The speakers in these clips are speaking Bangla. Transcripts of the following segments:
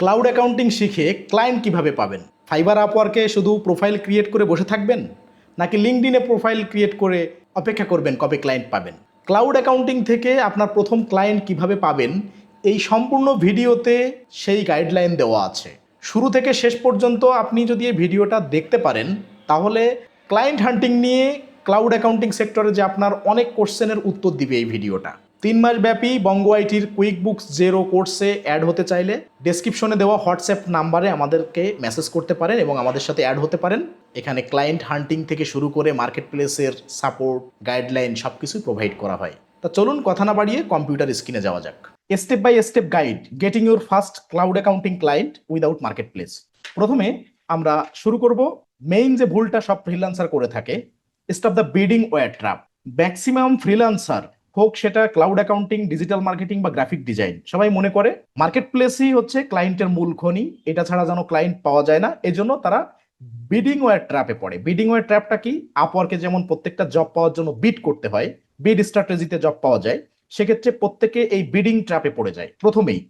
ক্লাউড অ্যাকাউন্টিং শিখে ক্লায়েন্ট কিভাবে পাবেন? ফাইবার আপওয়ার্কে শুধু প্রোফাইল ক্রিয়েট করে বসে থাকবেন, নাকি লিঙ্কডইনে প্রোফাইল ক্রিয়েট করে অপেক্ষা করবেন কবে ক্লায়েন্ট পাবেন? ক্লাউড অ্যাকাউন্টিং থেকে আপনার প্রথম ক্লায়েন্ট কিভাবে পাবেন, এই সম্পূর্ণ ভিডিওতে সেই গাইডলাইন দেওয়া আছে। শুরু থেকে শেষ পর্যন্ত আপনি যদি এই ভিডিওটা দেখতে পারেন, তাহলে ক্লায়েন্ট হান্টিং নিয়ে ক্লাউড অ্যাকাউন্টিং সেক্টরে যে আপনার অনেক কোশ্চেনের উত্তর দিবে এই ভিডিওটা। 3 মাস ব্যাপী বঙ্গ আইটির কুইক বুকস জেরো কোর্সে অ্যাড হতে চাইলে ডেসক্রিপশনে দেওয়া হোয়াটসঅ্যাপ নাম্বারে আমাদেরকে মেসেজ করতে পারেন এবং আমাদের সাথে অ্যাড হতে পারেন। এখানে ক্লায়েন্ট হান্টিং থেকে শুরু করে মার্কেট প্লেসের সাপোর্ট, গাইডলাইন সব কিছুই প্রোভাইড করা হয়। তা চলুন কথা না বাড়িয়ে কম্পিউটার স্ক্রিনে যাওয়া যাক। Step by step guide getting your first cloud accounting client without marketplace. প্রথমে আমরা শুরু করব মেইন যে ভুলটা সব ফ্রিল্যান্সার করে থাকে, stop the bidding war trap. Maximum freelancer, হোক সেটা ক্লাউড অ্যাকাউন্টিং, ডিজিটাল মার্কেটিং বা গ্রাফিক ডিজাইন, সবাই মনে করে মার্কেট প্লেসই হচ্ছে ক্লায়েন্টের মূল খনি, এটা ছাড়া যেন ক্লায়েন্ট পাওয়া যায় না। এজন্য তারা বিডিং ওয়্যার ট্র্যাপে পড়ে। বিডিং ওয়্যার ট্র্যাপটা কি? আপওয়ার্কে যেমন প্রত্যেকটা জব পাওয়ার জন্য বিড করতে হয়, বিড স্ট্র্যাটেজিতে জব পাওয়া যায়, সেক্ষেত্রে প্রত্যেকে এই বিডিং ট্র্যাপে পড়ে যায় প্রথমেই।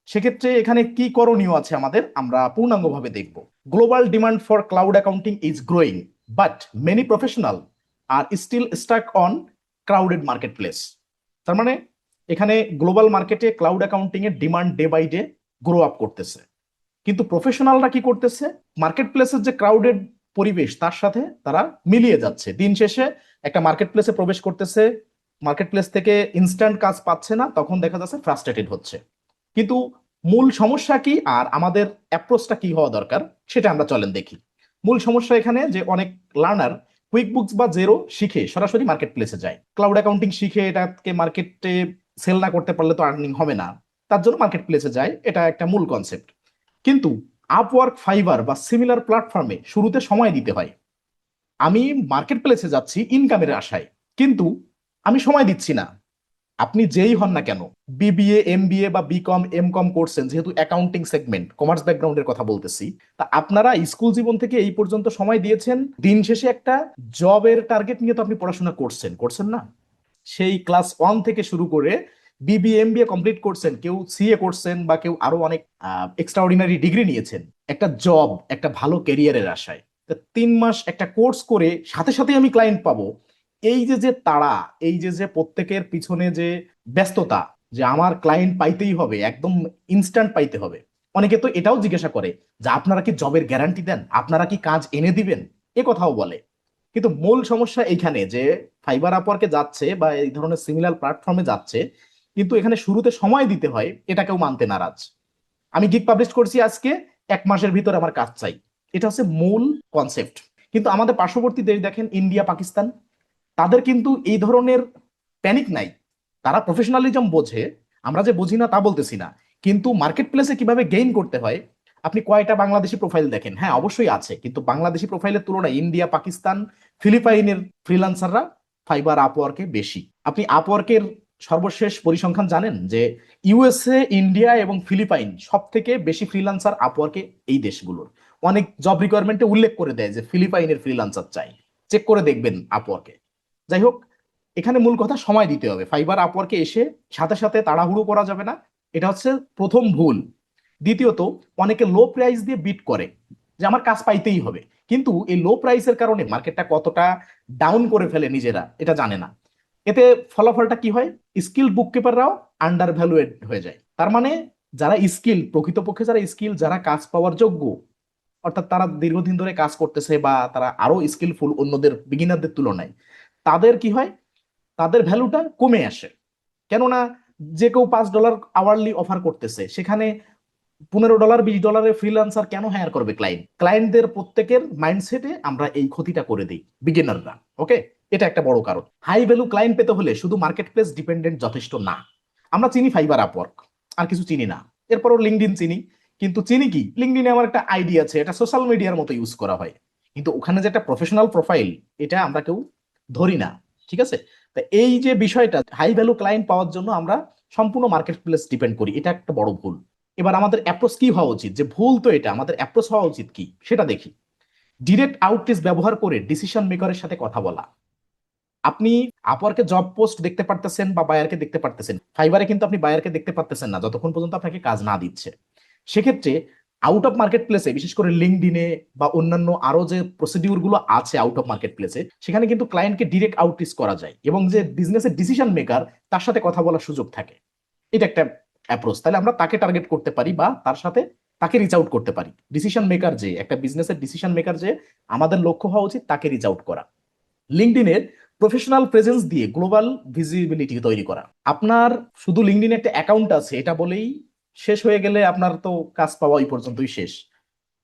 সেক্ষেত্রে এখানে কি করণীয় আছে আমাদের, আমরা পূর্ণাঙ্গভাবে দেখব। Global demand for cloud accounting is growing, but many professional are still stuck on crowded marketplace. তার মানে এখানে গ্লোবাল মার্কেটে ক্লাউড অ্যাকাউন্টিং এর demand day by day grow up করতেছে, কিন্তু প্রফেশনালরা কি করতেছে? মার্কেট প্লেসের যে ক্রাউডেড পরিবেশ তার সাথে তারা মিলিয়ে যাচ্ছে। দিন শেষে একটা মার্কেট প্লেসে প্রবেশ করতেছে, মার্কেট প্লেস থেকে ইনস্ট্যান্ট কাজ পাচ্ছে না, তখন দেখা যাচ্ছে ফ্রাস্ট্রেটেড হচ্ছে। কিন্তু মূল সমস্যা কি আর আমাদের অ্যাপ্রোচটা কি হওয়া দরকার, সেটা আমরা চলেন দেখি। মূল সমস্যা এখানে যে অনেক লার্নার কুইক বুকস বা জেরো শিখে সরাসরি মার্কেট প্লেসে যায়। ক্লাউড অ্যাকাউন্টিং শিখে এটাকে মার্কেটে সেল না করতে পারলে তো আর্নিং হবে না, তার জন্য মার্কেট প্লেসে যায়, এটা একটা মূল কনসেপ্ট। কিন্তু আপওয়ার্ক, ফাইবার বা সিমিলার প্ল্যাটফর্মে শুরুতে সময় দিতে হয়। আমি মার্কেট প্লেসে যাচ্ছি ইনকামের আশায়, কিন্তু আমি সময় দিচ্ছি না। আপনি যেই হন না কেন, বিবিএ, এমবিএ বা বিকম, এমকম করছেন, যেহেতু অ্যাকাউন্টিং সেগমেন্ট, কমার্স ব্যাকগ্রাউন্ডের কথা বলতেছি, তা আপনারা স্কুল জীবন থেকে এই পর্যন্ত সময় দিয়েছেন, দিন শেষে একটা জবের টার্গেট নিয়ে তো আপনি পড়াশোনা করছেন, করছেন না? সেই ক্লাস 1 থেকে শুরু করে বিবিএ, এমবিএ কমপ্লিট করছেন, কেউ সিএ করছেন বা কেউ আরো অনেক এক্সট্রাঅর্ডিনারি ডিগ্রি নিয়েছেন একটা জব, একটা ভালো ক্যারিয়ারের আশায়। তা 3 মাস একটা কোর্স করে সাথে সাথে আমি ক্লায়েন্ট পাবো, এই যে যে তাড়া, এই যে যে প্রত্যেকের পিছনে যে ব্যস্ততা, যে আমার ক্লায়েন্ট পাইতেই হবে, একদম ইনস্ট্যান্ট পাইতে হবে। অনেকে তো এটাও জিজ্ঞাসা করে যে আপনারা কি জবের গ্যারান্টি দেন, আপনারা কি কাজ এনে দিবেন, এ কথাও বলে। কিন্তু মূল সমস্যা এইখানে যে ফাইবার আপওয়ার্কে যাচ্ছে বা এই ধরনের সিমিলার প্ল্যাটফর্মে যাচ্ছে, কিন্তু এখানে শুরুতে সময় দিতে হয়, এটা কেউ মানতে নারাজ। আমি গিগ পাবলিশ করছি আজকে, 1 মাসের ভিতর আমার কাজ চাই, এটা হচ্ছে মূল কনসেপ্ট। কিন্তু আমাদের পার্শ্ববর্তী দেশ দেখেন, ইন্ডিয়া, পাকিস্তান, তাদের কিন্তু এই ধরনের প্যানিক নাই। তারা প্রফেশনালিজম বোঝে, আমরা যে বুঝি না তা বলতেছি না, কিন্তু মার্কেট প্লেসে কিভাবে গেইন করতে হয়। আপনি কয়টা বাংলাদেশি প্রোফাইল দেখেন? হ্যাঁ, অবশ্যই আছে, কিন্তু বাংলাদেশি প্রোফাইলের তুলনায় ইন্ডিয়া, পাকিস্তান, ফিলিপাইনের ফ্রিল্যান্সাররা ফাইবার আপওয়ার্কে বেশি। আপনি আপওয়ার্কের সর্বশেষ পরিসংখ্যান জানেন যে ইউএসএ, ইন্ডিয়া এবং ফিলিপাইন সব থেকে বেশি ফ্রিল্যান্সার আপওয়ার্কে এই দেশগুলোর। অনেক জব রিকোয়ারমেন্টে উল্লেখ করে দেয় যে ফিলিপাইনের ফ্রিল্যান্সার চাই, চেক করে দেখবেন আপওয়ার্কে। যাই হোক, এখানে মূল কথা সময় দিতে হবে। ফাইবার আপওয়ার্কে এসে সাথে সাথে তাড়াহুড়ো করা যাবে না, এটা হচ্ছে প্রথম ভুল। দ্বিতীয়ত, অনেকে লো প্রাইস দিয়ে বিট করে যে আমার কাজ পাইতেই হবে, কিন্তু এই লো প্রাইসের কারণে মার্কেটটা কতটা ডাউন করে ফেলে নিজেরা এটা জানে না। এতে ফলাফলটা কি হয়? স্কিল বুককিপাররাও আন্ডার ভ্যালুয়েড হয়ে যায়। তার মানে যারা স্কিল, প্রকৃতপক্ষে যারা স্কিল, যারা কাজ পাওয়ার যোগ্য, অর্থাৎ তারা দীর্ঘদিন ধরে কাজ করতেছে বা তারা আরো স্কিলফুল অন্যদের, বিগিনারদের তুলনায়, তাদের কি হয়? তাদের ভ্যালুটা কমে আসে। কেননা যে কেউ $5 আওয়ারলি অফার করতেছে, সেখানে $15, $20 ফ্রিল্যান্সার কেন হায়ার করবে ক্লায়েন্ট? ক্লায়েন্টদের প্রত্যেকের মাইন্ডসেটে আমরা এই ক্ষতিটা করে দিই, বিগিনাররা। ওকে, এটা একটা বড় কারণ। হাই ভ্যালু ক্লায়েন্ট পেতে হলে শুধু মার্কেট প্লেস ডিপেন্ডেন্ট যথেষ্ট না। আমরা চিনি ফাইবার, আপওয়ার্ক, আর কিছু চিনি না। এরপরও লিঙ্কডইন চিনি, কিন্তু চিনি কি, লিঙ্কডইনে আমার একটা আইডি আছে, এটা সোশ্যাল মিডিয়ার মতো ইউজ করা হয়, কিন্তু ওখানে যে একটা প্রফেশনাল প্রোফাইল, এটা আমরা কেউ ধরি না। ঠিক আছে? তা এই যে বিষয়টা, হাই ভ্যালু ক্লায়েন্ট পাওয়ার জন্য আমরা সম্পূর্ণ মার্কেট প্লেস ডিপেন্ড করি, এটা একটা বড় ভুল। এবার আমাদের অ্যাপ্রোচ কি হওয়া উচিত? যে ভুল তো এটা, আমাদের অ্যাপ্রোচ হওয়া উচিত কি সেটা দেখি। ডিরেক্ট আউটরিচ ব্যবহার করে ডিসিশন মেকারের সাথে কথা বলা। আপনি আপওয়ার্কে জব পোস্ট দেখতে পারতেছেন বা বায়ারকে দেখতে পারতেছেন, ফাইবারে কিন্তু আপনি বায়ারকে দেখতে পারতেছেন না যতক্ষণ পর্যন্ত আপনাকে কাজ না দিচ্ছে। সেক্ষেত্রে আউট অফ মার্কেট প্লেসে, বিশেষ করে লিঙ্কডিনে বা অন্যান্য আরো যে প্রসিডিউর গুলো আছে আউট অফ মার্কেট প্লেসে, সেখানে কিন্তু ক্লায়েন্টকে ডিরেক্ট আউটরিচ করা যায় এবং যে বিজনেসের ডিসিশন মেকার তার সাথে কথা বলার সুযোগ থাকে। এটা একটা অ্যাপ্রোচ। তাহলে আমরা তাকে টার্গেট করতে পারি বা তার সাথে তাকে রিচ আউট করতে পারি। ডিসিশন মেকার যে একটা বিজনেসের ডিসিশন মেকার যে আমাদের লক্ষ্য হওয়া উচিত তাকে রিচ আউট করা। লিঙ্কডিনের প্রফেশনাল প্রেজেন্স দিয়ে গ্লোবাল ভিজিবিলিটি তৈরি করা। আপনার শুধু লিঙ্কডিনে একটা অ্যাকাউন্ট আছে এটা বলেই শেষ হয়ে গেলে আপনার তো কাজ পাওয়া ওই পর্যন্তই শেষ।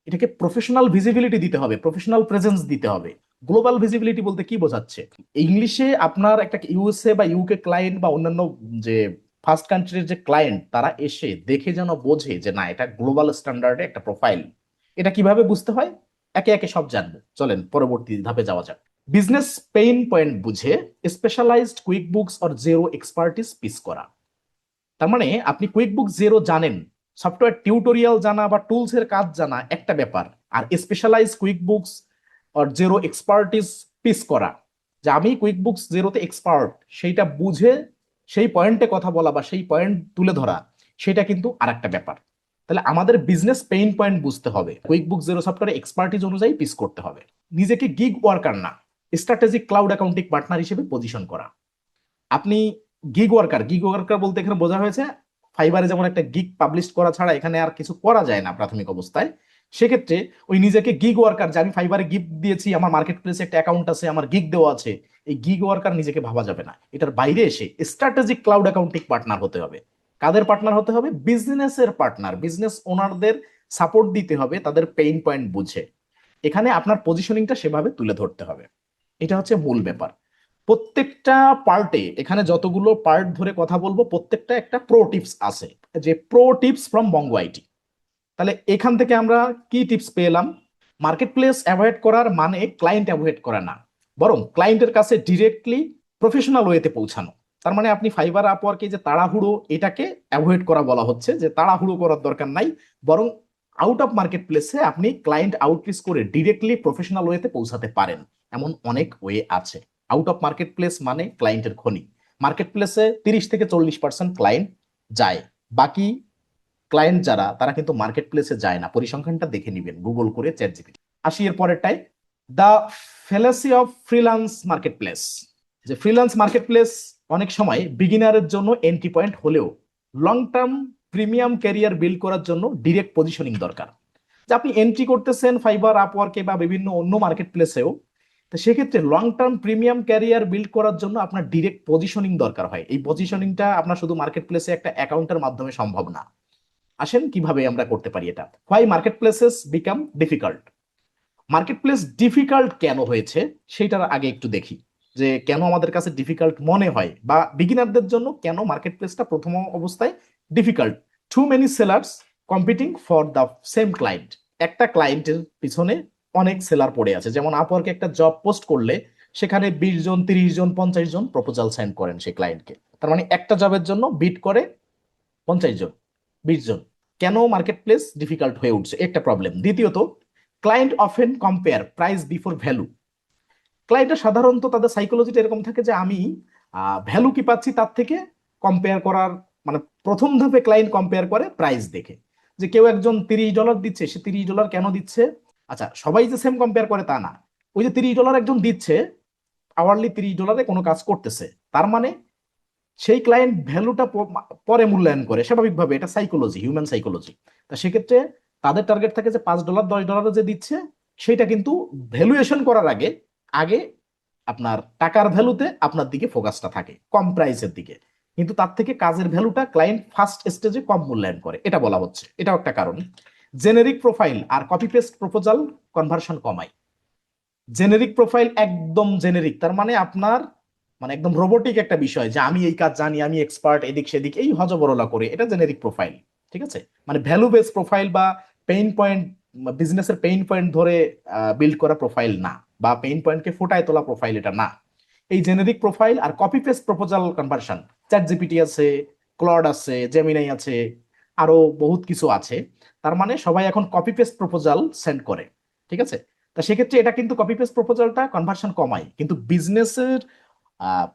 এটাকে প্রফেশনাল ভিজিবিলিটি দিতে হবে, প্রফেশনাল প্রেজেন্স দিতে হবে। গ্লোবাল ভিজিবিলিটি বলতে কি বোঝাচ্ছে? ইংলিশে আপনার একটা ইউএসএ বা ইউকে ক্লায়েন্ট বা অন্যান্য যে ফার্স্ট কান্ট্রির যে ক্লায়েন্ট তারা এসে দেখে যেন বোঝে যে না এটা গ্লোবাল স্ট্যান্ডার্ডে একটা প্রোফাইল। এটা কিভাবে বুঝতে হয় একে একে সব জানবো, চলেন পরবর্তী ধাপে যাওয়া যাক। বিজনেস পেইন পয়েন্ট বুঝে specialized QuickBooks or Xero expertise pitch করা। তার মানে আপনি কুইক বুক জেরো জানেন, সফটওয়্যার টিউটোরিয়াল জানা বা টুলস এর কাজ জানা একটা ব্যাপার, আর specialize QuickBooks or Xero expertise pitch করা, যে আমি কুইক বুকস জেরোতে এক্সপার্ট সেইটা বুঝে সেই পয়েন্টে কথা বলা বা সেই পয়েন্ট তুলে ধরা, সেটা কিন্তু আর একটা ব্যাপার। তাহলে আমাদের বিজনেস পেইন পয়েন্ট বুঝতে হবে, কুইক বুক জেরো সফটওয়্যার এক্সপার্টিজ অনুযায়ী পিস করতে হবে। নিজেকে গিগ ওয়ার্কার না, স্ট্র্যাটেজিক ক্লাউড অ্যাকাউন্টিং পার্টনার হিসেবে পজিশন করা। আপনি গিগ ওয়ার্কার বলতে এখানে বোঝা হয়েছে ফাইবারে যেমন একটা গিগ পাবলিশ করা ছাড়া এখানে আর কিছু করা যায় না প্রাথমিক অবস্থায়। সেক্ষেত্রে ওই নিজেকে গিগ ওয়ার্কার, যে আমি ফাইবারে গিফট দিয়েছি, আমার মার্কেট প্লেসে একটা অ্যাকাউন্ট আছে, আমার গিগ দেওয়া আছে, এই গিগ ওয়ার্কার নিজেকে ভাবা যাবে না। এটার বাইরে এসে স্ট্র্যাটেজিক ক্লাউড অ্যাকাউন্টিং পার্টনার হতে হবে। কাদের পার্টনার হতে হবে? বিজনেসের পার্টনার, বিজনেস ওনারদের সাপোর্ট দিতে হবে তাদের পেইন পয়েন্ট বুঝে। এখানে আপনার পজিশনিংটা সেভাবে তুলে ধরতে হবে। এটা হচ্ছে মূল ব্যাপার। প্রত্যেকটা পার্টে, এখানে যতগুলো পার্ট ধরে কথা বলবো প্রত্যেকটা একটা প্রো টিপস আছে, যে pro tips from Bongo IT. তাহলে এখান থেকে আমরা কি টিপস পেলাম? মার্কেট প্লেস অ্যাভয়েড করার মানে ক্লায়েন্ট অ্যাভয়েড করা না, বরং ক্লায়েন্টের কাছে ডিরেক্টলি প্রফেশনাল ওয়েতে পৌঁছানো। তার মানে আপনি ফাইবার আপওয়ার্কে যে তাড়াহুড়ো, এটাকে অ্যাভয়েড করা বলা হচ্ছে, যে তাড়াহুড়ো করার দরকার নাই, বরং আউট অফ মার্কেট প্লেসে আপনি ক্লায়েন্ট আউটরিচ করে ডিরেক্টলি প্রফেশনাল ওয়েতে পৌঁছাতে পারেন। এমন অনেক ওয়ে আছে। আউট অফ মার্কেট প্লেস মানে ক্লায়েন্টের খনি। মার্কেট প্লেসে 30 থেকে 40% ক্লায়েন্ট যায়, বাকি ক্লায়েন্ট যারা তারা কিন্তু মার্কেট প্লেসে যায় না। পরিসংখ্যানটা দেখে নিবেন গুগল করে, চ্যাট জিপিটি। আসি এর পরেরটাই, the fallacy of freelance marketplace. যে ফ্রিল্যান্স মার্কেট প্লেস অনেক সময় বিগিনারের জন্য এন্ট্রি পয়েন্ট হলেও long term premium career build করার জন্য ডিরেক্ট পজিশনিং দরকার। যে আপনি এন্ট্রি করতেছেন ফাইবার আপওয়ার্কে বা বিভিন্ন অন্য মার্কেট প্লেসেও, তো সেক্ষেত্রে long term premium career build করার জন্য আপনার ডিরেক্ট পজিশনিং দরকার হয়। এই পজিশনিংটা আপনার শুধু মার্কেট প্লেসে একটা অ্যাকাউন্টের মাধ্যমে সম্ভব না। আসেন কিভাবে আমরা করতে পারি এটা। Why market places become difficult. Market place difficult কেন হয়েছে সেটার আগে একটু দেখি, যে কেন আমাদের কাছে ডিফিকাল্ট মনে হয়, বা বিগিনারদের জন্য কেন মার্কেট প্লেসটা প্রথম অবস্থায় difficult. Too many sellers competing for the same client. একটা ক্লায়েন্টের পিছনে অনেক সেলার পড়ে আছে। যেমন আপওয়ার্কে একটা জব পোস্ট করলে সেখানে 20 জন, 30 জন, 50 জন প্রপোজাল সেন্ড করেন সেই ক্লায়েন্টকে। তার মানে একটা জবের জন্য বিড করে 50 জন, 20 জন। কেন মার্কেট প্লেস ডিফিকাল্ট হয়ে উঠছে, একটা প্রবলেম। দ্বিতীয়ত, client often compare price before value. ক্লায়েন্টের সাধারণত তাদের সাইকোলজিটা এরকম থাকে যে আমি ভ্যালু কি পাচ্ছি তার থেকে কম্পেয়ার করার, মানে প্রথম ধাপে ক্লায়েন্ট কম্পেয়ার করে প্রাইস দেখে। যে কেউ একজন $30 দিচ্ছে, সে $30 কেন দিচ্ছে? আচ্ছা, সবাই যে সেম কম্পেয়ার করে তা না। ওই যে $30 একজন দিচ্ছে, আওয়ারলি $30 কোনো কাজ করতেছে, তার মানে সেই ক্লায়েন্ট ভ্যালুটা পরে মূল্যায়ন করে স্বাভাবিকভাবে। এটা সাইকোলজি, হিউম্যান সাইকোলজি। তা সেক্ষেত্রে তাদের টার্গেট থাকে যে $5, $10 যে দিচ্ছে সেটা কিন্তু ভ্যালুয়েশন করার আগে আগে আপনার টাকার ভ্যালুতে আপনার দিকে ফোকাসটা থাকে, কম প্রাইসের দিকে। কিন্তু তার থেকে কাজের ভ্যালুটা ক্লায়েন্ট ফার্স্ট স্টেজে কম মূল্যায়ন করে, এটা বলা হচ্ছে। এটাও একটা কারণ। জেনেরিক প্রোফাইল আর কপি পেস্ট প্রপোজাল কনভার্সন কমায়। জেনেরিক প্রোফাইল একদম জেনেরিক, তার মানে আপনার মানে একদম রোবোটিক একটা বিষয়, যে আমি এই কাজ জানি, আমি এক্সপার্ট, এদিক সেদিক এই হজবরলা করে, এটা জেনেরিক প্রোফাইল। ঠিক আছে, মানে ভ্যালু বেস প্রোফাইল বা পেইন পয়েন্ট, বিজনেসের পেইন পয়েন্ট ধরে বিল্ড করা প্রোফাইল না, বা পেইন পয়েন্টকে ফোটায় তোলা প্রোফাইল এটা না। এই জেনেরিক প্রোফাইল আর copy paste proposal conversion, ChatGPT আছে, ক্লড আছে, জেমিনাই আছে, আরো বহুত কিছু আছে। তার মানে সবাই এখন কপি পেস্ট প্রপোজাল সেন্ড করে। ঠিক আছে, তা সেক্ষেত্রে এটা কিন্তু কপি পেস্ট প্রপোজালটা কনভার্সন কমায়, কিন্তু বিজনেসের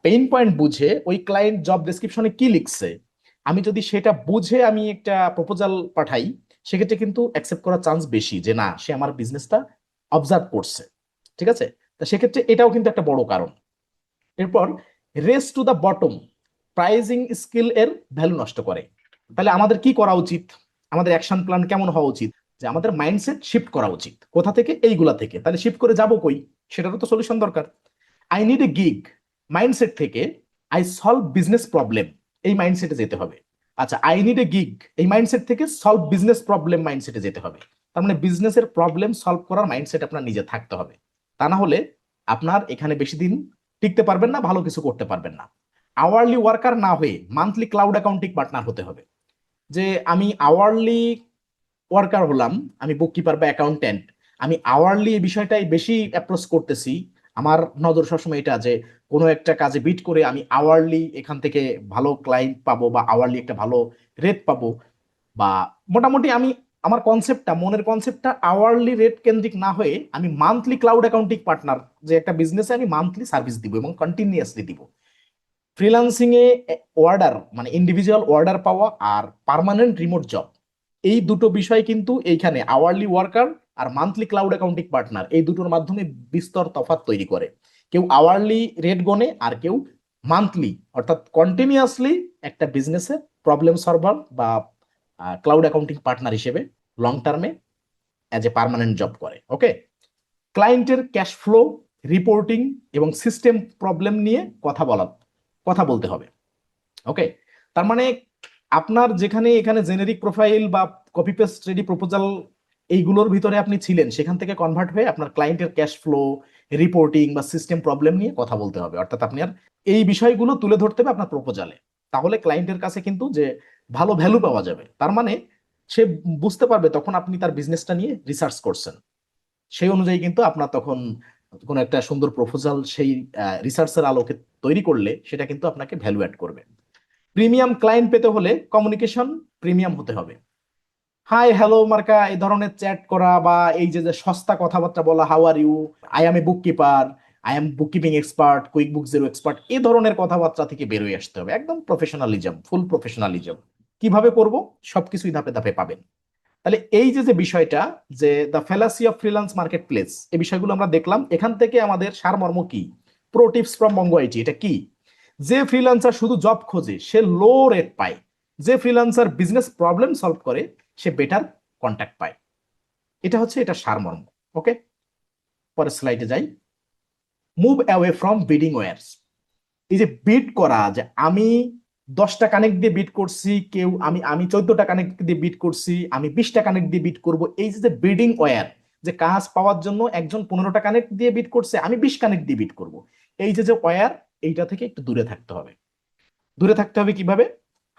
পেইন পয়েন্ট বুঝে ওই ক্লায়েন্ট জব ডেসক্রিপশনে কি লিখছে, আমি যদি সেটা বুঝে আমি একটা প্রপোজাল পাঠাই, সেক্ষেত্রে কিন্তু অ্যাকসেপ্ট করার চান্স বেশি যে না, সে আমার বিজনেসটা অবজার্ভ করছে। ঠিক আছে, তা সেক্ষেত্রে এটাও কিন্তু একটা বড় কারণ। এরপর race to the bottom, pricing skill এর ভ্যালু নষ্ট করে। তাহলে আমাদের কি করা উচিত, আমাদের অ্যাকশন প্ল্যান কেমন হওয়া উচিত, যে আমাদের মাইন্ডসেট শিফট করা উচিত। কোথা থেকে? এইগুলা থেকে। তাহলে শিফট করে যাবো কই, সেটারও তো সলিউশন দরকার। I need a gig mindset থেকে আই সলভ বিজনেস প্রবলেম, এই মাইন্ডসেটে যেতে হবে। আচ্ছা, আই নিড এ গিগ, এই মাইন্ডসেট থেকে সলভ বিজনেস প্রবলেম মাইন্ডসেটে যেতে হবে। তার মানে বিজনেসের প্রবলেম সলভ করার মাইন্ডসেট আপনার নিজে থাকতে হবে। তা না হলে আপনার এখানে বেশি দিন টিকতে পারবেন না, ভালো কিছু করতে পারবেন না। আওয়ারলি ওয়ার্কার না হয়ে মান্থলি ক্লাউড অ্যাকাউন্টিং পার্টনার হতে হবে। যে আমি আওয়ারলি ওয়ার্কার হলাম, আমি বুক কিপার বা অ্যাকাউন্টেন্ট, আমি আওয়ারলি এই বিষয়টাই বেশি অ্যাপ্রোচ করতেছি। আমার নজর সবসময় এটা যে কোনো একটা কাজে বিট করে আমি আওয়ারলি এখান থেকে ভালো ক্লায়েন্ট পাবো বা আওয়ারলি একটা ভালো রেট পাবো। বা মোটামুটি আমি আমার কনসেপ্টটা, মনের কনসেপ্টটা আওয়ারলি রেট কেন্দ্রিক না হয়ে আমি মান্থলি ক্লাউড অ্যাকাউন্টিং পার্টনার, যে একটা বিজনেসে আমি মান্থলি সার্ভিস দিব এবং কন্টিনিউয়াসলি দিব। ফ্রিল্যান্সিং এ অর্ডার মানে ইন্ডিভিজুয়াল অর্ডার পাওয়া আর পার্মানেন্ট রিমোট জব, এই দুটো বিষয় কিন্তু এইখানে আওয়ারলি ওয়ার্কার আর মান্থলি ক্লাউড অ্যাকাউন্টিং পার্টনার, এই দুটোর মাধ্যমে বিস্তর তফাৎ তৈরি করে। কেউ আওয়ারলি রেট গনে আর কেউ মান্থলি, অর্থাৎ কন্টিনিউয়াসলি একটা বিজনেসের প্রবলেম সলভার বা ক্লাউড অ্যাকাউন্টিং পার্টনার হিসেবে লং টার্মে অ্যাজ এ পার্মানেন্ট জব করে। ওকে, ক্লায়েন্টের ক্যাশ ফ্লো রিপোর্টিং এবং সিস্টেম প্রবলেম নিয়ে কথা বলতে হবে। ওকে, তার মানে আপনার যেখানে এখানে জেনেরিক প্রোফাইল বা কপি পেস্ট রেডি প্রপোজাল এইগুলোর ভিতরে আপনি ছিলেন, সেখান থেকে কনভার্ট হয়ে আপনার ক্লায়েন্টের ক্যাশ ফ্লো রিপোর্টিং বা সিস্টেম প্রবলেম নিয়ে কথা বলতে হবে। অর্থাৎ আপনার এই বিষয়গুলো তুলে ধরতে হবে আপনার প্রপোজালে। তাহলে ক্লায়েন্টের কাছে কিন্তু যে ভালো ভ্যালু পাওয়া যাবে, তার মানে সে বুঝতে পারবে তখন আপনি তার বিজনেসটা নিয়ে রিসার্চ করছেন। সেই অনুযায়ী কিন্তু আপনার তখন কোনো একটা সুন্দর প্রপোজাল সেই রিসার্চের আলোকে তৈরি করলে সেটা কিন্তু আপনাকে ভ্যালু অ্যাড করবে। প্রিমিয়াম ক্লায়েন্ট পেতে হলে কমিউনিকেশন প্রিমিয়াম হতে হবে। হাই হ্যালো মার্কা এই ধরনের চ্যাট করা বা এই যে যে সস্তা কথাবার্তা বলা, how are you, I am a bookkeeper, I am bookkeeping expert, quick book Xero expert, এই ধরনের কথাবার্তা থেকে বেরোয় আসতে হবে। একদম প্রফেশনালিজম, ফুল প্রফেশনালিজম। কিভাবে করব? সবকিছুই ধাপে ধাপে পাবেন। তাহলে এই যে যে বিষয়টা, যে the fallacy of freelance market place, এই বিষয়গুলো আমরা দেখলাম। এখান থেকে আমাদের সারমর্ম কি? Pro tips from Bongo IT, এটা কি? যে ফ্রিল্যান্সার শুধু জব খোঁজে সে লো রেট পায়, যে ফ্রিল্যান্সার বিজনেস প্রবলেম সলভ করে সে বেটার কন্ট্যাক্ট পায়। এটা হচ্ছে এটা সারমর্ম। ওকে, পরের স্লাইডে যাই। মুভ অ্যাওয়ে ফ্রম বিডিং ওয়ার্স, এই যে বিট করা, যে আমি 10টা কানেক্ট দিয়ে বিট করছি, কেউ আমি আমি 14টা কানেক্ট দিয়ে বিট করছি, আমি 20টা কানেক্ট দিয়ে বিট করব, এই যে বিডিং ওয়্যার, যে কাজ পাওয়ার জন্য একজন 15টা কানেক্ট দিয়ে বিট করছে, আমি 20 কানেক্ট দিয়ে বিট করব, এই যে যে ওয়্যার, এইটা থেকে একটু দূরে থাকতে হবে। দূরে থাকতে হবে কিভাবে?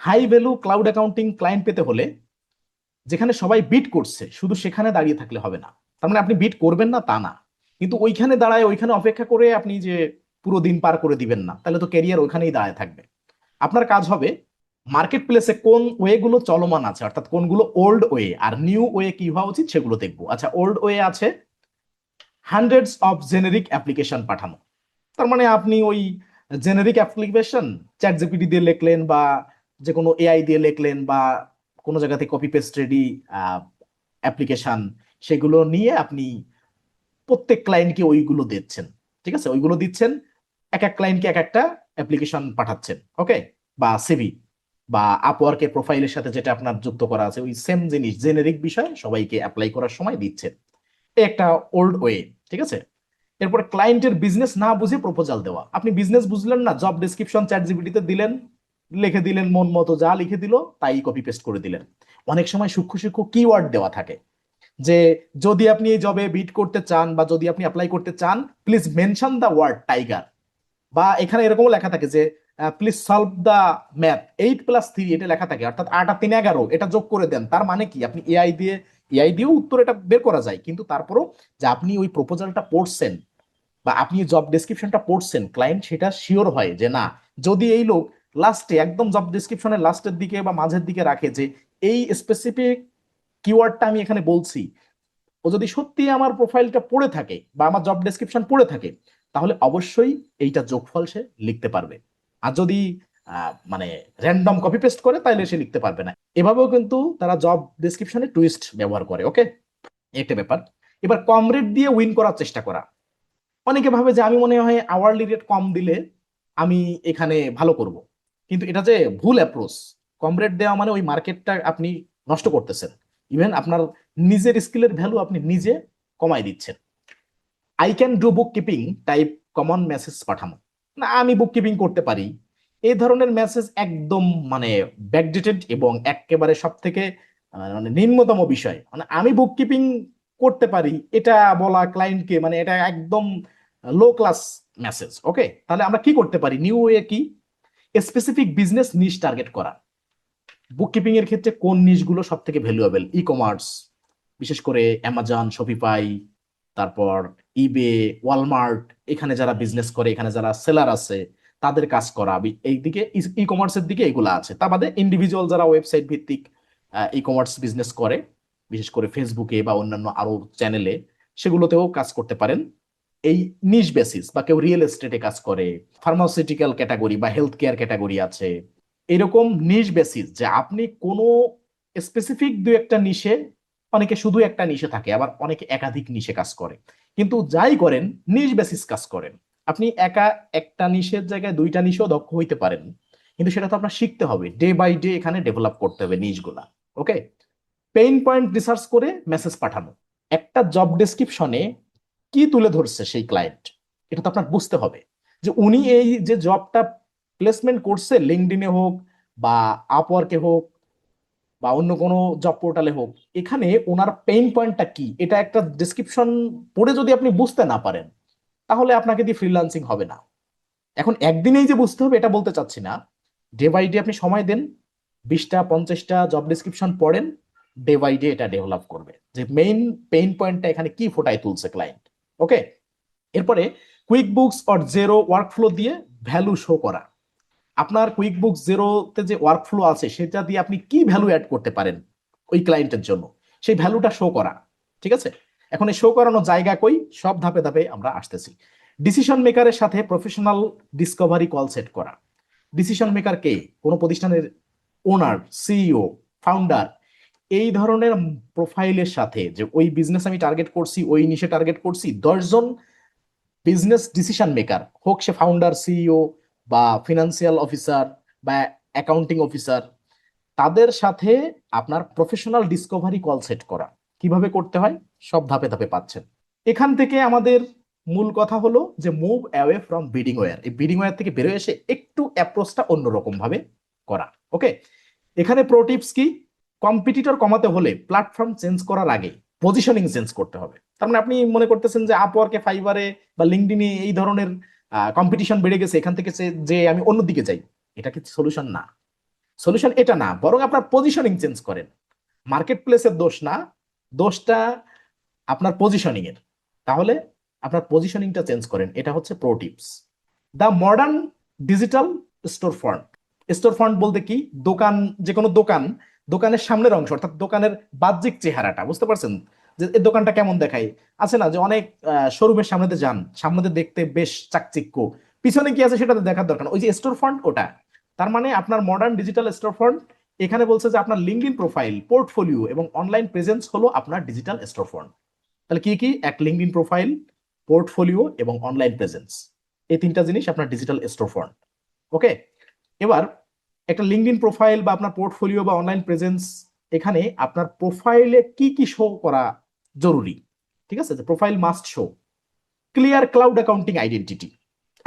High value cloud accounting client পেতে হলে যেখানে সবাই বিট করছে শুধু সেখানে দাঁড়িয়ে থাকলে হবে না। তার মানে আপনি বিট করবেন না তা না, কিন্তু ওইখানে দাঁড়ায় ওইখানে অপেক্ষা করে আপনি যে পুরো দিন পার করে দিবেন না, তাহলে তো ক্যারিয়ার ওইখানেই দাঁড়ায় থাকবে। আপনার কাজ হবে মার্কেট প্লেসে কোন ওয়ে গুলো চলমান আছে, অর্থাৎ কোনগুলো ওল্ড ওয়ে আর নিউ ওয়ে কি হওয়া উচিত সেগুলো দেখবো। আচ্ছা, ওল্ড ওয়ে আছে হান্ড্রেডস অফ জেনেরিক অ্যাপ্লিকেশন পাঠানো। তার মানে আপনি ওই জেনেরিক অ্যাপ্লিকেশন চ্যাট জিপিটি দিয়ে লিখলেন বা যে কোনো এআই দিয়ে লিখলেন বা কোনো জায়গা থেকে কপি পেস্ট রেডি অ্যাপ্লিকেশন, সেগুলো নিয়ে আপনি প্রত্যেক ক্লায়েন্টকে ওইগুলো দিচ্ছেন। ঠিক আছে, ওইগুলো দিচ্ছেন, এক এক ক্লায়েন্টকে এক একটা অ্যাপ্লিকেশন পাঠাচ্ছেন। ওকে, বা সিভি বা আপওয়ার্কের প্রোফাইলের সাথে যেটা আপনার যুক্ত করা আছে ওই সেম জিনিস জেনেরিক বিষয় সবাইকে অ্যাপ্লাই করার সময় দিচ্ছেন। এই একটা ওল্ড ওয়ে। ঠিক আছে, এরপর ক্লায়েন্টের বিজনেস না বুঝে প্রপোজাল দেওয়া। আপনি বিজনেস বুঝলেন না, জব ডেসক্রিপশন চ্যাট জিপিটিতে দিলেন, লিখে দিলেন, মন মতো যা লিখে দিল তাই কপি পেস্ট করে দিলেন। অনেক সময় সূক্ষ্ম সূক্ষ্ম কিওয়ার্ড দেওয়া থাকে যে যদি আপনি এই জবে বিড করতে চান বা যদি আপনি অ্যাপ্লাই করতে চান please mention the word tiger, বা এখানে এরকমও লেখা থাকে যে প্লিজ সলভ দ্য ম্যাথ 8+3, এটা লেখা থাকে, অর্থাৎ 8 আর 3 11, এটা যোগ করে দেন। তার মানে কি? আপনি এআই দিয়েও উত্তর এটা বের করা যায়, কিন্তু তারপরও যে আপনি ওই প্রপোজালটা পড়ছেন বা আপনি জব ডেসক্রিপশনটা পড়ছেন, ক্লায়েন্ট সেটা শিওর হয় যে না, যদি এই লোক লাস্টে একদম জব ডেসক্রিপশনের লাস্টের দিকে বা মাঝের দিকে রাখে যে এই স্পেসিফিক কিওয়ার্ডটা আমি এখানে বলছি, ও যদি সত্যি আমার প্রোফাইলটা পড়ে থাকে বা আমার জব ডেসক্রিপশন পড়ে থাকে, তাহলে অবশ্যই এইটা যোগফল সে লিখতে পারবে। আর যদি মানে র্যান্ডম কপি পেস্ট করে, তাইলে সে লিখতে পারবে না। এভাবেও কিন্তু তারা জব ডেসক্রিপশনে টুইস্ট ব্যবহার করে। ওকে, একটা ব্যাপার। এবার কম রেট দিয়ে উইন করার চেষ্টা করা। অনেকে ভাবে যে আমি মনে হয় আওয়ারলি রেট কম দিলে আমি এখানে ভালো করব, কিন্তু এটা যে ভুল অ্যাপ্রোচ। কম রেট দেওয়া মানে ওই মার্কেটটা আপনি নষ্ট করতেছেন। ইভেন আপনার নিজের স্কিলের ভ্যালু আপনি নিজে কমাই দিচ্ছেন। I can do book keeping type common message পাঠানো, না আমি বুক কিপিং করতে পারি, এই ধরনের মেসেজ একদম মানে ব্যাকডেটেড এবং একেবারে সব থেকে মানে নিম্নতম বিষয়। মানে আমি বুক কিপিং করতে পারি এটা বলা ক্লায়েন্টকে, মানে এটা একদম লো ক্লাস মেসেজ। ওকে, তাহলে আমরা কি করতে পারি? নিউ ওয়ে কি, স্পেসিফিক বিজনেস নিশ টার্গেট করা। বুককিপিং এর ক্ষেত্রে কোন নিশগুলো সব থেকে ভ্যালুয়েবল? ই কমার্স, বিশেষ করে অ্যামাজন, শপিফাই, তারপর ইবে, ওয়ালমার্ট, এখানে যারা বিজনেস করে, এখানে যারা সেলার আছে তাদের কাজ করা। এইদিকে ই কমার্সের দিকে এগুলো আছে। তা বাদে ইন্ডিভিজুয়াল যারা ওয়েবসাইট ভিত্তিক ই কমার্স বিজনেস করে, বিশেষ করে ফেসবুকে বা অন্যান্য আরো চ্যানেলে, সেগুলোতেও কাজ করতে পারেন। এই নিশ বেসিস, বা কেউ রিয়েল এস্টেটে কাজ করে, ফার্মাসিউটিক্যাল ক্যাটাগরি বা হেলথ কেয়ার ক্যাটাগরি আছে, এরকম নিশ বেসিস যে আপনি কোনো স্পেসিফিক দু একটা নিশে, অনেকে শুধু একটা নিশে থাকে, আবার অনেকে একাধিক নিশে কাজ করে, কিন্তু যাই করেন নিশ বেসিস কাজ করেন। আপনি একা একটা নিশের জায়গায় দুইটা নিশেও দক্ষ হইতে পারেন, কিন্তু সেটা তো আপনার শিখতে হবে, ডে বাই ডে এখানে ডেভেলপ করতে হবে নিশগুলা। ওকে, পেইন পয়েন্ট রিসার্চ করে মেসেজ পাঠানো। একটা জব ডেসক্রিপশনে কি তুলে ধরছে সেই ক্লায়েন্ট, এটা তো আপনার বুঝতে হবে। যে উনি এই যে জবটা প্লেসমেন্ট করছে, লিঙ্কডইনে হোক বা আপওয়ার্কে হোক বা অন্য কোনো জব পোর্টালে হোক, এখানে ওনার পেইন পয়েন্টটা কি, এটা একটা ডেসক্রিপশন পড়ে যদি আপনি বুঝতে না পারেন, তাহলে আপনাকে দিয়ে ফ্রিল্যান্সিং হবে না। এখন একদিনেই যে বুঝতে হবে এটা বলতে চাচ্ছি না, ডে বাই ডে আপনি সময় দেন, 20টা 50টা জব ডিসক্রিপশন পড়েন, ডে বাই ডে এটা ডেভেলপ করবে যে মেইন পেইন পয়েন্টটা এখানে কি ফোটায় তুলছে ক্লায়েন্ট। ওকে, এরপরে quick books or zero workflow দিয়ে ভ্যালু শো করা। আপনার কুইক বুক জেরোতে যে ওয়ার্কফ্লো আছে সেটা দিয়ে আপনি কি ভ্যালু অ্যাড করতে পারেন ওই ক্লায়েন্টের জন্য, সেই ভ্যালুটা শো করা। ঠিক আছে, এখন এই শো করানোর জায়গা কই, সব ধাপে ধাপে আমরা আসতেছি। ডিসিশন মেকারের সাথে প্রফেশনাল ডিসকভারি কল সেট করা। ডিসিশন মেকার কে? কোনো প্রতিষ্ঠানের ওনার, সিইও, ফাউন্ডার, এই ধরনের প্রোফাইলের সাথে, যে ওই বিজনেস আমি টার্গেট করছি, ওই নিশে টার্গেট করছি, 10জন বিজনেস ডিসিশন মেকার, হোক সে ফাউন্ডার, সিইও বা ফিনান্সিয়াল অফিসার বা অ্যাকাউন্টিং অফিসার, তাদের সাথে আপনার প্রফেশনাল ডিসকভারি কল সেট করা। কিভাবে করতে হয় সব ধাপে ধাপে পাচ্ছেন। এখান থেকে আমাদের মূল কথা হলো যে move away from bidding war. এই বিডিং ওয়্যার থেকে বেরোয় এসে একটু অ্যাপ্রোচটা অন্যরকম ভাবে করা। ওকে, এখানে প্রো টিপস কি? কম্পিটিটর কমাতে হলে প্ল্যাটফর্ম চেঞ্জ করার আগে পজিশনিং চেঞ্জ করতে হবে। তার মানে আপনি মনে করতেছেন যে আপওয়ার্কে, ফাইবারে বা লিঙ্কডইনে এই ধরনের কম্পিটিশন বেড়ে গেছে, এখান থেকে যে আমি অন্যদিকে যাই, এটা কি সলিউশন? না, সলিউশন এটা না, বরং আপনার পজিশনিং চেঞ্জ করেন। মার্কেট প্লেসের দোষ না, দোষটা আপনার পজিশনিং এর। তাহলে আপনার পজিশনিংটা চেঞ্জ করেন, এটা হচ্ছে pro tips. The modern digital store front. Store front বলতে কি? দোকান, যে কোনো দোকান, দোকানের সামনের অংশ, অর্থাৎ দোকানের বাহ্যিক চেহারাটা, বুঝতে পারছেন যে এই দোকানটা কেমন দেখায়? আছে না যে অনেক শোরুমের সামনেতে যান, সামনেতে দেখতে বেশ চাকচিক্য, পিছনে কি আছে সেটা তো দেখার দরকার না, ওই যে স্টোর ফ্রন্ট ওটা। তার মানে আপনার মডার্ন ডিজিটাল স্টোর ফ্রন্ট, এখানে বলছে যে আপনার লিঙ্কডইন প্রোফাইল, পোর্টফোলিও এবং অনলাইন প্রেজেন্স হলো আপনার ডিজিটাল স্টোর ফ্রন্ট। তাহলে কি কি? এক, লিঙ্কডইন প্রোফাইল, পোর্টফোলিও এবং অনলাইন প্রেজেন্স, এই তিনটা জিনিস আপনার ডিজিটাল স্টোর ফ্রন্ট। ওকে, এবার একটা লিঙ্কডইন প্রোফাইল বা আপনার পোর্টফোলিও বা অনলাইন প্রেজেন্স, এখানে আপনার প্রোফাইলে কি কি শো করা জরুরি? ঠিক আছে, যে profile must show clear cloud accounting identity.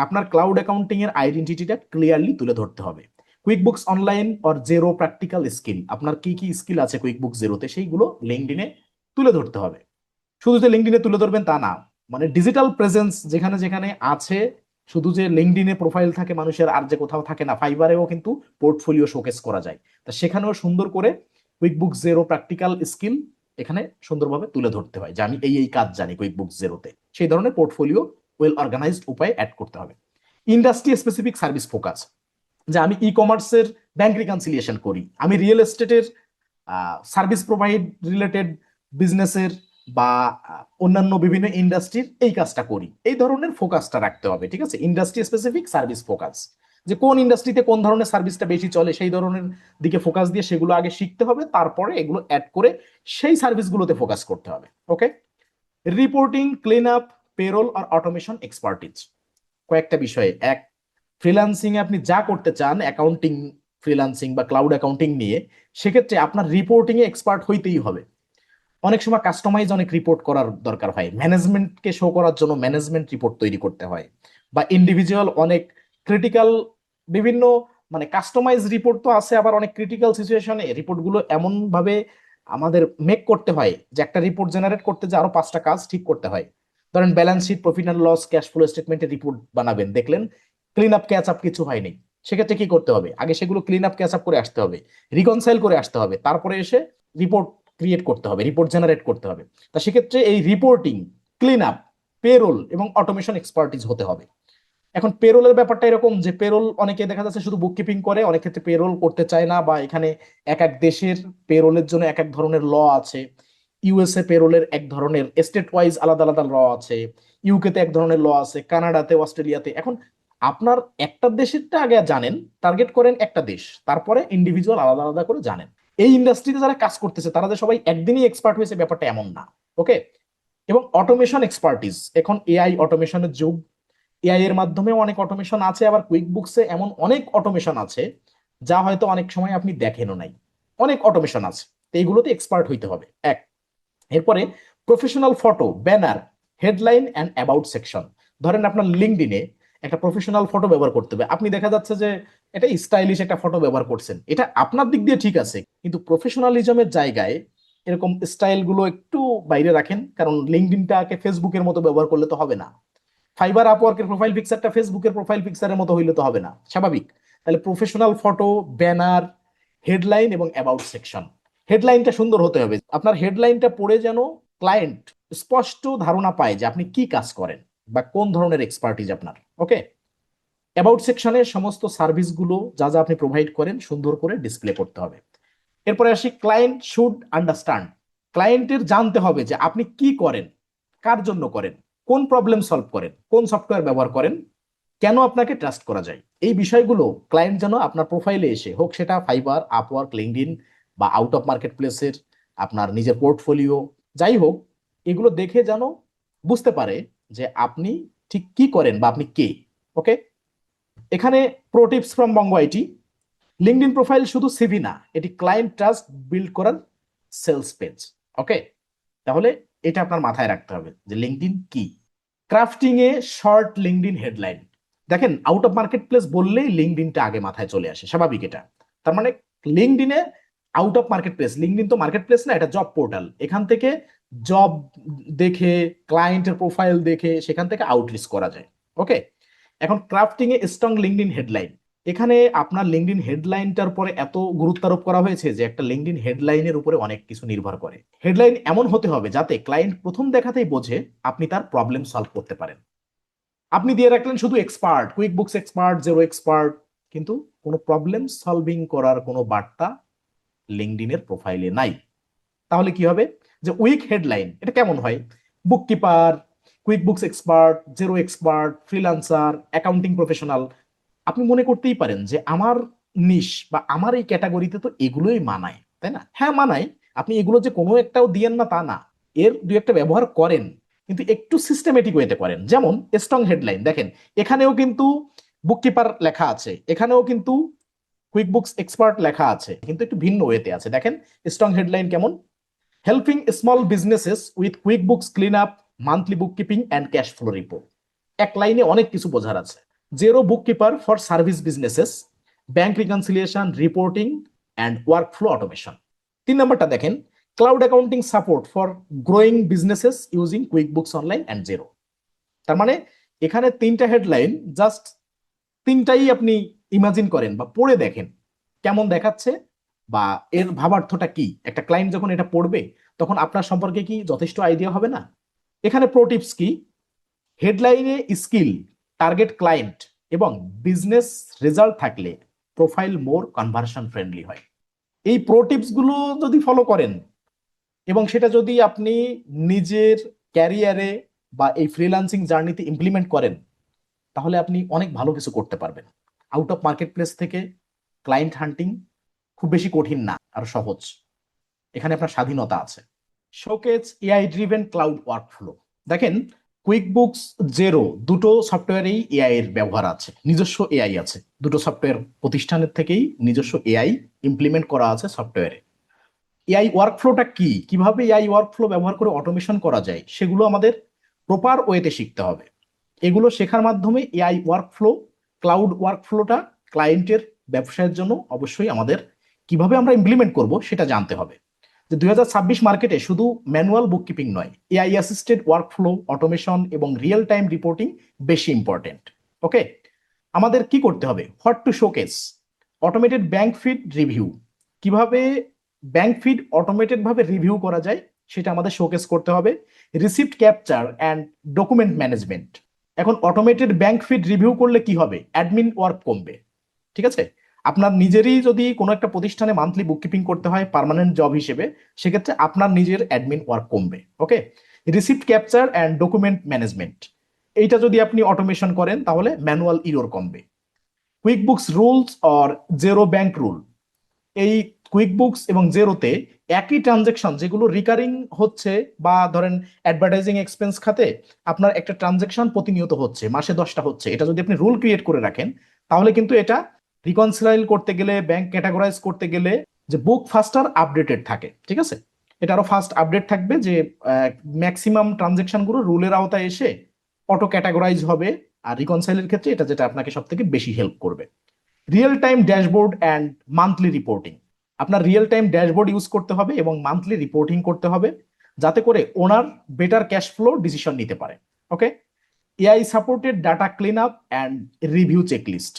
আপনার ক্লাউড অ্যাকাউন্টিং এর আইডেন্টিটিটা ক্লিয়ারলি তুলে ধরতে হবে। QuickBooks online or zero practical skill, আপনার কি কি স্কিল আছে কুইকবুক জেরোতে, সেইগুলো লিঙ্কডইনে তুলে ধরতে হবে। শুধু যে লিঙ্কডইনে তুলে ধরবেন তা না, মানে ডিজিটাল প্রেজেন্স যেখানে যেখানে আছে, শুধু যে লিঙ্কডইনে প্রোফাইল থাকে মানুষের আর যে কোথাও থাকে না, ফাইবারেও কিন্তু পোর্টফোলিও শোকেস করা যায়। তা সেখানেও সুন্দর করে কুইকবুক জেরো প্র্যাকটিক্যাল স্কিল এখানে সুন্দরভাবে তুলে ধরতে হয়, যে আমি এই এই কাজ জানি কুইকবুক জেরোতে, সেই ধরনের পোর্টফোলিও ওয়েল অর্গানাইজড উপায়ে অ্যাড করতে হবে। ইন্ডাস্ট্রি স্পেসিফিক সার্ভিস ফোকাস, যে আমি ই কমার্সের ব্যাংক রিকনসিলিয়েশন করি, আমি রিয়েল এস্টেটের সার্ভিস প্রোভাইড রিলেটেড বিজনেসের বা অন্যান্য বিভিন্ন ইন্ডাস্ট্রির এই কাজটা করি, এই ধরনের ফোকাসটা রাখতে হবে। ঠিক আছে, ইন্ডাস্ট্রি স্পেসিফিক সার্ভিস ফোকাস। যে কোন ইন্ডাস্ট্রিতে কোন ধরনের সার্ভিসটা বেশি চলে সেই ধরনের দিকে ফোকাস দিয়ে সেগুলো আগে শিখতে হবে, তারপরে এগুলো অ্যাড করে সেই সার্ভিসগুলোতে ফোকাস করতে হবে। ওকে, রিপোর্টিং, ক্লিন আপ, পেরোল আর অটোমেশন এক্সপার্টিজ, কয়েকটা বিষয়ে। এক, ফ্রিল্যান্সিং এ আপনি যা করতে চান অ্যাকাউন্টিং, ফ্রিল্যান্সিং বা ক্লাউড অ্যাকাউন্টিং নিয়ে, সেক্ষেত্রে আপনার রিপোর্টিং এ এক্সপার্ট হইতেই হবে। অনেক সময় কাস্টমাইজ অনেক রিপোর্ট করার দরকার হয়, ম্যানেজমেন্টকে শো করার জন্য ম্যানেজমেন্ট রিপোর্ট তৈরি করতে হয়, বা ইন্ডিভিজুয়াল অনেক ক্রিটিক্যাল বিভিন্ন মানে কাস্টমাইজ রিপোর্ট তো আছে, আবার অনেক ক্রিটিক্যাল সিচুয়েশনে রিপোর্টগুলো এমন ভাবে আমাদের মেক করতে হয় যে একটা রিপোর্ট জেনারেট করতে যে আরো 5টা কাজ ঠিক করতে হয়। ধরেন balance sheet, profit and loss, cash flow স্টেটমেন্টের রিপোর্ট বানাবেন, দেখলেন ক্লিন আপ ক্যাচ আপ কিছু হয়নি, সেক্ষেত্রে কি করতে হবে? আগে সেগুলো ক্লিন আপ ক্যাচ আপ করে আসতে হবে, রিকনসাইল করে আসতে হবে, তারপরে এসে রিপোর্ট ক্রিয়েট করতে হবে, রিপোর্ট জেনারেট করতে হবে। তা সেক্ষেত্রে এই রিপোর্টিং, ক্লিন আপ, পেরোল এবং অটোমেশন এক্সপার্টিস হতে হবে। এখন পেরোলের ব্যাপারটা এরকম যে পেরোল অনেকে দেখা যাচ্ছে শুধু বুককিপিং করে, অনেক ক্ষেত্রে পেরোল করতে চায় না, বা এখানে এক এক দেশের পেরোলের জন্য এক এক ধরনের ল আছে। ইউএসএ পেরোলের এক ধরনের, স্টেট ওয়াইজ আলাদা আলাদা ল আছে, ইউকে তে এক ধরনের ল আছে, কানাডাতে, অস্ট্রেলিয়াতে। এখন আপনার একটা দেশেরটা আগে জানেন, টার্গেট করেন একটা দেশ, তারপরে ইন্ডিভিজুয়াল আলাদা আলাদা করে জানেন। এই ইন্ডাস্ট্রিতে যারা কাজ করতেছে তারা যে সবাই একদিনই এক্সপার্ট হয়েছে ব্যাপারটা এমন না। ওকে, এবং অটোমেশন এক্সপার্টিস, এখন এআই অটোমেশনের যুগ, এআই এর মাধ্যমে অনেক অটোমেশন আছে, আবার কুইক বুকসে এমন অনেক অটোমেশন আছে যা হয়তো অনেক সময় আপনি দেখেনও নাই। অনেক অটোমেশন আছে, তো এইগুলোতে এক্সপার্ট হইতে হবে। এক, এরপরে professional photo, banner, headline and about section. ধরেন আপনার লিঙ্কডইনে একটা প্রফেশনাল ফটো ব্যবহার করতে হবে, আপনি দেখা যাচ্ছে যে এটা স্টাইলিশ একটা ফটো ব্যবহার করছেন, এটা আপনার দিক দিয়ে ঠিক আছে, কিন্তু প্রফেশনালিজমের জায়গায় এরকম স্টাইল গুলো একটু বাইরে রাখেন, কারণ লিঙ্কডইনটাকে ফেসবুকের মতো ব্যবহার করলে তো হবে না। ফাইবার আপওয়ার্কের প্রোফাইল পিকচারটা ফেসবুকের প্রোফাইল পিকচারের মতো হইলে তো হবে না, স্বাভাবিক। তাহলে প্রফেশনাল ফটো, ব্যানার, হেডলাইন এবং অ্যাবাউট সেকশন। হেডলাইনটা সুন্দর হতে হবে, আপনার হেডলাইনটা পড়ে যেন ক্লায়েন্ট স্পষ্ট ধারণা পায় যে আপনি কি কাজ করেন বা কোন ধরনের এক্সপার্টিজ আপনার। ওকে, অ্যাবাউট সেকশনে সমস্ত সার্ভিসগুলো যা যা আপনি প্রোভাইড করেন সুন্দর করে ডিসপ্লে করতে হবে। এরপরে আসি, ক্লায়েন্ট শুড আন্ডারস্ট্যান্ড, ক্লায়েন্টের জানতে হবে যে আপনি কি করেন, কার জন্য করেন, কোন প্রবলেম সলভ করেন, কোন সফটওয়্যার ব্যবহার করেন, কেন আপনাকে ট্রাস্ট করা যায়। এই বিষয়গুলো ক্লায়েন্ট যেন আপনার প্রোফাইলে এসে, হোক সেটা ফাইবার, আপওয়ার্ক, লিঙ্কডইন বা আউট অফ মার্কেট প্লেসের আপনার নিজের পোর্টফোলিও, যাই হোক, এগুলো দেখে যেন বুঝতে পারে যে আপনি ঠিক কি করেন বা আপনি কে। ওকে, এখানে pro tips from Bongo IT, LinkedIn profile শুধু সিভি না, এটি ক্লায়েন্ট ট্রাস্ট বিল্ড করার সেলস পেজ। ওকে, তাহলে এটা আপনার মাথায় রাখতে হবে যে লিঙ্কডইন কি। Crafting a short LinkedIn headline, দেখেন আউট অফ মার্কেট প্লেস বললেই লিঙ্কডইনটা আগে মাথায় চলে আসে, স্বাভাবিক এটা। তার মানে লিঙ্কডইনে out of marketplace, LinkedIn তো মার্কেট প্লেস না, এটা জব পোর্টাল, এখান থেকে জব দেখে, ক্লায়েন্টের প্রোফাইল দেখে সেখান থেকে আউটরিচ করা যায়। ওকে, এখন crafting a strong LinkedIn headline, এখানে আপনার লিঙ্কডইন হেডলাইনটার পরে এত গুরুত্ব আরোপ করা হয়েছে যে একটা লিঙ্কডইন হেডলাইনের উপরে অনেক কিছু নির্ভর করে। হেডলাইন এমন হতে হবে যাতে ক্লায়েন্ট প্রথম দেখাতেই বোঝে আপনি তার প্রবলেম সলভ করতে পারেন। আপনি দিয়ে রাখলেন শুধু expert, quick books expert, zero expert, কিন্তু কোনো প্রবলেম সলভিং করার কোনো বার্তা লিঙ্কডইনের প্রোফাইলে নাই। তাহলে কি হবে? যে উইক হেডলাইন, এটা কেমন হয়? Bookkeeper, quick books expert, zero expert, freelancer, accounting professional. আপনি মনে করতেই পারেন যে আমার নিশ বা আমার এই ক্যাটাগরিতে তো এগুলোই মানায়, তাই না? হ্যাঁ মানায়, আপনি এগুলো যে কোনো একটাও দিয়েন না তা না, এর দুই একটা ব্যবহার করেন, কিন্তু একটু সিস্টেমেটিক ওয়েতে করেন। যেমন স্ট্রং হেডলাইন, দেখেন এখানেও কিন্তু বুককিপার লেখা আছে, এখানেও কিন্তু কুইক বুকস এক্সপার্ট লেখা আছে, কিন্তু একটু ভিন্ন ওয়েতে আছে। দেখেন স্ট্রং হেডলাইন কেমন, helping small businesses with quick books clean up, monthly bookkeeping and cash flow report. এক লাইনে অনেক কিছু বোঝার আছে। Zero bookkeeper for service businesses, bank reconciliation, reporting and work flow automation. 3 নম্বরটা দেখেন, cloud accounting support for growing businesses using quick books online and zero. তার মানে এখানে 3টা হেডলাইন, জাস্ট 3টাই আপনি ইমাজিন করেন বা পড়ে দেখেন কেমন দেখাচ্ছে বা এর ভাবার্থটা কি। একটা ক্লায়েন্ট যখন এটা পড়বে তখন আপনার সম্পর্কে কি যথেষ্ট আইডিয়া হবে না? এখানে প্রো টিপস কি, হেডলাইনে স্কিল, টার্গেট ক্লায়েন্ট এবং বিজনেস রেজাল্ট থাকলে প্রোফাইল মোর কনভার্সন ফ্রেন্ডলি হয়। এই প্রো টিপস গুলো যদি ফলো করেন এবং সেটা যদি আপনি নিজের ক্যারিয়ারে বা এই ফ্রিল্যান্সিং জার্নিতে ইমপ্লিমেন্ট করেন, তাহলে আপনি অনেক ভালো কিছু করতে পারবেন। আউট অফ মার্কেট প্লেস থেকে ক্লায়েন্ট হান্টিং খুব বেশি কঠিন না, আর সহজ। এখানে আপনার স্বাধীনতা আছে। Showcase AI driven cloud workflow. দেখেন, কুইকবুকস জেরো দুটো সফটওয়্যারেই এআই এর ব্যবহার আছে, নিজস্ব এআই আছে। দুটো সফটওয়্যার প্রতিষ্ঠানের থেকেই নিজস্ব এআই ইমপ্লিমেন্ট করা আছে সফটওয়্যারে। এআই ওয়ার্কফ্লোটা কি, কিভাবে এআই ওয়ার্কফ্লো ব্যবহার করে অটোমেশন করা যায়, সেগুলো আমাদের প্রপার ওয়েতে শিখতে হবে। এগুলো শেখার মাধ্যমে এআই ওয়ার্কফ্লো, ক্লাউড ওয়ার্কফ্লোটা ক্লায়েন্টের ব্যবসায়ের জন্য অবশ্যই আমাদের কিভাবে আমরা ইমপ্লিমেন্ট করব সেটা জানতে হবে। যে 2026 মার্কেটে শুধু ম্যানুয়াল বুককিপিং নয়, এআই অ্যাসিস্টেড ওয়ার্কফ্লো, অটোমেশন এবং রিয়েল টাইম রিপোর্টিং বেশি ইম্পর্টেন্ট। ওকে, আমাদের কি করতে হবে? What two showcase, automated bank feed review. কিভাবে ব্যাংক ফিড অটোমেটেড ভাবে রিভিউ করা যায় সেটা আমাদের শোকেস করতে হবে। Receipt capture and document management. এখন অটোমেটেড ব্যাংক ফিড রিভিউ করলে কি হবে? অ্যাডমিন ওয়ার্ক কমবে। ঠিক আছে, আপনার নিজেরই যদি কোনো একটা প্রতিষ্ঠানে মান্থলি বুককিপিং করতে হয় পার্মানেন্ট জব হিসেবে, সেক্ষেত্রে আপনার নিজের অ্যাডমিন ওয়ার্ক কমবে। Okay, receipt capture and document management, এইটা যদি আপনি অটোমেশন করেন তাহলে ম্যানুয়াল ইরর কমবে। QuickBooks rules or Xero bank rule. এই কুইকবুকস এবং জেরোতে একই ট্রানজেকশন যেগুলো রিকারিং হচ্ছে, বা ধরেন অ্যাডভার্টাইজিং এক্সপেন্স খাতে আপনার একটা ট্রানজেকশন প্রতিনিয়ত হচ্ছে, মাসে 10টা হচ্ছে, এটা যদি আপনি রুল ক্রিয়েট করে রাখেন তাহলে কিন্তু এটা রিকনসিলাইল করতে গেলে, ব্যাংক ক্যাটাগরাইজ করতে গেলে যে বুক ফাস্টার আপডেটেড থাকে। ঠিক আছে, এটা আরো ফাস্ট আপডেট থাকবে, যে ম্যাক্সিমাম ট্রানজেকশন গুলো রুলের আওতায় এসে অটো ক্যাটাগরাইজ হবে। আর রিকনসাইলের ক্ষেত্রে এটা যেটা আপনাকে সব থেকে বেশি হেল্প করবে। Real time dashboard and monthly reporting. আপনার রিয়েল টাইম ড্যাশবোর্ড ইউজ করতে হবে এবং মান্থলি রিপোর্টিং করতে হবে, যাতে করে owner better cash flow decision নিতে পারে। Okay, AI supported data clean up and review checklist.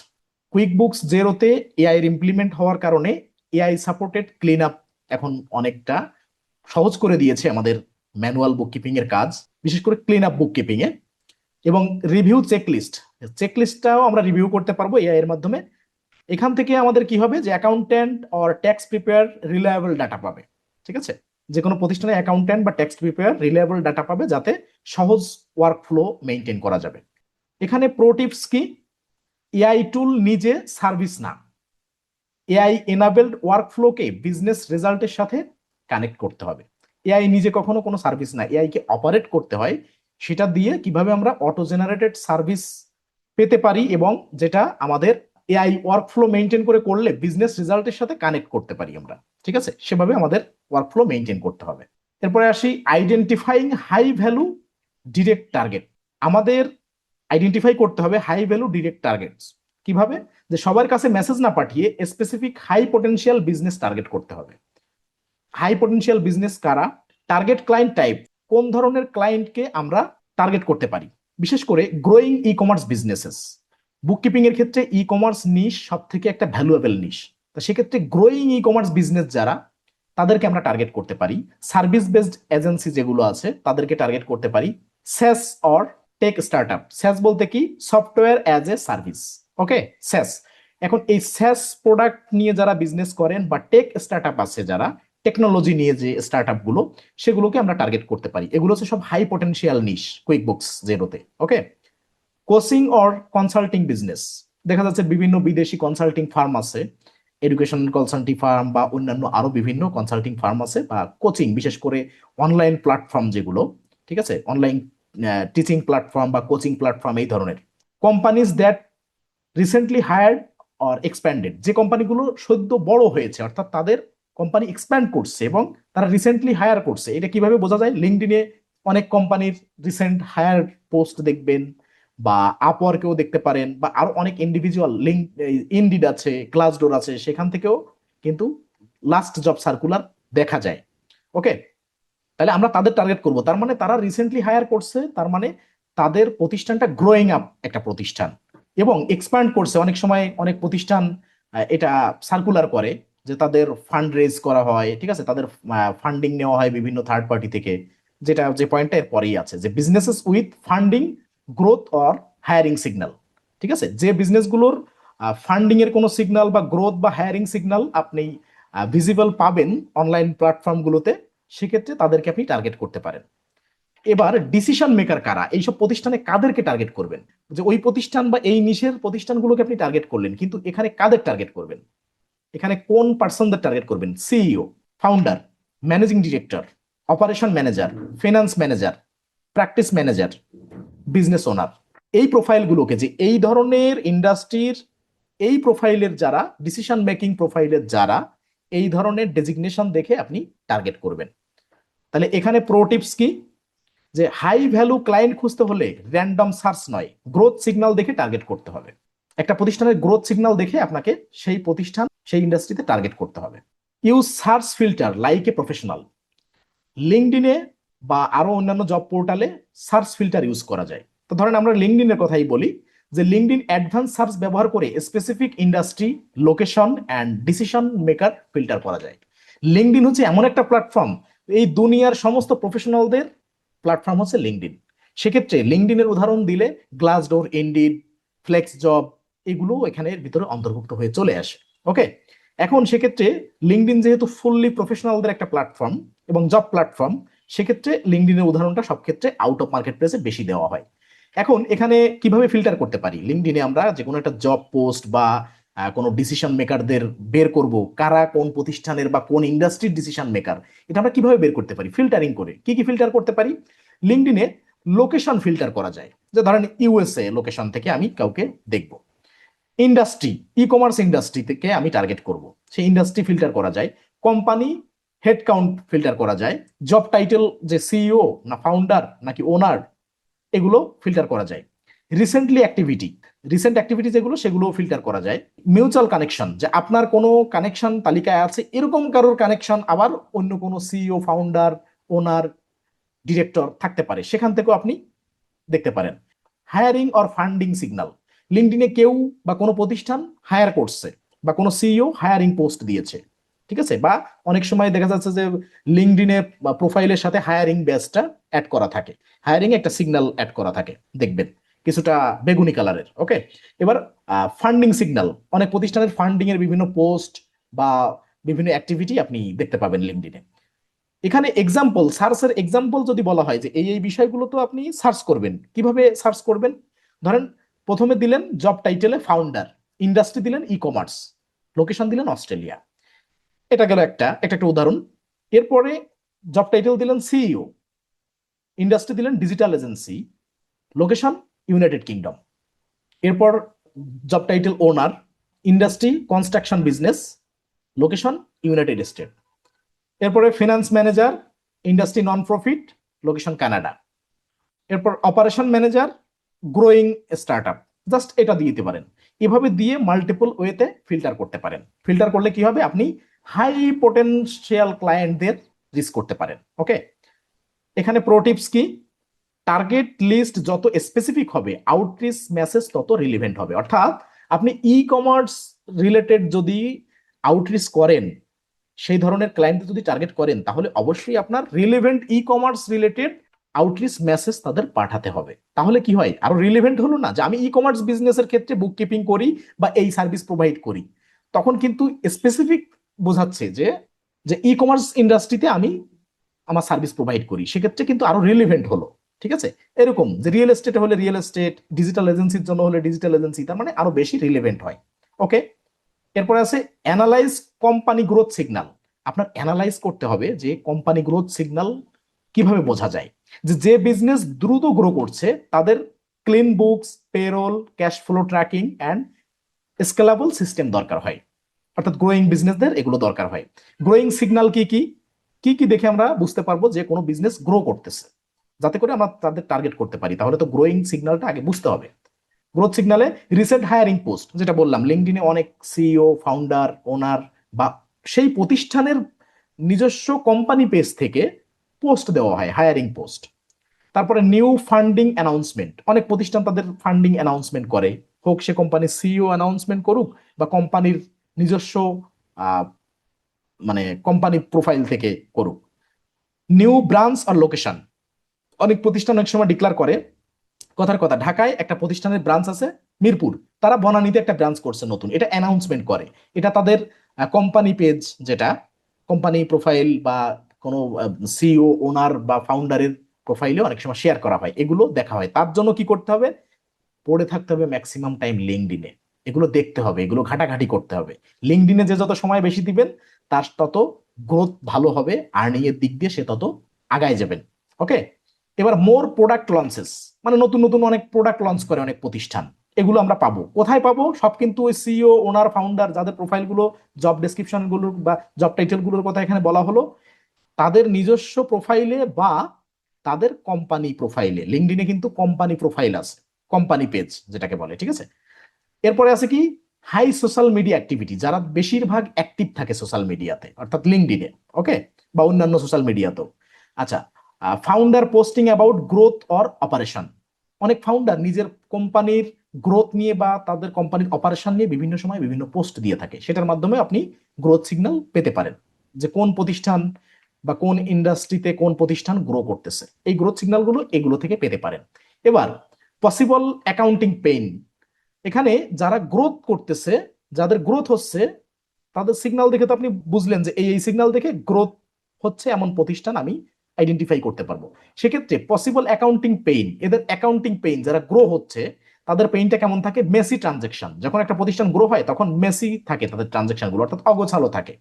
QuickBooks জেরোতে এআই ইমপ্লিমেন্ট হওয়ার কারণে এআই সাপোর্টেড ক্লিন আপ এখন অনেকটা সহজ করে দিয়েছে আমাদের ম্যানুয়াল বুককিপিং এর কাজ, বিশেষ করে ক্লিন আপ বুককিপিং এ। এবং রিভিউ চেকলিস্ট, চেকলিস্টটাও আমরা রিভিউ করতে পারবো এআই এর মাধ্যমে। এখান থেকে আমাদের কি হবে, যে accountant or tax prepare reliable data পাবে। ঠিক আছে, যে কোনো প্রতিষ্ঠানে অ্যাকাউন্টেন্ট বা ট্যাক্স প্রিপেয়ার রিলায়েবল ডাটা পাবে, যাতে সহজ ওয়ার্ক ফ্লো মেনটেন করা যাবে। এখানে প্রো টিপস কি? এআই টুল নিজে সার্ভিস না, এআই এনাবেলড ওয়ার্ক ফ্লোকে বিজনেস রেজাল্টের সাথে কানেক্ট করতে হবে। এআই নিজে কখনো কোনো সার্ভিস না, এআই কে অপারেট করতে হয়। সেটা দিয়ে কিভাবে আমরা অটো জেনারেটেড সার্ভিস পেতে পারি, এবং যেটা আমাদের এআই ওয়ার্কফ্লো মেনটেন করে করলে বিজনেস রেজাল্টের সাথে কানেক্ট করতে পারি আমরা। ঠিক আছে, সেভাবে আমাদের ওয়ার্কফ্লো মেনটেন করতে হবে। এরপরে আসি identifying high value direct target. আমাদের আইডেন্টিফাই করতে হবে হাই ভ্যালু ডিরেক্ট টার্গেটস। কিভাবে? যে সবার কাছে মেসেজ না পাঠিয়ে specific high potential business target করতে হবে। হাই পটেনশিয়াল বিজনেস কারা? টার্গেট ক্লায়েন্ট টাইপ, কোন ধরনের ক্লায়েন্টকে আমরা টার্গেট করতে পারি, বিশেষ করে growing e commerce businesses. Bookkeeping এর ক্ষেত্রে ই কমার্স নিশ সব থেকে একটা ভ্যালুয়েবল নিশ। তো সেক্ষেত্রে গ্রোয়িং ই কমার্স বিজনেস যারা, তাদেরকে আমরা টার্গেট করতে পারি। সার্ভিস বেসড এজেন্সি যেগুলো আছে তাদেরকে টার্গেট করতে পারি। SaaS or tech startup. SaaS বলতে কি? Software as a service. Okay, SaaS. এখন এই স্যাস প্রোডাক্ট নিয়ে যারা বিজনেস করেন, বা টেক স্টার্টআপ আছে যারা, টেকনোলজি নিয়ে যে স্টার্টআপ গুলো, সেগুলোকে আমরা টার্গেট করতে পারি। এগুলো হচ্ছে সব হাই পটেনশিয়াল নিশ কুইকবুকস জেরোতে। Okay, coaching or consulting business. দেখা যাচ্ছে বিভিন্ন বিদেশি কনসাল্টিং ফার্ম আছে, এডুকেশন কনসাল্টিং ফার্ম বা অন্যান্য আরো বিভিন্ন কনসাল্টিং ফার্ম আছে, বা কোচিং, বিশেষ করে অনলাইন প্ল্যাটফর্ম যেগুলো, ঠিক আছে, অনলাইন টিচিং প্ল্যাটফর্ম বা কোচিং প্ল্যাটফর্ম, এই ধরনের companies that recently hired or expanded. যে কোম্পানিগুলো সদ্য বড় হয়েছে, অর্থাৎ তাদের কোম্পানি এক্সপ্যান্ড করছে এবং তারা রিসেন্টলি হায়ার করছে। এটা কিভাবে বোঝা যায়? লিঙ্কডইনে অনেক কোম্পানির রিসেন্ট হায়ার পোস্ট দেখবেন, বা আপওয়ার্কেও দেখতে পারেন, বা আরো অনেক ইন্ডিভিজুয়াল লিঙ্ক, ইনডিড আছে, গ্লাসডোর আছে, সেখান থেকেও কিন্তু লাস্ট জব সার্কুলার দেখা যায়। ওকে, তাহলে আমরা তাদের টার্গেট করব। তার মানে তারা রিসেন্টলি হায়ার করছে, তার মানে তাদের প্রতিষ্ঠানটা গ্রোয়িং আপ একটা প্রতিষ্ঠান এবং এক্সপ্যান্ড করছে। অনেক সময় অনেক প্রতিষ্ঠান এটা সার্কুলার করে যে তাদের ফান্ড রেজ করা হয়, ঠিক আছে, তাদের ফান্ডিং নেওয়া হয় বিভিন্ন থার্ড পার্টি থেকে। যেটা যে পয়েন্টটা এর পরেই আছে, যে businesses with funding growth or hiring signal. ঠিক আছে, যে বিজনেসগুলোর ফান্ডিং এর কোনো সিগন্যাল বা গ্রোথ বা হায়ারিং সিগন্যাল আপনি ভিজিবল পাবেন অনলাইন প্ল্যাটফর্মগুলোতে, সেক্ষেত্রে তাদেরকে আপনি টার্গেট করতে পারেন। এবার ডিসিশন মেকার কারা, এইসব প্রতিষ্ঠানে কাদেরকে টার্গেট করবেন? যে ওই প্রতিষ্ঠান বা এই নিশের প্রতিষ্ঠানগুলোকে আপনি টার্গেট করলেন, কিন্তু এখানে কাদের টার্গেট করবেন? এখানে কোন পার্সনদের টার্গেট করবেন? CEO, founder, managing director, operation manager, finance manager, practice manager, business owner. এই প্রোফাইলগুলোকে, যে এই ধরনের ইন্ডাস্ট্রির এই প্রোফাইলের যারা, ডিসিশন মেকিং প্রোফাইলের যারা, এই ধরনের ডেজিগনেশন দেখে আপনি টার্গেট করবেন। তাহলে এখানে প্রো টিপস কি? যে হাই ভ্যালু ক্লায়েন্ট খুঁজতে হলে র্যান্ডম সার্চ নয়, গ্রোথ সিগন্যাল দেখে টার্গেট করতে হবে। একটা প্রতিষ্ঠানের গ্রোথ সিগন্যাল দেখে আপনাকে সেই প্রতিষ্ঠান, সেই ইন্ডাস্ট্রিতে টার্গেট করতে হবে। Use search filter like a professional. লিঙ্কডইনে বা আরো অন্যান্য জব পোর্টালে সার্চ ফিল্টার ইউজ করা যায়। তো ধরেন আমরা লিঙ্কডইনের কথাই বলি, যে লিঙ্কডইন অ্যাডভান্স সার্চ ব্যবহার করে specific industry, location and decision maker filter করা যায়। লিঙ্কডইন হচ্ছে এমন একটা প্ল্যাটফর্ম, এই দুনিয়ার সমস্ত প্রফেশনালদের প্ল্যাটফর্ম হচ্ছে লিঙ্কডইন। সেক্ষেত্রে লিঙ্কডইনের উদাহরণ দিলে গ্লাসডোর, ইনডিড, ফ্লেক্স জব, এগুলো এখানে ভিতরে অন্তর্ভুক্ত হয়ে চলে আসে। ওকে, এখন সেক্ষেত্রে লিঙ্কডইন যেহেতু ফুললি প্রফেশনালদের একটা প্ল্যাটফর্ম এবং জব প্ল্যাটফর্ম, সেক্ষেত্রে লিঙ্কডইনের উদাহরণটা সব ক্ষেত্রে আউট অফ মার্কেট প্লেসে বেশি দেওয়া হয়। এখন এখানে কিভাবে ফিল্টার করতে পারি? লিঙ্কডইনে আমরা যে কোনো একটা জব পোস্ট বা কোনো ডিসিশন মেকারদের বের করব, কারা কোন প্রতিষ্ঠানের বা কোন ইন্ডাস্ট্রির ডিসিশন মেকার, এটা আমরা কিভাবে বের করতে পারি? ফিল্টারিং করে। কি কি ফিল্টার করতে পারি? লিঙ্কডইনে লোকেশন ফিল্টার করা যায়, যে ধরেন ইউএসএ লোকেশন থেকে আমি কাউকে দেখব। ইন্ডাস্ট্রি, ই কমার্স ইন্ডাস্ট্রি থেকে আমি টার্গেট করব, সেই ইন্ডাস্ট্রি ফিল্টার করা যায়। কোম্পানি হেড কাউন্ট ফিল্টার করা যায়। জব টাইটেল, যে সিইও না ফাউন্ডার নাকি ওনার, এগুলো ফিল্টার করা যায়। রিসেন্টলি অ্যাক্টিভিটি, রিসেন্ট অ্যাক্টিভিটি যেগুলো, সেগুলো ফিল্টার করা যায়। মিউচুয়াল কানেকশন, যে আপনার কোনো কানেকশন তালিকায় আছে এরকম কারোর কানেকশন আবার অন্য কোনো সিইও, ফাউন্ডার, ওনার, ডিরেক্টর থাকতে পারে, সেখান থেকেও আপনি দেখতে পারেন। হায়ারিং অর ফান্ডিং সিগন্যাল, লিঙ্কডইনে কেউ বা কোনো প্রতিষ্ঠান হায়ার করছে বা কোনো সিইও হায়ারিং পোস্ট দিয়েছে, ঠিক আছে? বা অনেক সময় দেখা যাচ্ছে যে লিঙ্কডইনে প্রোফাইলের সাথে হায়ারিং ব্যাচটা অ্যাড করা থাকে, হায়ারিং একটা সিগন্যাল অ্যাড করা থাকে, দেখবেন কিছুটা বেগুনি কালারের। ওকে, এবার ফান্ডিং সিগন্যাল, অনেক প্রতিষ্ঠানের ফান্ডিং এর বিভিন্ন পোস্ট বা বিভিন্ন অ্যাক্টিভিটি আপনি দেখতে পাবেন লিঙ্কডইনে। এখানে এক্সাম্পল, সার্চের এক্সাম্পল যদি বলা হয় যে এই বিষয়গুলো তো আপনি সার্চ করবেন, কিভাবে সার্চ করবেন? ধরেন প্রথমে দিলেন জব টাইটেলে ফাউন্ডার, ইন্ডাস্ট্রি দিলেন ই কমার্স, লোকেশন দিলেন অস্ট্রেলিয়া, এটা গেল একটা একটা উদাহরণ। এরপরে জব টাইটেল দিলেন সিইও, ইন্ডাস্ট্রি দিলেন digital agency, location United Kingdom. এরপর job title owner, industry construction business, location United State. এরপরে finance manager, industry non profit, location Canada. এরপর operation manager, growing startup, just এটা দিয়ে দিতে পারেন। এভাবে দিয়ে মাল্টিপল ওয়েতে ফিল্টার করতে পারেন। ফিল্টার করলে কি হবে? আপনি হাই পোটেনশিয়াল ক্লায়েন্টদের রিচ করতে পারেন। ওকে, এখানে প্রো টিপস কি? টার্গেট লিস্ট যত স্পেসিফিক হবে, আউটরিচ মেসেজ তত রিলিভেন্ট হবে। অর্থাৎ আপনি ই কমার্স রিলেটেড যদি আউটরিচ করেন, সেই ধরনের ক্লায়েন্ট যদি টার্গেট করেন, তাহলে অবশ্যই আপনার relevant e commerce related outreach message তাদের পাঠাতে হবে। তাহলে কি হয়? আরো রিলেভেন্ট হলো না? যে আমি ই কমার্স বিজনেসের ক্ষেত্রে বুক কিপিং করি বা এই সার্ভিস প্রোভাইড করি, তখন কিন্তু স্পেসিফিক বোঝাচ্ছে যে যে ই কমার্স ইন্ডাস্ট্রিতে আমি আমার সার্ভিস প্রোভাইড করি, সেক্ষেত্রে কিন্তু আরো রিলেভেন্ট হলো। ঠিক আছে? এরকম যে রিয়েল এস্টেটে হলে রিয়েল এস্টেট, ডিজিটাল এজেন্সির জন্য হলে ডিজিটাল এজেন্সি, তার মানে আরো বেশি রিলেভেন্ট হয়। ওকে, এরপরে আছে অ্যানালাইজ কোম্পানি গ্রোথ সিগন্যাল। আপনার অ্যানালাইজ করতে হবে যে কোম্পানি গ্রোথ সিগন্যাল কিভাবে বোঝা যায়। যে যে বিজনেস দ্রুত গ্রো করছে তাদের clean books, payroll, cash flow tracking and scalable system দরকার হয়। অর্থাৎ গ্রোয়িং বিজনেসদের এগুলো দরকার হয়। গ্রোয়িং সিগন্যাল কি কি কি কি দেখে আমরা বুঝতে পারবো যে কোনো বিজনেস গ্রো করতেছে, যাতে করে আমরা তাদের টার্গেট করতে পারি। তাহলে তো গ্রোয়িং সিগন্যালটা আগে বুঝতে হবে। গ্রোথ সিগনালে রিসেন্ট হায়ারিং পোস্ট, যেটা বললাম, লিঙ্কডইনে অনেক সিইও, ফাউন্ডার, ওনার বা সেই প্রতিষ্ঠানের নিজস্ব কোম্পানি পেজ থেকে পোস্ট দেওয়া হয়, হায়ারিং পোস্ট। তারপরে নিউ ফান্ডিং অ্যানাউন্সমেন্ট, অনেক প্রতিষ্ঠান তাদের ফান্ডিং অ্যানাউন্সমেন্ট করে, হোক সে কোম্পানির সিইও অ্যানাউন্সমেন্ট করুক বা কোম্পানির নিজস্ব আহ, মানে কোম্পানি প্রোফাইল থেকে করুক। নিউ ব্রাঞ্চ আর লোকেশন, অনেক প্রতিষ্ঠান অনেক সময় ডিক্লার করে, কথার কথা ঢাকায় একটা প্রতিষ্ঠানের ব্রাঞ্চ আছে, মিরপুর তারা বনানীতে একটা ব্রাঞ্চ করছে নতুন, এটা অ্যানাউন্সমেন্ট করে। এটা তাদের কোম্পানি পেজ, যেটা কোম্পানি প্রোফাইল বা কোনো সিইও, ওনার বা ফাউন্ডারের প্রোফাইলে অনেক সময় শেয়ার করা হয়, এগুলো দেখা হয়। তার জন্য কি করতে হবে? পড়ে থাকতে হবে ম্যাক্সিমাম টাইম লিঙ্কডইনে, এগুলো দেখতে হবে, এগুলো ঘাটাঘাটি করতে হবে। লিঙ্কডইনে যে যত সময় বেশি দিবেন তার তত গ্রোথ ভালো হবে, আর্নিং এর দিক দিয়ে সে তত আগায় যাবেন। ওকে, এবার মোর প্রোডাক্ট লঞ্চেস, মানে নতুন নতুন অনেক প্রোডাক্ট লঞ্চ করে অনেক প্রতিষ্ঠান, এগুলো আমরা পাবো কোথায়? পাবো সব কিন্তু ওই সিইও, ওনার, ফাউন্ডার, যাদের প্রোফাইলগুলো, জব ডেসক্রিপশন গুলোর বা জব টাইটেল গুলোর কথা এখানে বলা হলো, তাদের নিজস্ব প্রোফাইলে বা তাদের কোম্পানি প্রোফাইলে। লিঙ্কডইনে কিন্তু কোম্পানি প্রোফাইল আছে, কোম্পানি পেজ যেটাকে বলে, ঠিক আছে? এরপরে আছে কি? হাই সোশ্যাল মিডিয়া অ্যাক্টিভিটি, যারা বেশিরভাগ অ্যাক্টিভ থাকে সোশ্যাল মিডিয়াতে, অর্থাৎ লিঙ্কডইনে, ওকে, বা অন্যান্য সোশ্যাল মিডিয়াতেও। আচ্ছা, founder posting about growth or operation, অনেক ফাউন্ডার নিজের কোম্পানির গ্রোথ নিয়ে বা তাদের কোম্পানির অপারেশন নিয়ে বিভিন্ন সময় বিভিন্ন পোস্ট দিয়ে থাকে, সেটার মাধ্যমে আপনি গ্রোথ সিগন্যাল পেতে পারেন যে কোন প্রতিষ্ঠান বা কোন ইন্ডাস্ট্রিতে কোন প্রতিষ্ঠান গ্রো করতেছে। এই গ্রোথ সিগন্যালগুলো এগুলো থেকে পেতে পারেন। এবার পসিবল অ্যাকাউন্টিং পেইন, এখানে যারা গ্রোথ করতেছে, যাদের গ্রোথ হচ্ছে, তাদের সিগন্যাল দেখে তো আপনি বুঝলেন যে এই সিগন্যাল দেখে গ্রোথ হচ্ছে এমন প্রতিষ্ঠান আমি আইডেন্টিফাই করতে পারবো। সেক্ষেত্রে পসিবল অ্যাকাউন্টিং পেইন, এদের অ্যাকাউন্টিং পেইন, যারা গ্রো হচ্ছে তাদের পেইনটা কেমন থাকে? মেসি ট্রানজেকশন, যখন একটা প্রতিষ্ঠান গ্রো হয় তখন মেসি থাকে তাদের ট্রানজেকশন গুলো, অর্থাৎ অগোছালো থাকে।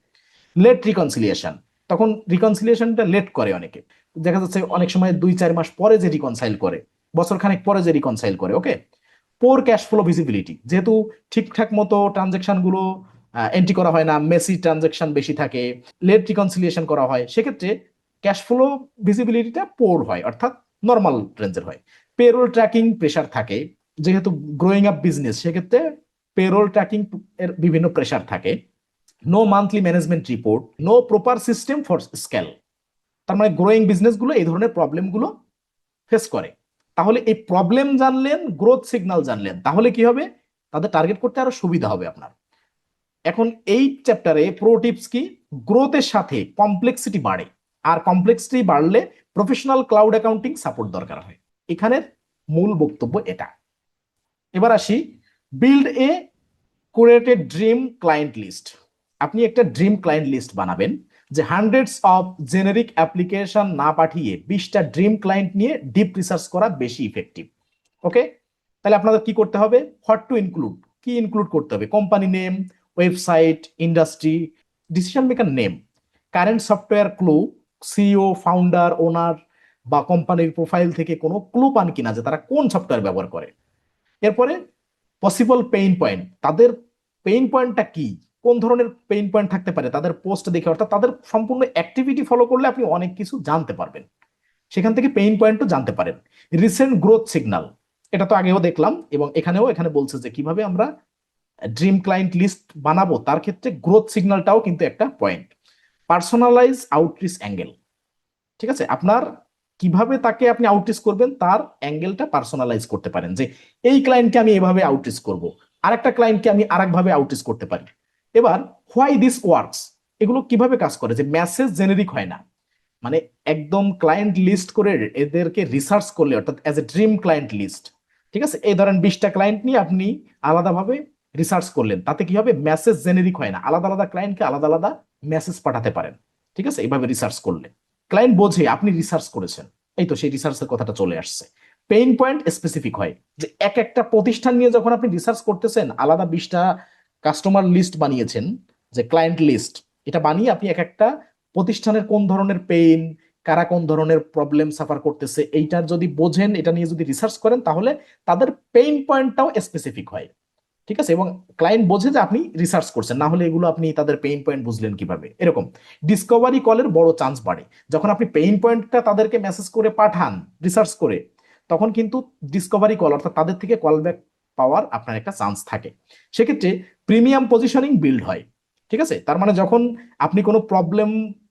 লেট রিকনসিলিয়েশন, তখন রিকনসিলিয়েশনটা লেট করে অনেকে, দেখা যাচ্ছে অনেক সময় 2-4 মাস পরে যে রিকনসাইল করে, বছর খানেক পরে যে রিকনসাইল করে। ওকে, পোর ক্যাশ ফ্লো ভিজিবিলিটি, যেহেতু ঠিকঠাক মতো ট্রানজেকশন গুলো এন্ট্রি করা হয় না, মেসি ট্রানজেকশন বেশি থাকে, লেট রিকনসিলিয়েশন করা হয়, সেক্ষেত্রে ক্যাশ ফ্লো ভিজিবিলিটিটা পোর হয়, অর্থাৎ নর্মাল রেঞ্জের হয়। পেরোল ট্র্যাকিং প্রেশার থাকে, যেহেতু গ্রোয়িং আপ বিজনেস, সেক্ষেত্রে পেরোল ট্র্যাকিং এর বিভিন্ন প্রেশার থাকে। No monthly management report, no proper system for scale, তার মানে গ্রোয়িং বিজনেসগুলো এই ধরনের প্রবলেমগুলো ফেস করে। তাহলে এই প্রবলেম জানলেন, গ্রোথ সিগন্যাল জানলেন, তাহলে কি হবে? তাদের টার্গেট করতে আরো সুবিধা হবে আপনার। এখন এই চ্যাপ্টারে প্রো টিপস কি? গ্রোথের সাথে কমপ্লেক্সিটি বাড়ে, আর কমপ্লেক্সিটি বাড়লে প্রফেশনাল ক্লাউড অ্যাকাউন্টিং সাপোর্ট দরকার হয়। এখানের মূল বক্তব্য এটা। এবার আসি, build a curated dream client list. আপনি একটা ড্রিম ক্লায়েন্ট লিস্ট বানাবেন, যে হান্ড্রেডস অফ জেনেরিক অ্যাপ্লিকেশন না পাঠিয়ে 20টা ড্রিম ক্লায়েন্ট নিয়ে ডিপ রিসার্চ করা বেশি ইফেক্টিভ। ওকে, তাহলে আপনাদের কি করতে হবে? হোয়াট টু ইনক্লুড, কি ইনক্লুড করতে হবে? Company name, website, industry, decision maker name, current software clue, CEO, founder, owner বা কোম্পানির প্রোফাইল থেকে কোনো ক্লু পান কিনা যে তারা কোন সফটওয়্যার ব্যবহার করে। এরপরে পসিবল পেইন পয়েন্ট, তাদের পেইন পয়েন্টটা কি, কোন ধরনের পেইন পয়েন্ট থাকতে পারে তাদের পোস্ট দেখে, অর্থাৎ তাদের সম্পূর্ণ অ্যাক্টিভিটি ফলো করলে আপনি অনেক কিছু জানতে পারবেন, সেখান থেকে পেইন পয়েন্টও জানতে পারেন। রিসেন্ট গ্রোথ সিগন্যাল, এটা তো আগেও দেখলাম, এবং এখানে বলছে যে কিভাবে আমরা ড্রিম ক্লায়েন্ট লিস্ট বানাবো, তার ক্ষেত্রে গ্রোথ সিগন্যালটাও কিন্তু একটা পয়েন্ট। পার্সোনালাইজ আউটরিচ অ্যাঙ্গেল, ঠিক আছে, আপনার কিভাবে তাকে আপনি আউটরিচ করবেন তার অ্যাঙ্গেলটা পার্সোনালাইজ করতে পারেন, যে এই ক্লায়েন্টকে আমি এভাবে আউটরিচ করব, আরেকটা ক্লায়েন্টকে আমি আরেকভাবে আউটরিচ করতে পারি। এবার হোয়াই দিস ওয়ার্কস, এগুলো কিভাবে কাজ করে? যে মেসেজ জেনেরিক হয় না, মানে একদম ক্লায়েন্ট লিস্ট করে এদেরকে রিসার্চ করলে, অর্থাৎ as a dream client list, ঠিক আছে, এই ধরেন 20টা ক্লায়েন্ট নিয়ে আপনি আলাদাভাবে রিসার্চ করলেন, তাতে কি হবে? মেসেজ জেনেরিক হয় না, আলাদা আলাদা ক্লায়েন্টকে আলাদা আলাদা মেসেজ পাঠাতে পারেন, ঠিক আছে, এইভাবে রিসার্চ করলে ক্লায়েন্ট বোঝে আপনি রিসার্চ করেছেন। এই তো সেই রিসার্চের কথাটা চলে আসছে। পেইন পয়েন্ট স্পেসিফিক হয়, যে এক একটা প্রতিষ্ঠান নিয়ে যখন আপনি রিসার্চ করতেছেন, আলাদা 20টা কাস্টমার লিস্ট বানিয়েছেন, যে ক্লায়েন্ট লিস্ট, এটা বানিয়ে আপনি এক একটা প্রতিষ্ঠানের কোন ধরনের পেইন, কারা কোন ধরনের প্রবলেম সাফার করতেছে, এইটার যদি বোঝেন, এটা নিয়ে যদি রিসার্চ করেন, তাহলে তাদের পেইন পয়েন্টটাও স্পেসিফিক হয়, ঠিক আছে, এবং ক্লায়েন্ট বোঝে যে আপনি রিসার্চ করছেন, না হলে এগুলো আপনি তাদের পেইন পয়েন্ট বুঝলেন কিভাবে? এরকম ডিসকভারি কলের বড় চান্স বাড়ে, যখন আপনি পেইন পয়েন্টটা তাদেরকে মেসেজ করে পাঠান রিসার্চ করে, তখন কিন্তু ডিসকভারি কল, অর্থাৎ তাদের থেকে কল ব্যাক পাওয়ার আপনার একটা চান্স থাকে। সেক্ষেত্রে প্রিমিয়াম পজিশনিং বিল্ড হয়, ঠিক আছে, তার মানে যখন আপনি কোনো প্রবলেম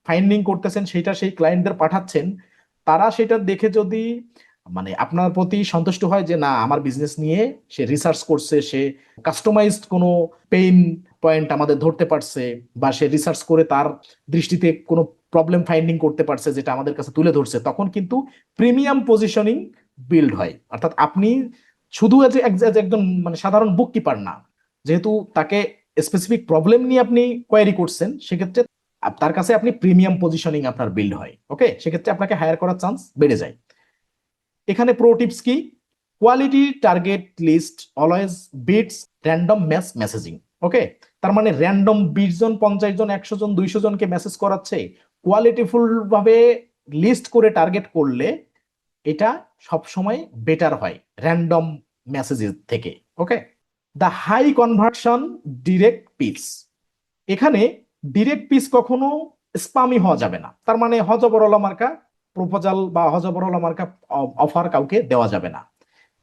ফাইন্ডিং করতেছেন, সেটা সেই ক্লায়েন্টদের পাঠাচ্ছেন, তারা সেটা দেখে যদি মানে আপনার প্রতি সন্তুষ্ট হয় যে না, আমার বিজনেস নিয়ে সে রিসার্চ করছে, সে কাস্টমাইজড কোনো পেইন পয়েন্ট আমাদের ধরতে পারছে, বা সে রিসার্চ করে তার দৃষ্টিতে কোনো প্রবলেম ফাইন্ডিং করতে পারছে যেটা আমাদের কাছে তুলে ধরছে, তখন কিন্তু প্রিমিয়াম পজিশনিং বিল্ড হয়। অর্থাৎ আপনি শুধু একজন মানে সাধারণ বুক কিপার না, যেহেতু তাকে স্পেসিফিক প্রবলেম নিয়ে আপনি কোয়ারি করছেন, সেক্ষেত্রে তার কাছে আপনি প্রিমিয়াম পজিশনিং আপনার বিল্ড হয়। ওকে, সেক্ষেত্রে আপনাকে হায়ার করার চান্স বেড়ে যায়। এখানে প্রো টিপস কি, quality target list always beats random mass messaging. Okay, তার মানে র্যান্ডম 20 জন 50 জন 100 জন 200 জনকে মেসেজ করাচ্ছে, কোয়ালিটিফুল ভাবে লিস্ট করে টার্গেট করলে এটা সব সময় বেটার হয় র্যান্ডম মেসেজের থেকে। Okay, the high conversion direct pitch, এখানে ডিরেক্ট পিস কখনো স্পামি হওয়া যাবে না। তার মানে হজবরলা মার্কা প্রপোজাল বা হজবরলা মার্কা অফার কাউকে দেওয়া যাবে না।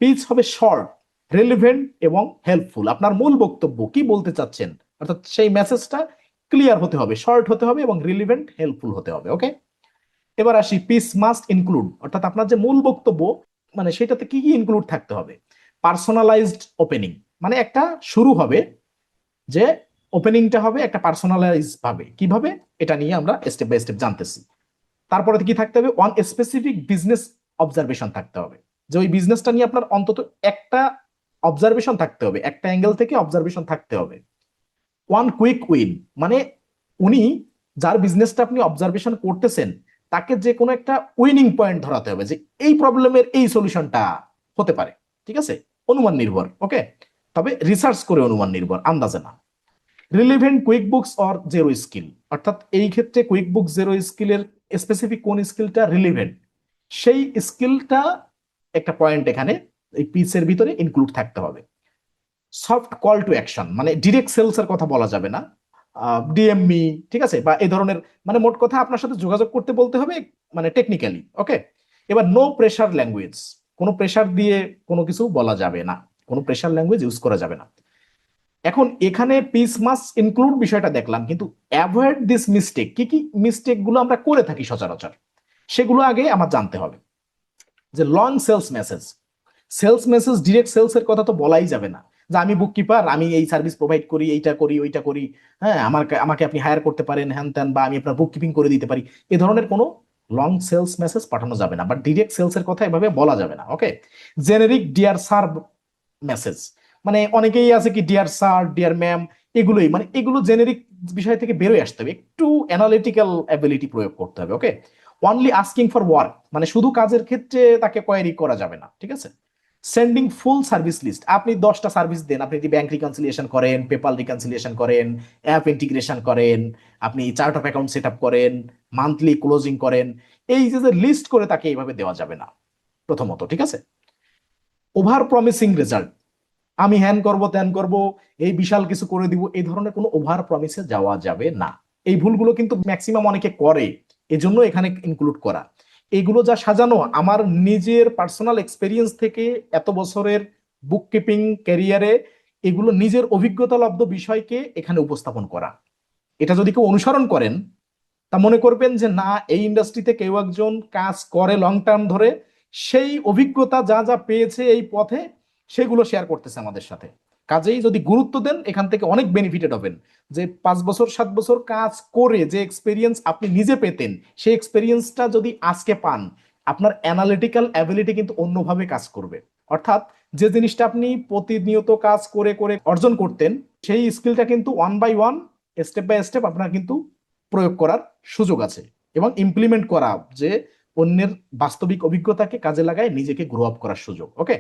পিচ হবে শর্ট, রেলিভেন্ট এবং হেল্পফুল। আপনার মূল বক্তব্য কি বলতে চাচ্ছেন, অর্থাৎ সেই মেসেজটা ক্লিয়ার হতে হবে, শর্ট হতে হবে এবং রিলিভেন্ট হেল্পফুল হতে হবে। ওকে, এবার আসি পিস মাস্ট ইনক্লুড, অর্থাৎ আপনার যে মূল বক্তব্য মানে সেটাতে কি কি ইনক্লুড থাকতে হবে। পার্সোনালাইজড ওপেনিং, মানে একটা শুরু হবে যে ওপেনিংটা হবে একটা পার্সোনালাইজ ভাবে, কিভাবে এটা নিয়ে আমরা স্টেপ বাই স্টেপ জানতেছি। তারপরে কি থাকতে হবে, ওয়ান স্পেসিফিক বিজনেস অবজারভেশন থাকতে হবে, যে ওই বিজনেসটা নিয়ে আপনার অন্তত একটা অবজারভেশন থাকতে হবে, একটা অ্যাঙ্গেল থেকে অবজারভেশন থাকতে হবে। ওয়ান কুইক উইন, মানে উনি যার বিজনেসটা আপনি অবজারভেশন করতেছেন তাকে যে কোনো একটা উইনিং পয়েন্ট ধরাতে হবে, যে এই প্রবলেমের এই সলিউশনটা হতে পারে। ঠিক আছে, অনুমান নির্ভর। ওকে, তবে রিসার্চ করে অনুমান নির্ভর, আন্দাজে না। Relevant quick books or zero skill, অর্থাৎ এই ক্ষেত্রে কুইক বুক জেরো স্কিলের স্পেসিফিক কোন স্কিলটা রিলেভেন্ট, সেই স্কিলটা একটা পয়েন্ট এখানে এই পিসের ভিতরে ইনক্লুড থাকতে হবে। সফট কল টু অ্যাকশন, মানে ডিরেক্ট সেলস এর কথা বলা যাবে না, ডিএমমি, ঠিক আছে, বা এই ধরনের, মানে মোট কথা আপনার সাথে যোগাযোগ করতে বলতে হবে মানে টেকনিক্যালি। ওকে, এবার নো প্রেশার ল্যাঙ্গুয়েজ, কোনো প্রেশার দিয়ে কোনো কিছু বলা যাবে না, কোনো প্রেশার ল্যাঙ্গুয়েজ ইউজ করা যাবে না। এখন এখানে পিস মাস্ট ইনক্লুড বিষয়টা দেখলাম, কিন্তু অ্যাভয়েড দিস মিস্টেক, কি কি মিস্টেক গুলো আমরা করে থাকি সচরাচর সেগুলো আগে আমার জানতে হবে। যে long sales message, sales message direct sales এর কথা তো বলাই যাবে না, যে আমি বুক কিপার, আমি এই সার্ভিস প্রোভাইড করি, এইটা করি ওইটা করি, হ্যাঁ আমাকে আপনি হায়ার করতে পারেন হ্যান ত্যান, বা আমি আপনার বুক কিপিং করে দিতে পারি, এ ধরনের কোনো লং সেলস মেসেজ পাঠানো যাবে না, বা ডিরেক্ট সেলস এর কথা এভাবে বলা যাবে না। ওকে, জেনেরিক ডিয়ার স্যার মেসেজ, মানে অনেকেই আছে কি ডিয়ার স্যার ডিয়ার ম্যাম, এগুলোই মানে এগুলো জেনেরিক বিষয় থেকে বেরোয় আসতে হবে, একটু অ্যানালিটিক্যাল অ্যাবিলিটি প্রয়োগ করতে হবে। ওকে, অনলি আস্কিং ফর ওয়ার্ক, মানে শুধু কাজের ক্ষেত্রে তাকে কোয়েরি করা যাবে না। ঠিক আছে, সেন্ডিং ফুল সার্ভিস লিস্ট, আপনি 10টা সার্ভিস দেন, আপনি যদি ব্যাংক রিকনসিলিয়েশন করেন, পেপাল রিকনসিলিয়েশন করেন, অ্যাপ ইন্টিগ্রেশন করেন, আপনি chart of account set up করেন, মান্থলি ক্লোজিং করেন, এই যে লিস্ট করে তাকে এইভাবে দেওয়া যাবে না প্রথমত। ঠিক আছে, ওভার প্রমিসিং রেজাল্ট, আমি হ্যান করব ত্যান করব, এই বিশাল কিছু করে দিব, এই ধরনের কোনো ওভার প্রমিসে যাওয়া যাবে না। এই ভুলগুলো কিন্তু ম্যাক্সিমাম অনেকে করে, এজন্য এখানে ইনক্লুড করা। এগুলো যা সাজানো আমার নিজের পার্সোনাল এক্সপেরিয়েন্স থেকে, এত বছরের বুক কিপিং ক্যারিয়ারে এগুলো নিজের অভিজ্ঞতা লব্ধ বিষয়কে এখানে উপস্থাপন করা। এটা যদি কেউ অনুসরণ করেন তা মনে করবেন যে না, এই ইন্ডাস্ট্রিতে কেউ একজন কাজ করে লং টার্ম ধরে, সেই অভিজ্ঞতা যা যা পেয়েছে এই পথে সেগুলো শেয়ার করতেছে আমাদের সাথে। কাজেই যদি গুরুত্ব দেন এখান থেকে অনেক বেনিফিটেড হবেন। যে 5 বছর 7 বছর কাজ করে যে এক্সপেরিয়েন্স আপনি নিজে পেতেন, সেই এক্সপেরিয়েন্সটা যদি আজকে পান, আপনার অ্যানালিটিক্যাল অ্যাবিলিটি কিন্তু অন্যভাবে কাজ করবে। অর্থাৎ যে জিনিসটা আপনি প্রতিনিয়ত কাজ করে করে অর্জন করতেন, সেই স্কিলটা কিন্তু one by one, step by step আপনার কিন্তু প্রয়োগ করার সুযোগ আছে, এবং ইমপ্লিমেন্ট করা, যে অন্যের বাস্তবিক অভিজ্ঞতাকে কাজে লাগায় নিজেকে গ্রো আপ করার সুযোগ। ওকে,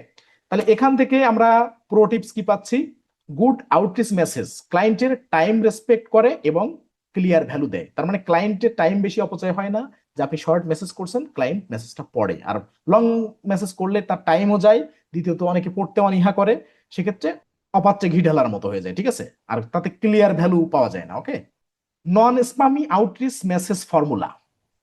তাহলে এখান থেকে আমরা প্রো টিপস কি পাচ্ছি, গুড আউটরিচ মেসেজ ক্লায়েন্টের টাইম রেসপেক্ট করে এবং ক্লিয়ার ভ্যালু দেয়। তার মানে ক্লায়েন্টের টাইম বেশি অপচয় হয় না, যে আপনি শর্ট মেসেজ করছেন ক্লায়েন্ট মেসেজটা পড়ে, আর লং মেসেজ করলে তার টাইমও যায়, দ্বিতীয়ত অনেকে পড়তে অনীহা করে, সেক্ষেত্রে অপাত্রে ঘি ঢালার মতো হয়ে যায়। ঠিক আছে, আর তাতে ক্লিয়ার ভ্যালু পাওয়া যায় না। ওকে, নন স্পামি আউটরিচ মেসেজ ফর্মুলা,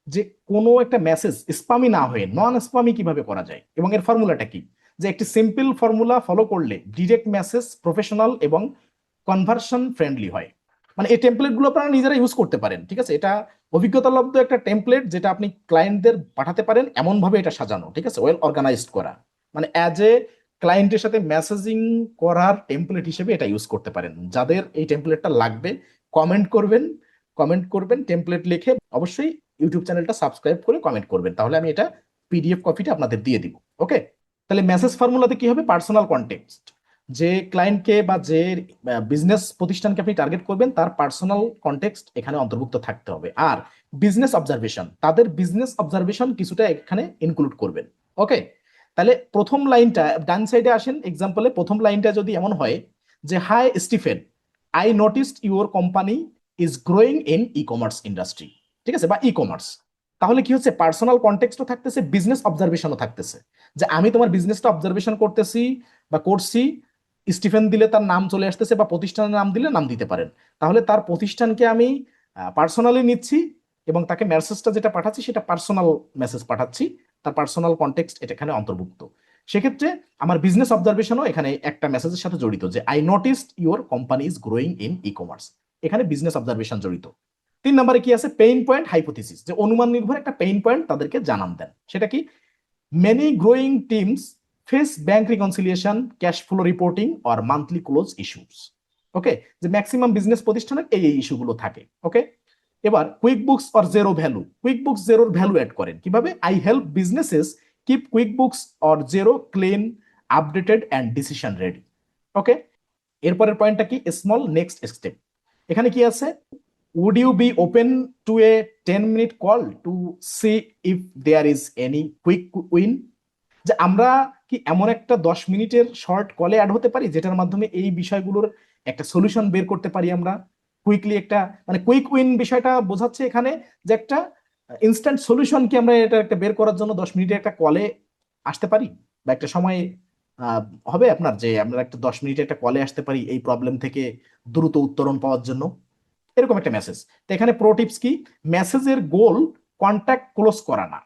যে কোনো একটা মেসেজ স্পামি না হয়ে নন স্পামি কিভাবে করা যায়, এবং এর ফর্মুলাটা কি, যে একটি সিম্পল ফর্মুলা ফলো করলে ডিরেক্ট মেসেজ প্রফেশনাল এবং কনভার্সন ফ্রেন্ডলি হয়। মানে এই টেমপ্লেট গুলো আপনারা নিজেরা ইউজ করতে পারেন। ঠিক আছে, এটা অভিজ্ঞতা লব্ধ একটা টেমপ্লেট, যেটা আপনি ক্লায়েন্টদের পাঠাতে পারেন, এমন ভাবে এটা সাজানো। ঠিক আছে, ওয়েল অর্গানাইজড করা, মানে অ্যাজ এ ক্লায়েন্টের সাথে মেসেজিং করার টেমপ্লেট হিসেবে এটা ইউজ করতে পারেন। যাদের এই টেমপ্লেটটা লাগবে কমেন্ট করবেন, কমেন্ট করবেন টেমপ্লেট লিখে, অবশ্যই ইউটিউব চ্যানেলটা সাবস্ক্রাইব করে কমেন্ট করবেন, তাহলে আমি এটা পিডিএফ কপিটা আপনাদের দিয়ে দিব। ওকে, তাহলে মেসেজ ফর্মুলাতে কি হবে, পার্সোনাল কনটেক্সট, যে ক্লায়েন্টকে বা যে বিজনেস প্রতিষ্ঠানকে আপনি টার্গেট করবেন তার পার্সোনাল কনটেক্সট এখানে অন্তর্ভুক্ত থাকতে হবে। আর বিজনেস অবজারভেশন, তাদের বিজনেস অবজারভেশন কিছুটা এখানে ইনক্লুড করবেন। ওকে, তাহলে প্রথম লাইনটা ডান সাইডে আসেন, এক্সাম্পলে প্রথম লাইনটা যদি এমন হয় যে hi Stephen, I noticed your company is growing in e commerce industry, ঠিক আছে, বা ই কমার্স, তাহলে কি হচ্ছে, পার্সোনাল কনটেক্সটও থাকতেছে, বিজনেস অবজারভেশনও থাকতেছে, যে আমি তোমার বিজনেসটা অবজারভেশন করতেছি বা করছি। স্টিফেন দিলে তার নাম চলে আসতেছে, বা প্রতিষ্ঠানের নাম দিলে নাম দিতে পারেন। তাহলে তার প্রতিষ্ঠানকে আমি পার্সোনালি নিচ্ছি এবং তাকে মেসেজটা যেটা পাঠাচ্ছি সেটা পার্সোনাল মেসেজ পাঠাচ্ছি, তার পার্সোনাল কনটেক্সট এটা এখানে অন্তর্ভুক্ত। সেক্ষেত্রে আমার বিজনেস অবজারভেশনও এখানে একটা মেসেজের সাথে জড়িত, যে I noticed your company is growing in e commerce, এখানে বিজনেস অবজারভেশন জড়িত। 3 নম্বরে কি আছে, পেইন পয়েন্ট হাইপোথিসিস, যে অনুমান নির্ভর একটা পেইন পয়েন্ট তাদেরকে জানান দেন। সেটা কি, many growing teams face bank reconciliation, cash flow reporting or monthly close issues. Okay, যে ম্যাক্সিমাম বিজনেস প্রতিষ্ঠানের এই ইস্যুগুলো থাকে। ওকে, এবার QuickBooks or Xero value, QuickBooks জেরোর ভ্যালু অ্যাড করেন কিভাবে, I help businesses keep QuickBooks or Xero clean, updated and decision ready. Okay, এরপরের পয়েন্টটা কি, স্মল নেক্সট স্টেপ, এখানে কি আছে, would you be open to a 10-minute call to see if there is any quick win, যে আমরা কি এমন একটা 10 মিনিটের শর্ট কলে অ্যাড হতে পারি যেটার মাধ্যমে এই বিষয়গুলোর একটা সলিউশন বের করতে পারি আমরা কুইকলি, একটা মানে কুইক উইন বিষয়টা বোঝাচ্ছে এখানে, যে একটা ইনস্ট্যান্ট সলিউশন কি আমরা এটা একটা বের করার জন্য 10 মিনিটের একটা কলে আসতে পারি, বা একটা সময় আহ, হবে আপনার, যে আমরা একটা 10 মিনিটে একটা কলে আসতে পারি এই প্রবলেম থেকে দ্রুত উত্তরণ পাওয়ার জন্য, এরকম একটা মেসেজ। তো এখানে প্রো টিপস কি, মেসেজের গোল কন্ট্যাক্ট ক্লোজ করা না,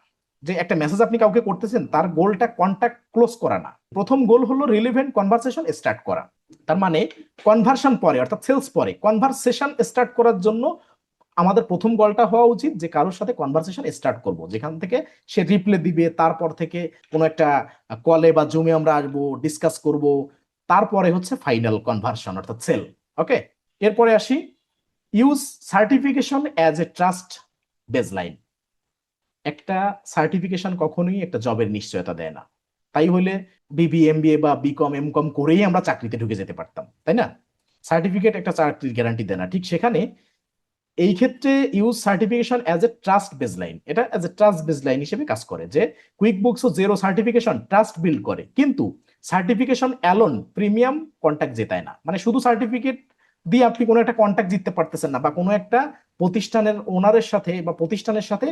যে একটা মেসেজ আপনি কাউকে করতেছেন তার গোলটা কন্ট্যাক্ট ক্লোজ করা না, প্রথম গোল হলো রিলেভেন্ট কনভারসেশন স্টার্ট করা। তার মানে কনভার্সন পরে, অর্থাৎ সেলস পরে, কনভারসেশন স্টার্ট করার জন্য আমাদের প্রথম গোলটা হওয়া উচিত যে কারোর সাথে কনভারসেশন স্টার্ট করব, যেখান থেকে সে রিপ্লে দিবে, তারপর থেকে কোনো একটা কলে বা জুমে আমরা আসবো, ডিসকাস করব, তারপরে হচ্ছে ফাইনাল কনভার্সন অর্থাৎ সেল। ওকে, এরপরে আসি, use certification as a trust baseline, একটা সার্টিফিকেশন কখনোই একটা জবের নিশ্চয়তা দেয় না। তাই হলে বিবি এমবিএ বা বিকম এমকম করেই আমরা চাকরিতে ঢুকে যেতে পারতাম, তাই না? সার্টিফিকেট একটা চাকরির গ্যারান্টি দেয় না। ঠিক সেখানে এই ক্ষেত্রে use certification as a trust baseline, এটা অ্যাজ এ ট্রাস্ট বেজলাইন হিসেবে কাজ করে, যে কুইক বুকস ও জেরো সার্টিফিকেশন ট্রাস্ট বিল্ড করে, কিন্তু সার্টিফিকেশন অ্যালোন প্রিমিয়াম কন্ট্যাক্ট জেতায় না। মানে শুধু সার্টিফিকেট দিয়ে আপনি কোনো একটা কন্ট্যাক্ট জিততে পারতেছেন না, বা কোনো একটা প্রতিষ্ঠানের ওনারের সাথে বা প্রতিষ্ঠানের সাথে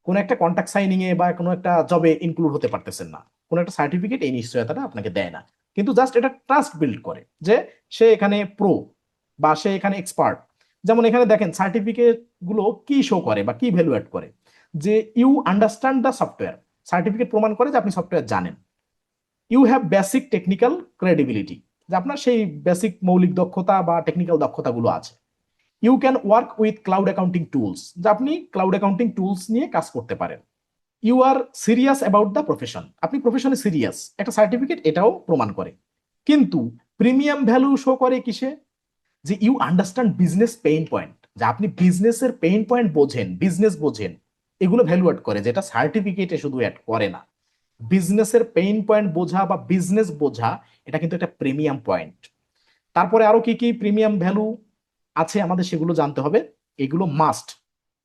কোনো একটা কন্ট্যাক্ট সাইনিং এ বা কোনো একটা জবে ইনক্লুড হতে পারতেছেন না। কোনো একটা সার্টিফিকেট এই নিশ্চয়তাটা আপনাকে দেয় না, কিন্তু জাস্ট এটা ট্রাস্ট বিল্ড করে যে সে এখানে প্রো বা সে এখানে এক্সপার্ট। যেমন এখানে দেখেন সার্টিফিকেট গুলো কি শো করে বা কি ভ্যালু অ্যাড করে, যে you understand the software, certificate প্রমাণ করে যে আপনি সফটওয়্যার জানেন। You have basic technical credibility, যে আপনার সেই বেসিক মৌলিক দক্ষতা বা টেকনিক্যাল দক্ষতাগুলো আছে। You can work with cloud accounting tools, যে আপনি ক্লাউড অ্যাকাউন্টিং টুলস নিয়ে কাজ করতে পারেন। You are serious about the profession, আপনি প্রফেশনে সিরিয়াস, একটা সার্টিফিকেট এটাও প্রমাণ করে। কিন্তু প্রিমিয়াম ভ্যালু শো করে কিসে, যে you understand business pain point, যে আপনি বিজনেসের পেইন পয়েন্ট বোঝেন, বিজনেস বোঝেন, এগুলো ভ্যালু অ্যাড করে, যেটা সার্টিফিকেটে শুধু অ্যাড করে না। বিজনেসের পেইন পয়েন্ট বোঝা বা বিজনেস বোঝা, এটা কিন্তু একটা প্রিমিয়াম পয়েন্ট। তারপরে আরো কি কি প্রিমিয়াম ভ্যালু আছে আমাদের সেগুলো জানতে হবে, এগুলো মাস্ট,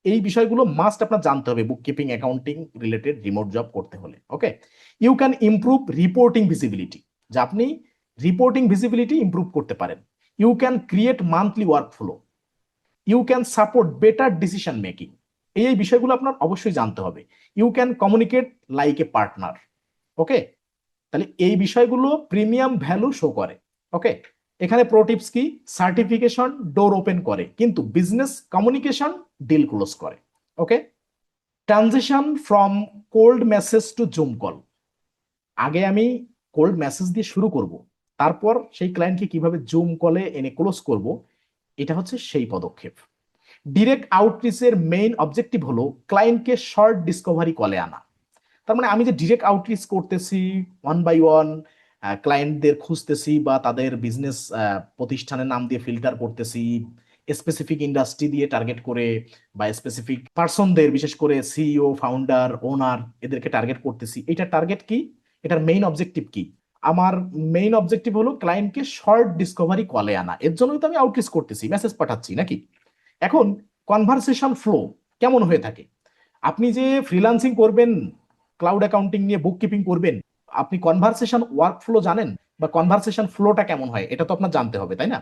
এই বিষয়গুলো মাস্ট আপনার জানতে হবে বুক keeping accounting related remote job করতে হলে। Okay, you can improve reporting visibility, যে আপনি রিপোর্টিং ভিজিবিলিটি ইমপ্রুভ করতে পারেন। You can create monthly workflow, you can support better decision making, এই বিষয়গুলো আপনার অবশ্যই জানতে হবে। You can communicate like a partner. Okay, তাহলে এই বিষয়গুলো প্রিমিয়াম ভ্যালু শো করে। ওকে, এখানে প্রো টিপস কি, সার্টিফিকেশন ডোর ওপেন করে কিন্তু বিজনেস কমিউনিকেশন ডিল ক্লোজ করে। Okay, transition from cold message to Zoom call, আগে আমি কোল্ড মেসেজ দিয়ে শুরু করব, তারপর সেই ক্লায়েন্টকে কিভাবে জুম কলে এনে ক্লোজ করব, এটা হচ্ছে সেই পদক্ষেপ। ডিরেক্ট আউটরিচের মেইন অবজেক্টিভ হলো ক্লায়েন্টকে শর্ট ডিসকভারি কলে আনা। তার মানে আমি যে ডিরেক্ট আউটরিচ করতেছি, ওয়ান বাই ওয়ান ক্লায়েন্টদের খুঁজতেছি বা তাদের বিজনেস প্রতিষ্ঠানের নাম দিয়ে ফিল্টার করতেছি, স্পেসিফিক ইন্ডাস্ট্রি দিয়ে টার্গেট করে বা স্পেসিফিক পার্সনদের, বিশেষ করে সিইও, ফাউন্ডার, ওনার, এদেরকে টার্গেট করতেছি, এটা টার্গেট কি, এটার মেইন অবজেক্টিভ কি, আমার মেইন অবজেক্টিভ হলো ক্লায়েন্টকে শর্ট ডিসকভারি কলে আনা, এর জন্যই তো আমি আউটরিচ করতেছি, মেসেজ পাঠাচ্ছি নাকি। এখন কনভারসেশন ফ্লো কেমন হয়ে থাকে, আপনি যে ফ্রিল্যান্সিং করবেন, ক্লাউড অ্যাকাউন্টিং নিয়ে বুক কিপিং করবেন, আপনি কনভারসেশন ওয়ার্কফ্লো জানেন, বা কনভারসেশন ফ্লোটা কেমন হয় এটা তো আপনার জানতে হবে, তাই না?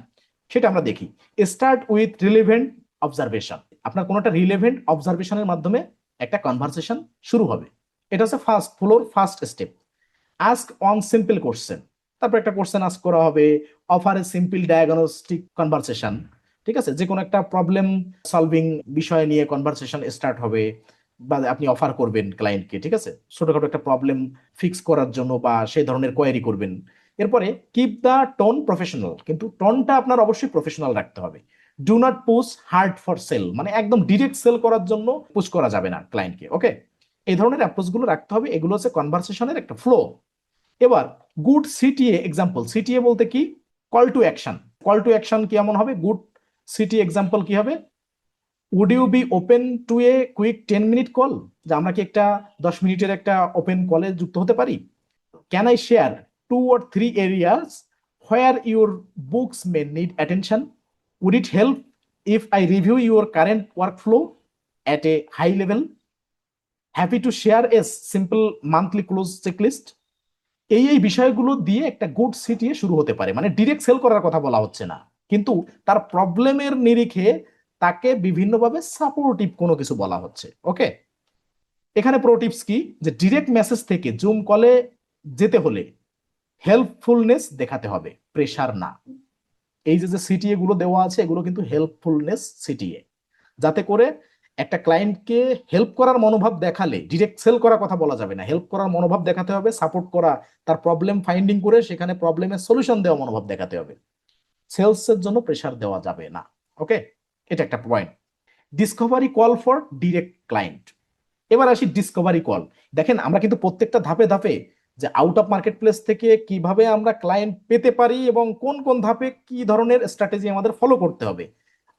সেটা আমরা দেখি। Start with relevant observation. আপনার কোনো একটা রিলেভেন্ট অবজারভেশনের মাধ্যমে একটা কনভারসেশন শুরু হবে। এটা হচ্ছে first floor first step. Ask on simple question. তারপর একটা কোশ্চেন আস্ক করা হবে। Offer a simple diagnostic conversation. ঠিক আছে, যে কোনো একটা প্রবলেম সলভিং বিষয় নিয়ে কনভারসেশন স্টার্ট হবে, বা আপনি অফার করবেন ক্লায়েন্টকে, ঠিক আছে, ছোটখাটো একটা প্রবলেম ফিক্স করার জন্য বা সেই ধরনের কোয়ারি করবেন। এরপরে কিপ দ্য টোন প্রফেশনাল, কিন্তু টোনটা আপনার অবশ্যই প্রফেশনাল রাখতে হবে। Do not push hard for sale, মানে একদম ডিরেক্ট সেল করার জন্য পুশ করা যাবে না ক্লায়েন্টকে। ওকে, এই ধরনের অ্যাপ্রোচগুলো রাখতে হবে। এগুলো হচ্ছে কনভারসেশনের একটা ফ্লো। এবার গুড সিটিএ এক্সাম্পল। সিটিএ বলতে কি? Call to action. Call to action কেমন হবে? গুড সিটি এক্সাম্পল কি হবে? Would you be open to a quick 10 minute call, যে আমরা কি একটা 10 মিনিটের একটা ওপেন কলে যুক্ত হতে পারি? Can I share 2 or 3 areas where your books may need attention? Would it help if I review your current workflow at a high level? Happy to share a simple monthly close checklist? এই বিষয়গুলো দিয়ে একটা গুড সিটিয়ে শুরু হতে পারে। মানে ডিরেক্ট সেল করার কথা বলা হচ্ছে না, কিন্তু তার প্রবলেমের নিরিখে তাকে বিভিন্নভাবে সাপোর্টিভ কোনো কিছু বলা হচ্ছে। ওকে, এখানে প্রো টিপস কি, যে ডিরেক্ট মেসেজ থেকে জুম কলে যেতে হলে হেল্পফুলনেস দেখাতে হবে, প্রেসার না। এই যে যে সিটিএ গুলো দেওয়া আছে এগুলো কিন্তু হেল্পফুলনেস সিটিএ, যাতে করে একটা ক্লায়েন্টকে হেল্প করার মনোভাব দেখালে, ডিরেক্ট সেল করার কথা বলা যাবে না, হেল্প করার মনোভাব দেখাতে হবে, সাপোর্ট করা, তার প্রবলেম ফাইন্ডিং করে সেখানে প্রবলেমের সলিউশন দেওয়া মনোভাব দেখাতে হবে। সেলসের জন্য প্রেসার দেওয়া যাবে না। ওকে, এটা একটা point. Discovery call for direct client. এবার আসি ডিসকভারি কল। দেখেন আমরা কিন্তু প্রত্যেকটা ধাপে ধাপে যে আউট অফ মার্কেট প্লেস থেকে কিভাবে আমরা ক্লায়েন্ট পেতে পারি এবং কোন কোন ধাপে কি ধরনের স্ট্র্যাটেজি আমাদের ফলো করতে হবে,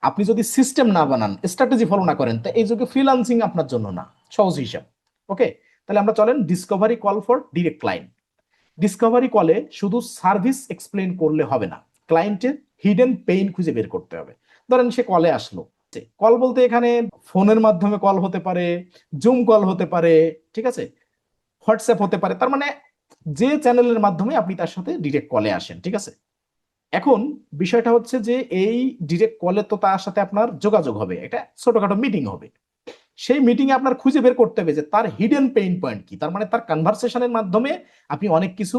আপনি যদি সিস্টেম না বানান, স্ট্র্যাটেজি ফলো না করেন, তা এই যুগে ফ্রিল্যান্সিং আপনার জন্য না। সহজ হিসাব। ওকে, তাহলে আমরা চলেন Discovery call for direct client. Discovery কলে শুধু সার্ভিস এক্সপ্লেন করলে হবে না, ক্লায়েন্টের হিডেন পেইন খুঁজে বের করতে হবে। ধরেন সে কলে আসলো, কল বলতে এখানে ফোনের মাধ্যমে কল হতে পারে, জুম কল হতে পারে, ঠিক আছে, হোয়াটসঅ্যাপ হতে পারে, তার মানে যে চ্যানেলের মাধ্যমে আপনি তার সাথে ডিরেক্ট কলে আসেন, ঠিক আছে। এখন বিষয়টা হচ্ছে যে এই ডিরেক্ট কলে তো তার সাথে আপনার যোগাযোগ হবে, একটা ছোটখাটো মিটিং হবে। সেই মিটিং এ আপনার খুঁজে বের করতে হবে যে তার হিডেন পেইন পয়েন্ট কি, তার মানে তার কনভারসেশনের মাধ্যমে আপনি অনেক কিছু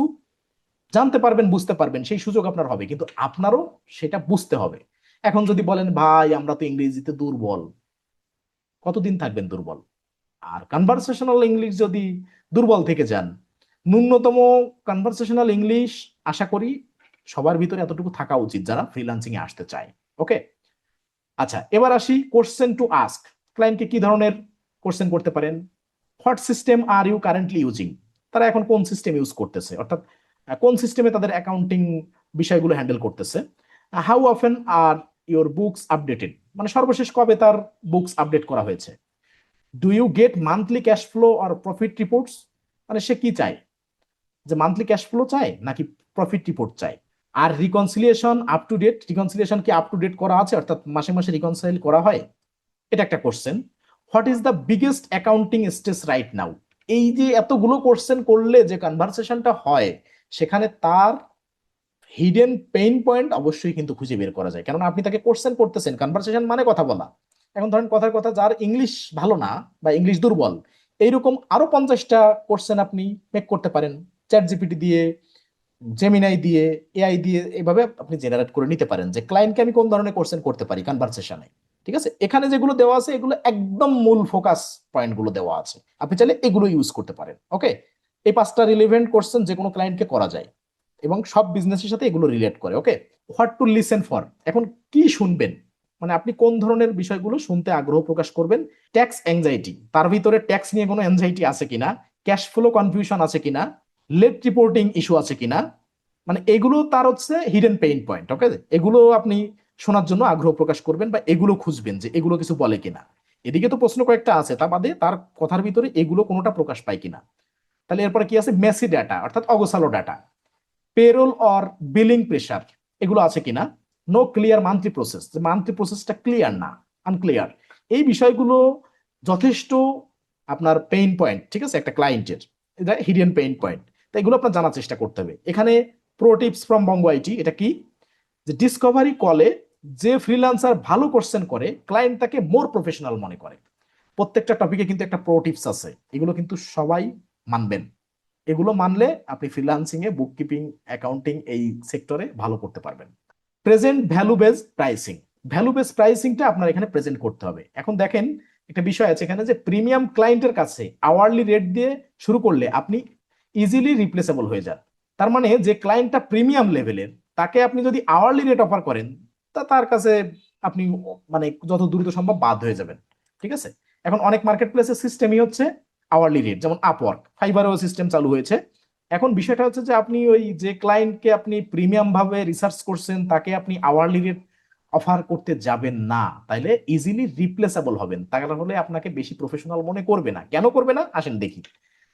জানতে পারবেন, বুঝতে পারবেন, সেই সুযোগ আপনার হবে, কিন্তু আপনারও সেটা বুঝতে হবে। এখন যদি বলেন ভাই আমরা তো ইংরেজিতে দুর্বল, কতদিন থাকবেন দুর্বল? আর কনভারসেশনাল ইংলিশ যদি দুর্বল থেকে যান, ন্যূনতম কনভারসেশনাল ইংলিশ আশা করি সবার ভিতরে এতটুকু থাকা উচিত যারা ফ্রিল্যান্সিং এ আসতে চায়। ওকে, আচ্ছা এবার আসি কোশ্চেন টু আস্ক। ক্লায়েন্টকে কি ধরনের কোশ্চেন করতে পারেন? What system are you currently using? তারা এখন কোন সিস্টেম ইউজ করতেছে, অর্থাৎ কোন সিস্টেমে তাদের অ্যাকাউন্টিং বিষয়গুলো হ্যান্ডেল করতেছে। How often are your books updated, মানে সর্বশেষ কবে তার বুকস আপডেট করা হয়েছে। Do you get monthly cash flow or profit reports? মানে সে কি চায়, যে মান্থলি ক্যাশ ফ্লো চায় নাকি প্রফিট রিপোর্ট চায়? আর reconciliation up to date, reconciliation কি আপ টু ডেট করা আছে, অর্থাৎ মাসে মাসে রিকনসাইল করা হয়? এটা একটা question. What is the biggest accounting stress right now? এই যে এতগুলো কোশ্চেন করলে যে কনভারসেশনটা হয়, সেখানে তার হিডেন পেইন পয়েন্ট অবশ্যই কিন্তু খুঁজে বের করা যায়, কারণ আপনি তাকে কোশ্চেন করতেছেন। কনভারসেশন মানে কথা বলা। এখন ধরেন কথার কথা যার ইংলিশ ভালো না বা ইংলিশ দুর্বল, এইরকম আরো 50টা কোশ্চেন আপনি মেক করতে পারেন, চ্যাট জিপিটি দিয়ে, জেমিনাই দিয়ে, এআই দিয়ে, এভাবে আপনি জেনারেট করে নিতে পারেন যে ক্লায়েন্টকে আমি কোন ধরনের কোশ্চেন করতে পারি কনভারসেশনে। ঠিক আছে, এখানে যেগুলো দেওয়া আছে এগুলো একদম মূল ফোকাস পয়েন্ট গুলো দেওয়া আছে, আপনি চাইলে এগুলো ইউজ করতে পারেন। ওকে, এই 5টা রিলেভেন্ট কোশ্চেন যে কোনো ক্লায়েন্টকে করা যায় এবং সব বিজনেসের সাথে এগুলো রিলেট করে। ওকে, হোয়াট টু লিসেন ফর, এখন কি শুনবেন, মানে আপনি কোন ধরনের বিষয়গুলো শুনতে আগ্রহ প্রকাশ করবেন। ট্যাক্স অ্যাংজাইটি, তার ভিতরে ট্যাক্স নিয়ে কোনো অ্যাংজাইটি আছে কিনা, ক্যাশ ফ্লো কনফিউশন আছে কিনা, লেট রিপোর্টিং ইস্যু আছে কিনা, মানে এগুলো তার হচ্ছে হিডেন পেইন পয়েন্ট। ওকে, এগুলো আপনি শোনার জন্য আগ্রহ প্রকাশ করবেন বা এগুলো খুঁজবেন যে এগুলো কিছু বলে কিনা। এদিকে তো প্রশ্ন কয়েকটা আছে, তা বাদে তার কথার ভিতরে এগুলো কোনোটা প্রকাশ পায় কিনা। তাহলে এরপরে কি আছে? মেসি ডাটা, অর্থাৎ অগোছালো data. Payroll or billing pressure, এগুলো আছে কিনা। নো ক্লিয়ার মান্থলি প্রসেস, যে মান্থলি প্রসেসটা ক্লিয়ার না, আনক্লিয়ার। এই বিষয়গুলো যথেষ্ট আপনার পেইন পয়েন্ট, ঠিক আছে, একটা ক্লায়েন্টের, এটা হিডেন পেইন পয়েন্ট। তো এগুলো আপনার জানার চেষ্টা করতে হবে। এখানে pro tips from Bongo IT, এটা কি, যে ডিসকভারি কলে যে ফ্রিল্যান্সার ভালো কোশ্চেন করে ক্লায়েন্ট তাকে মোর প্রফেশনাল মনে করে। প্রত্যেকটা টপিকে কিন্তু একটা প্রো টিপস আছে, এগুলো কিন্তু সবাই মানবেন। এগুলো মানলে আপনি ফ্রিল্যান্সিং এ, বুক কিপিং, অ্যাকাউন্টিং এই সেক্টরে ভালো করতে পারবেন। Present value based pricing, value based প্রাইসিংটা আপনার এখানে প্রেজেন্ট করতে হবে। এখন দেখেন একটা বিষয় আছে এখানে, যে প্রিমিয়াম ক্লায়েন্টের কাছে আওয়ারলি রেট দিয়ে শুরু করলে আপনি ইজিলি রিপ্লেসেবল হয়ে যান। তার মানে যে ক্লায়েন্টটা প্রিমিয়াম লেভেলের, তাকে আপনি যদি আওয়ারলি রেট অফার করেন, তা তার কাছে আপনি মানে যত দ্রুত সম্ভব বাদ হয়ে যাবেন। ঠিক আছে, এখন অনেক মার্কেট প্লেসের সিস্টেমই হচ্ছে আওয়ারলি রেট, যেমন আপওয়ার্ক, ফাইবারেও সিস্টেম চালু হয়েছে। এখন বিষয়টা হচ্ছে যে আপনি ওই যে ক্লায়েন্টকে আপনি প্রিমিয়াম ভাবে রিসার্চ করছেন, তাকে আপনি আওয়ারলি রেট অফার করতে যাবেন না, তাইলে ইজিলি রিপ্লেসেবল হবেন, তাহলে আপনাকে বেশি প্রফেশনাল মনে করবে না। কেন করবে না আসেন দেখি।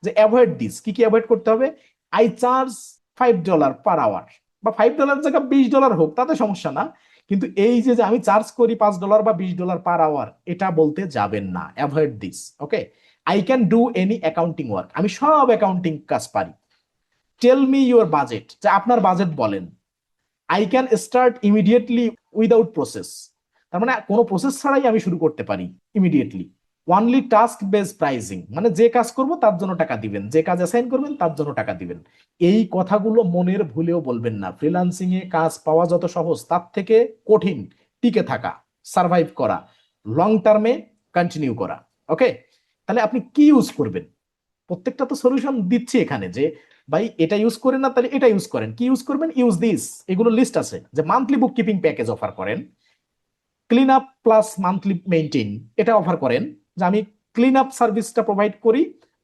যে অ্যাভয়েড দিস, কি কি অ্যাভয়েড করতে হবে? আই চার্জ $5 পার আওয়ার, বা $5 জায়গা $20 হোক, তাতে সমস্যা না, কিন্তু এই যে আমি চার্জ করি $5 বা $20 পার আওয়ার, এটা বলতে যাবেন না। Avoid this. Okay, I can do any accounting work, আমি সব অ্যাকাউন্টিং কাজ পারি। টেল মি ইউর বাজেট, যে আপনার বাজেট বলেন। I can start immediately without process, তার মানে কোনো প্রসেস ছাড়াই আমি শুরু করতে পারি immediately. Only task base pricing, মানে যে কাজ করব তার জন্য টাকা দিবেন, যে কাজ অ্যাসাইন করবেন তার জন্য টাকা দিবেন। এই কথাগুলো মনের ভুলেও বলবেন না। ফ্রিল্যান্সিং এ কাজ পাওয়া যত সহজ, তার থেকে কঠিন টিকে থাকা, সার্ভাইভ করা, লং টার্মে কন্টিনিউ করা। ওকে, তাহলে আপনি কি ইউজ করবেন? প্রত্যেকটা তো সলিউশন দিচ্ছি এখানে, যে ভাই এটা ইউজ করেন না, তাহলে এটা ইউজ করেন। কি ইউজ করবেন? Use this. এগুলো লিস্ট আছে, যে monthly book keeping package offer করেন, clean up plus monthly maintain, এটা অফার করেন, যে আমি ক্লিন আপ সার্ভিসটা প্রোভাইড করি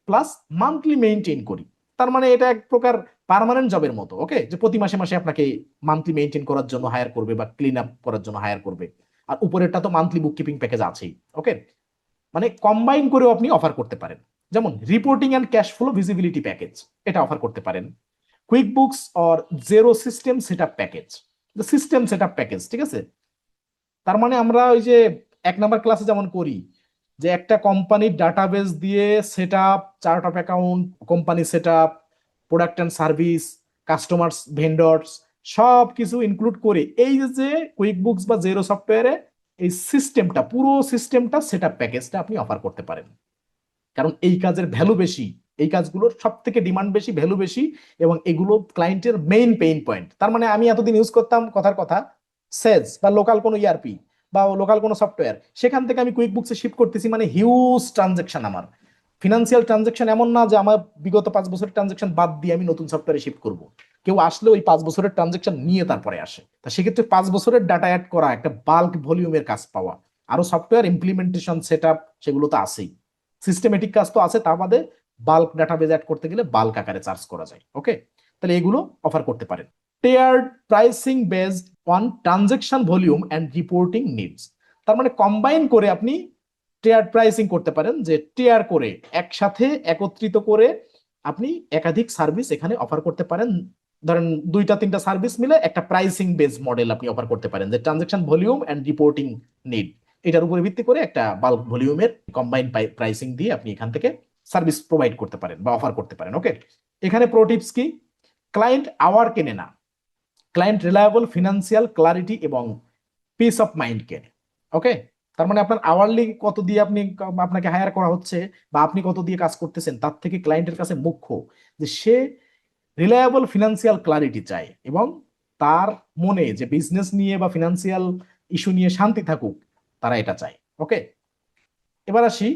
প্লাস মান্থলি মেইনটেইন করি। তার মানে এটা এক প্রকার পার্মানেন্ট জবের মতো। ওকে, যে প্রতি মাসে মাসে আপনাকে মান্থলি মেইনটেইন করার জন্য হায়ার করবে বা ক্লিন আপ করার জন্য হায়ার করবে। আর উপরেরটা তো মান্থলি বুক কিপিং প্যাকেজ আছেই। ওকে, মানে কম্বাইন করেও আপনি অফার করতে পারেন। যেমন reporting and cash flow visibility package, এটা অফার করতে পারেন। Quick books or zero system setup package, system setup package. ঠিক আছে, তার মানে আমরা ওই যে 1 নাম্বার ক্লাসে যেমন করি, যে একটা কোম্পানির ডাটাবেস দিয়ে set up, chart of account, company set up, product and service, customers, vendors, সব কিছু ইনক্লুড করে এই যে কুইক বুকস বা জেরো সফটওয়্যারে এই সিস্টেমটা, পুরো সিস্টেমটা সেট আপ প্যাকেজটা আপনি অফার করতে পারেন। কারণ এই কাজের ভ্যালু বেশি, এই কাজগুলোর সব থেকে ডিমান্ড বেশি, ভ্যালু বেশি, এবং এগুলো ক্লায়েন্টের মেইন পেইন পয়েন্ট। তার মানে আমি এতদিন ইউজ করতাম কথার কথা সেজ বা লোকাল কোনো ইআরপি বা লোকাল কোনো সফটওয়্যার, সেখান থেকে আমি কুইক বুকসে শিফট করতেছি, মানে হিউজ ট্রানজেকশন। আমার ফিনান্সিয়াল ট্রানজেকশন এমন না যে আমার বিগত 5 বছরের ট্রানজেকশন বাদ দিয়ে আমি নতুন সফটওয়্যারে শিফট করব। কেউ আসলে ওই 5 বছরের ট্রানজেকশন নিয়ে তারপরে আসে। তা সেক্ষেত্রে 5 বছরের ডাটা অ্যাড করা, একটা বাল্ক ভলিউমের কাজ পাওয়া, আরো সফটওয়্যার ইমপ্লিমেন্টেশন সেট আপ, সেগুলো তো আছেই, সিস্টেমেটিক কাজ তো আছে, তা বাদে বাল্ক ডাটাবেজ অ্যাড করতে গেলে বাল্ক আকারে চার্জ করা যায়। ওকে, তাহলে এগুলো অফার করতে পারেন। Tiered pricing based on transaction volume and reporting needs, তার মানে কম্বাইন করে আপনি টেয়ার প্রাইসিং করতে পারেন, যে টেয়ার করে একসাথে একত্রিত করে আপনি একাধিক সার্ভিস এখানে অফার করতে পারেন। ধরেন 2টা 3টা সার্ভিস মিলে একটা প্রাইসিং বেস মডেল আপনি অফার করতে পারেন, যে transaction volume and reporting need, এটার উপরে ভিত্তি করে একটা বাল্ক ভলিউমের কম্বাইন্ড প্রাইসিং দিয়ে আপনি এখান থেকে সার্ভিস প্রোভাইড করতে পারেন বা অফার করতে পারেন। ওকে, এখানে প্রো টিপস কি? ক্লায়েন্ট আওয়ার কেনে না, ক্লায়েন্ট রিলায়েবল ফিনান্সিয়াল ক্লারিটি এবং পিস অফ মাইন্ড কেনে। ওকে, তার মানে আপনার আওয়ারলি কত দিয়ে আপনাকে হায়ার করা হচ্ছে বা আপনি কত দিয়ে কাজ করতেছেন, তার থেকে ক্লায়েন্টের কাছে মুখ্য যে সে রিলায়েবল ফিনান্সিয়াল ক্লারিটি চায়, এবং তার মনে যে বিজনেস নিয়ে বা ফিনান্সিয়াল ইস্যু নিয়ে শান্তি থাকুক, তারা এটা চায়। ওকে, এবার আসি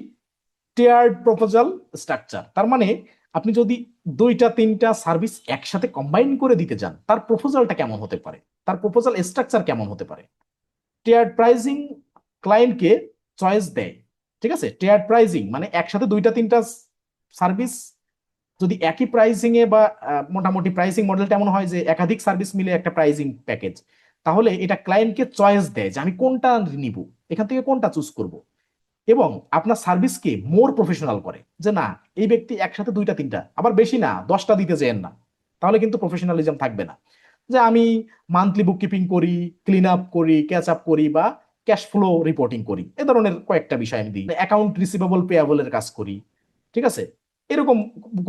টিয়ার্ড প্রপোজাল স্ট্রাকচার। তার মানে আপনি যদি 2টা 3টা সার্ভিস একসাথে কম্বাইন করে দিতে যান, তার প্রপোজালটা কেমন হতে পারে, তার প্রপোজাল স্ট্রাকচার কেমন হতে পারে? টিয়ার্ড প্রাইজিং ক্লায়েন্টকে চয়েস দেয়। ঠিক আছে, টিয়ার্ড প্রাইজিং মানে একসাথে 2টা 3টা সার্ভিস যদি একই প্রাইসিং এ বা মোটামুটি প্রাইসিং মডেলটা এমন হয় যে একাধিক সার্ভিস মিলে একটা প্রাইসিং প্যাকেজ, তাহলে এটা ক্লায়েন্টকে চয়েস দেয় যে আমি কোনটা নিব, এখান থেকে কোনটা চুজ করব। এবং আপনার সার্ভিসকে মোর প্রফেশনাল করে, যে না, এই ব্যক্তি একসাথে 2টা 3টা, আবার বেশি না 10টা দিতে চান না, তাহলে কিন্তু প্রফেশনালিজম থাকবে না। যে আমি মান্থলি বুক কিপিং করি, ক্লিন আপ করি, ক্যাচ আপ করি, বা ক্যাশ ফ্লো রিপোর্টিং করি, এ ধরনের কয়েকটা বিষয় আমি দিই, অ্যাকাউন্ট রিসিভেবল পেয়াবলের কাজ করি। ঠিক আছে, এরকম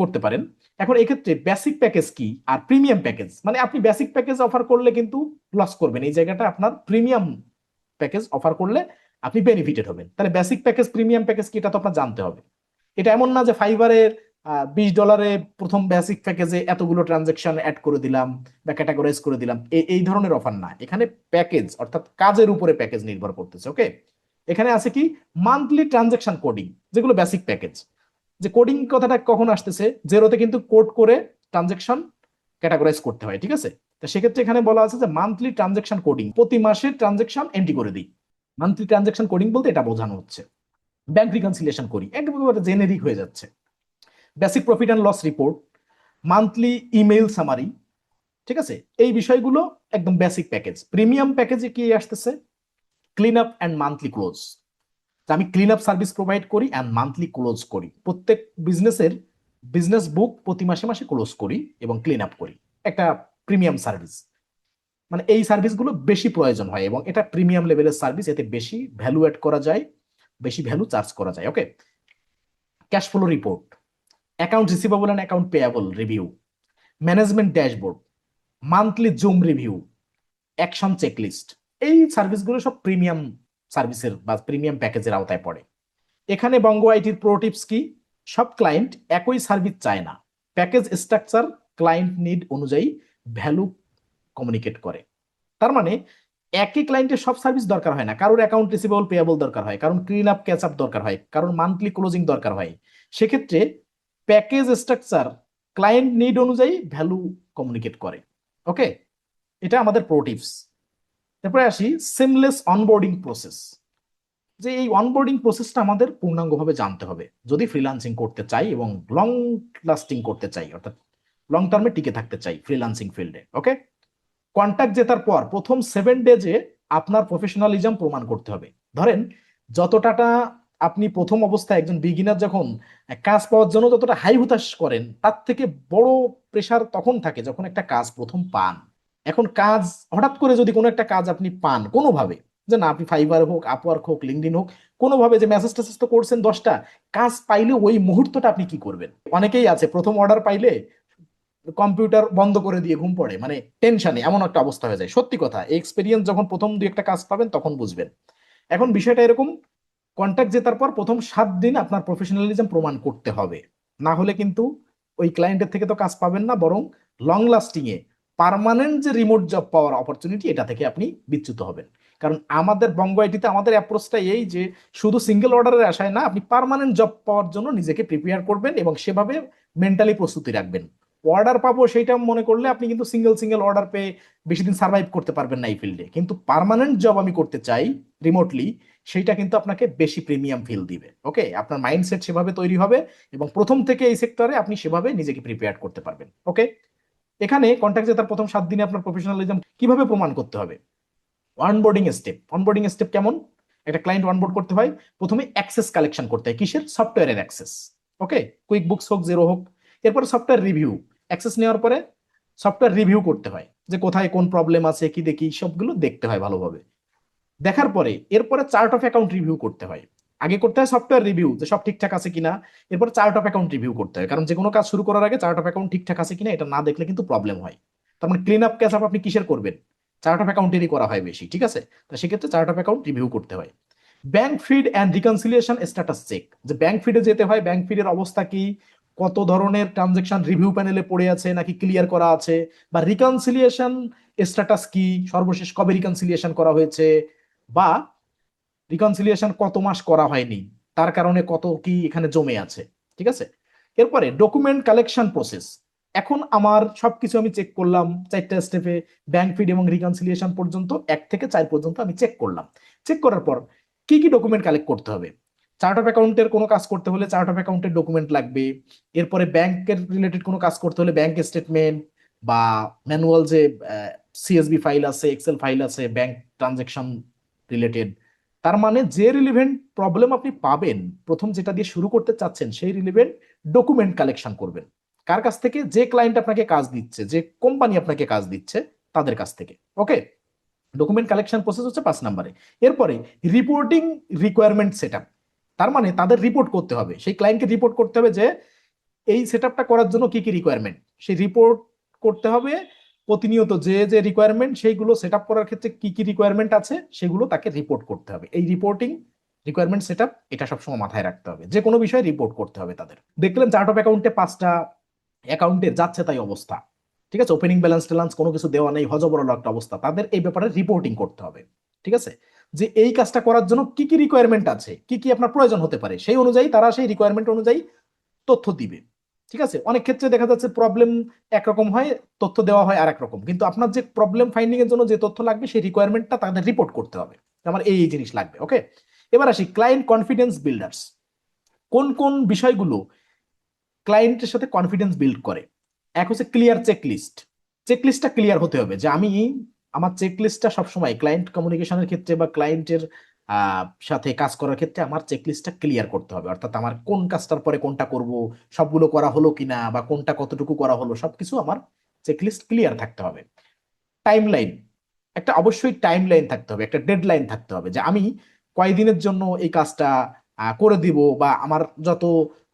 করতে পারেন। এখন এক্ষেত্রে বেসিক প্যাকেজ কি আর প্রিমিয়াম প্যাকেজ, মানে আপনি বেসিক প্যাকেজ অফার করলে কিন্তু লস করবেন, এই জায়গাটা আপনার প্রিমিয়াম প্যাকেজ অফার করলে আপনি বেনিফিটেড হবেন। তাহলে বেসিক প্যাকেজ প্রিমিয়াম প্যাকেজ কি এটা তো আপনার জানতে হবে। এটা এমন না যে ফাইবারের $20 প্রথম বেসিক প্যাকেজে এতগুলো ট্রানজেকশন অ্যাড করে দিলাম বা ক্যাটাগরাইজ করে দিলাম, এই ধরনের অফার না। এখানে প্যাকেজ অর্থাৎ কাজের উপরে প্যাকেজ নির্ভর করতেছে। ওকে, এখানে আছে কি মান্থলি ট্রানজেকশন কোডিং, যেগুলো বেসিক প্যাকেজ। যে কোডিং কথাটা কখন আসতেছে, জেরোতে কিন্তু কোড করে ট্রানজেকশন ক্যাটাগরাইজ করতে হয়, ঠিক আছে। তো সেক্ষেত্রে এখানে বলা আছে যে মান্থলি ট্রানজেকশন কোডিং, প্রতি মাসের ট্রানজেকশন এন্ট্রি করে দিই। মান্থলি ট্রানজেকশন কোডিং বলতে এটা বোঝানো হচ্ছে। ব্যাংক রিকনসিলিয়েশন করি, একেবারে জেনেরিক হয়ে যাচ্ছে। Basic profit and loss report, monthly email summary, ঠিক আছে, এই বিষয়গুলো একদম বেসিক প্যাকেজ। প্রিমিয়াম প্যাকেজে কি আসতেছে, clean up and monthly close. আমি ক্লিন আপ সার্ভিস প্রোভাইড করি অ্যান্ড মান্থলি ক্লোজ করি। প্রত্যেক বিজনেসের বিজনেস বুক প্রতি মাসে মাসে ক্লোজ করি এবং ক্লিন আপ করি, একটা প্রিমিয়াম সার্ভিস। মানে এই সার্ভিসগুলো বেশি প্রয়োজন হয় এবং এটা প্রিমিয়াম লেভেলের সার্ভিস, এতে বেশি ভ্যালু অ্যাড করা যায়, বেশি ভ্যালু চার্জ করা যায়। Okay, cash flow report, account receivable and account payable review, management dashboard, monthly Zoom review, action checklist. এই সার্ভিসগুলো সব প্রিমিয়াম সার্ভিসের বা প্রিমিয়াম প্যাকেজের আওতায় পড়ে। এখানে বঙ্গ আইটির প্রো টিপস কি, সব ক্লায়েন্ট একই সার্ভিস চায় না, প্যাকেজ স্ট্রাকচার ক্লায়েন্ট নিড অনুযায়ী ভ্যালু কমিউনিকেট করে। তার মানে একই ক্লায়েন্টের সব সার্ভিস দরকার হয় না, কারোর অ্যাকাউন্ট রিসিভেবল পেয়াবল দরকার হয়, কারণ ক্লিন আপ ক্যাচ আপ দরকার হয়, কারণ মান্থলি ক্লোজিং দরকার হয়। সেক্ষেত্রে প্যাকেজ স্ট্রাকচার ক্লায়েন্ট নিড অনুযায়ী ভ্যালু কমিউনিকেট করে। ওকে, এটা আমাদের প্রো টিপস। তারপরে আসি সিমলেস অনবোর্ডিং প্রসেস, যে এই অনবোর্ডিং প্রসেসটা আমাদের পূর্ণাঙ্গভাবে জানতে হবে যদি ফ্রিল্যান্সিং করতে চাই এবং লং লাস্টিং করতে চাই, অর্থাৎ লং টার্মে টিকে থাকতে চাই ফ্রিল্যান্সিং ফিল্ডে। ওকে, কন্ট্যাক্ট জেতার পর প্রথম 7 ডেজে আপনার প্রফেশনালিজম প্রমাণ করতে হবে। ধরেন যতটা আপনি প্রথম অবস্থায় একজন বিগিনার যখন কাজ পাওয়ার জন্য যতটা হাই হুতাশ করেন, তার থেকে বড় প্রেসার তখন থাকে যখন একটা কাজ প্রথম পান। এখন কাজ হঠাৎ করে যদি কোনো একটা কাজ আপনি পান কোনোভাবে, যে না আপনি ফাইবার হোক, আপওয়ার্ক হোক, লিঙ্কডইন হোক, কোনোভাবে যে মেসেজ টেসেজ তো করছেন 10টা, কাজ পাইলে ওই মুহূর্তটা আপনি কি করবেন? অনেকেই আছে প্রথম অর্ডার পাইলে কম্পিউটার বন্ধ করে দিয়ে ঘুম পড়ে, মানে টেনশনে এমন একটা অবস্থা হয়ে যায়। সত্যি কথা, এক্সপিরিয়েন্স যখন প্রথম দুই একটা কাজ পাবেন তখন বুঝবেন। এখন বিষয়টা এরকম, কন্ট্যাক্ট জেতার পর প্রথম 7 দিন আপনার প্রফেশনালিজম প্রমাণ করতে হবে, না হলে কিন্তু ওই ক্লায়েন্টের থেকে তো কাজ পাবেন না, বরং লং লাস্টিং এ পার্মানেন্ট যে রিমোট জব পাওয়ার অপরচুনিটি, এটা থেকে আপনি বিচ্যুত হবেন। কারণ আমাদের বঙ্গ আইটিতে আমাদের অ্যাপ্রোচটা এই যে শুধু সিঙ্গেল অর্ডারের আশায় না, আপনি পার্মানেন্ট জব পাওয়ার জন্য নিজেকে প্রিপেয়ার করবেন এবং সেভাবে মেন্টালি প্রস্তুতি রাখবেন। অর্ডার পাবো সেইটা মনে করলে আপনি কিন্তু সিঙ্গেল সিঙ্গেল অর্ডার পেয়ে বেশি দিন সার্ভাইভ করতে পারবেন না এই ফিল্ডে। কিন্তু পার্মানেন্ট জব আমি করতে চাই রিমোটলি, সেইটা কিন্তু আপনাকে বেশি প্রিমিয়াম ফিল দিবে। ওকে, আপনার মাইন্ডসেট সেভাবে তৈরি হবে এবং প্রথম থেকে এই সেক্টরে আপনি সেভাবে নিজেকে প্রিপেয়ার করতে পারবেন। ওকে, এখানে কন্ট্যাক্ট জেতার প্রথম 7 দিনে আপনার প্রফেশনালিজম কিভাবে প্রমাণ করতে হবে। অনবোর্ডিং স্টেপ, অনবোর্ডিং স্টেপ কেমন, একটা ক্লায়েন্ট অনবোর্ড করতে হয়, প্রথমে অ্যাক্সেস কালেকশন করতে হয়। কিসের? সফটওয়্যারের অ্যাক্সেস। ওকে, কুইক বুকস হোক, জেরো হোক। এরপরে সফটওয়্যার রিভিউ, অ্যাক্সেস নেওয়ার পরে সফটওয়্যার রিভিউ করতে হয়, যে কোথায় কোন প্রবলেম আছে কি দেখি, সবগুলো দেখতে হয় ভালোভাবে। দেখার পরে এরপরে চার্ট অফ অ্যাকাউন্ট রিভিউ করতে হয়। আগে করতে হয় সফটওয়্যার রিভিউ, যে সব ঠিকঠাক আছে কিনা, এরপর চার্ট অফ অ্যাকাউন্ট রিভিউ করতে হয়, কারণ যে কোনো কাজ শুরু করার আগে চার্ট অফ অ্যাকাউন্ট ঠিকঠাক আছে কিনা এটা না দেখলে কিন্তু প্রবলেম হয়। তার মানে ক্লিন আপ ক্যাচ আপ আপনি কিসের করবেন? চার্ট অফ অ্যাকাউন্টেরই করা হয় বেশি, ঠিক আছে। তো সেক্ষেত্রে চার্ট অফ অ্যাকাউন্ট রিভিউ করতে হয়। Bank feed and reconciliation status check, যে ব্যাংক ফিডে যেতে হয়, ব্যাংক ফিডের অবস্থা কি, কত ধরনের ট্রানজেকশন রিভিউ প্যানেলে পড়ে আছে নাকি ক্লিয়ার করা আছে, বা রিকনসিলিয়েশন স্ট্যাটাস কি, সর্বশেষ কবে রিকনসিলিয়েশন করা হয়েছে, বা রিকনসিলিয়েশন কত মাস করা হয়নি, তার কারণে কত কি এখানে জমে আছে, ঠিক আছে। এরপরে ডকুমেন্ট কালেকশন প্রসেস, এখন আমার সবকিছু আমি চেক করলাম 4টা স্টেপে, ব্যাংক ফিড এবং রিকনসিলিয়েশন পর্যন্ত 1 থেকে 4 পর্যন্ত আমি চেক করলাম। চেক করার পর কি কি ডকুমেন্ট কালেক্ট করতে হবে? চার্ট অফ অ্যাকাউন্টের কোনো কাজ করতে হলে চার্ট অফ অ্যাকাউন্টের ডকুমেন্ট লাগবে। এরপরে ব্যাংকের রিলেটেড কোনো কাজ করতে হলে ব্যাংক স্টেটমেন্ট বা ম্যানুয়াল যে সিএসবি ফাইল আছে, এক্সেল ফাইল আছে ব্যাংক ট্রানজেকশন রিলেটেড। তার মানে যে রিলিভেন্ট প্রবলেম আপনি পাবেন, প্রথম যেটা দিয়ে শুরু করতে চাচ্ছেন সেই রিলিভেন্ট ডকুমেন্ট কালেকশন করবেন। কার কাছ থেকে? যে ক্লায়েন্ট আপনাকে কাজ দিচ্ছে, যে কোম্পানি আপনাকে কাজ দিচ্ছে, তাদের কাছ থেকে। ওকে, ডকুমেন্ট কালেকশন প্রসেস হচ্ছে 5 নম্বরে। এরপরে রিপোর্টিং রিকোয়ারমেন্ট সেট আপ, তার মানে তাদের রিপোর্ট করতে হবে, সেই ক্লায়েন্টকে রিপোর্ট করতে হবে যে এই সেটআপটা করার জন্য কি কি রিকোয়ারমেন্ট, সেই রিপোর্ট করতে হবে প্রতিনিয়ত, যে যে রিকোয়ারমেন্ট সেইগুলো সেটআপ করার ক্ষেত্রে কি কি রিকোয়ারমেন্ট আছে সেগুলো তাকে রিপোর্ট করতে হবে। এই রিপোর্টিং, রিকোয়ারমেন্ট সেটআপ, এটা সবসময় মাথায় রাখতে হবে, যে কোনো বিষয়ে রিপোর্ট করতে হবে তাদের। দেখলেন চার্ট অফ অ্যাকাউন্টে 5টা অ্যাকাউন্টের যাচ্ছে তাই অবস্থা, ঠিক আছে, ওপেনিং ব্যালেন্স টেলান্স কোনো কিছু দেওয়া নেই, হজবরল একটা অবস্থা, তাদের এই ব্যাপারে রিপোর্টিং করতে হবে। ঠিক আছে, যে এই কাজটা করার জন্য কি কি রিকোয়ারমেন্ট আছে, কি কি আপনার প্রয়োজন হতে পারে, সেই অনুযায়ী তারা সেই রিকোয়ারমেন্ট অনুযায়ী তথ্য দিবে। ঠিক আছে, অনেক ক্ষেত্রে দেখা যাচ্ছে প্রবলেম একরকম হয়, তথ্য দেওয়া হয় আর একরকম, কিন্তু আপনার যে প্রবলেম ফাইন্ডিং এর জন্য যে তথ্য লাগবে সেই রিকোয়ারমেন্টটা তাদের রিপোর্ট করতে হবে, আমার এই এই জিনিস লাগবে। ওকে, এবার আসি ক্লায়েন্ট কনফিডেন্স বিল্ডার্স। কোন কোন বিষয়গুলো ক্লায়েন্টের সাথে কনফিডেন্স বিল্ড করে? এক হচ্ছে ক্লিয়ার চেকলিস্ট। চেকলিস্টটা ক্লিয়ার হতে হবে, যে আমি আমার চেকলিস্টটা সবসময় ক্লায়েন্ট কমিউনিকেশনের ক্ষেত্রে বা ক্লায়েন্টের সাথে কাজ করার ক্ষেত্রে আমার চেকলিস্টটা ক্লিয়ার করতে হবে, অর্থাৎ আমার কোন কাজটার পরে কোনটা করব, সবগুলো করা হলো কিনা, বা কোনটা কতটুকু করা হলো, সবকিছু আমার চেকলিস্ট ক্লিয়ার থাকতে হবে। টাইমলাইন, একটা অবশ্যই টাইমলাইন থাকতে হবে, একটা ডেডলাইন থাকতে হবে, যে আমি কয়দিনের জন্য এই কাজটা করে দিব, বা আমার যত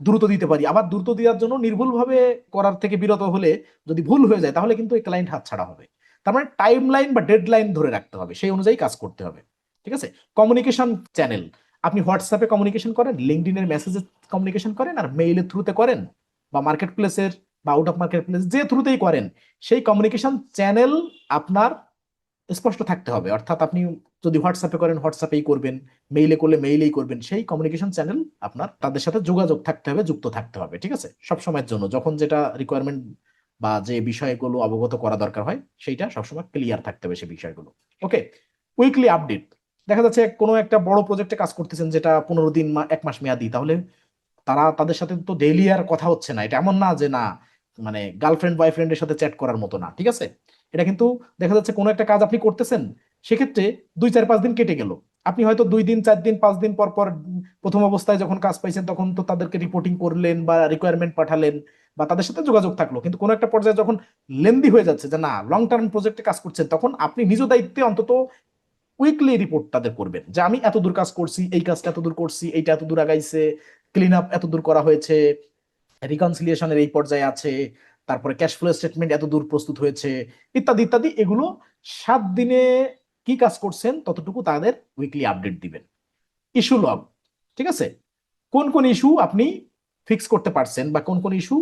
দ্রুত দিতে পারি। আবার দ্রুত দেওয়ার জন্য নির্ভুলভাবে করার থেকে বিরত হলে যদি ভুল হয়ে যায় তাহলে কিন্তু এই ক্লায়েন্ট হাতছাড়া হবে। তার মানে টাইমলাইন বা ডেডলাইন ধরে রাখতে হবে, সেই অনুযায়ী কাজ করতে হবে। ঠিক আছে, কমিউনিকেশন চ্যানেল, আপনি হোয়াটসঅ্যাপে কমিউনিকেশন করেন, লিঙ্কডইনের মেসেজে কমিউনিকেশন করেন, আর মেইলের থ্রুতে করেন, বা মার্কেট প্লেসের বা আউট অফ মার্কেট প্লেস যে থ্রুতেই করেন, সেই কমিউনিকেশন চ্যানেল আপনার স্পষ্ট থাকতে হবে। অর্থাৎ আপনি যদি হোয়াটসঅ্যাপে করেন হোয়াটসঅ্যাপেই করবেন, মেইলে করলে মেইলেই করবেন, সেই কমিউনিকেশন চ্যানেল আপনার তাদের সাথে যোগাযোগ থাকতে হবে, যুক্ত থাকতে হবে। ঠিক আছে, সব সময়ের জন্য যখন যেটা রিকোয়ারমেন্ট বা যে বিষয়গুলো অবগত করা দরকার হয় সেইটা সবসময় ক্লিয়ার থাকতে হবে সেই বিষয়গুলো। ওকে, উইকলি আপডেট। দেখা যাচ্ছে কোনো একটা বড় প্রজেক্টে কাজ করতেছেন যেটা 15 দিন 1 মাস মেয়াদি, তাহলে তারা তাদের সাথে তো ডেইলি আর কথা হচ্ছে না, এটা এমন না যে না, মানে গার্লফ্রেন্ড বয়ফ্রেন্ডের সাথে চ্যাট করার মতো না। ঠিক আছে, এটা কিন্তু দেখা যাচ্ছে কোনো একটা কাজ আপনি করতেছেন, সেক্ষেত্রে 2 4 5 দিন কেটে গেল, আপনি হয়তো 2 দিন 4 দিন 5 দিন পর পর প্রথম অবস্থায় যখন কাজ পাইছেন তখন তো তাদেরকে রিপোর্টিং করলেন বা রিকোয়ারমেন্ট পাঠালেন বা তাদের সাথে যোগাযোগ থাকলো, কিন্তু কোনো একটা পর্যায়ে যখন লেন্দি হয়ে যাচ্ছে, যে না লং টার্ম প্রজেক্টে কাজ করছেন, তখন আপনি নিজ দায়িত্বে অন্তত উইকলি রিপোর্ট তাদের করবেন, যে আমি এত দূর কাজ করছি, এই কাজটা এত দূর করছি, এইটা এত দূর আগাইছে, ক্লিন আপ এত দূর করা হয়েছে, রিকনসিলিয়েশনের এই পর্যায়ে আছে, তারপরে ক্যাশ ফ্লো স্টেটমেন্ট এত দূর প্রস্তুত হয়েছে, ইত্যাদি ইত্যাদি। এগুলো 7 দিনে কি কাজ করছেন ততটুকু তাদের উইকলি আপডেট দিবেন। ইস্যু লগ, ঠিক আছে, কোন কোন ইস্যু আপনি ফিক্স করতে পারছেন বা কোন কোন ইস্যু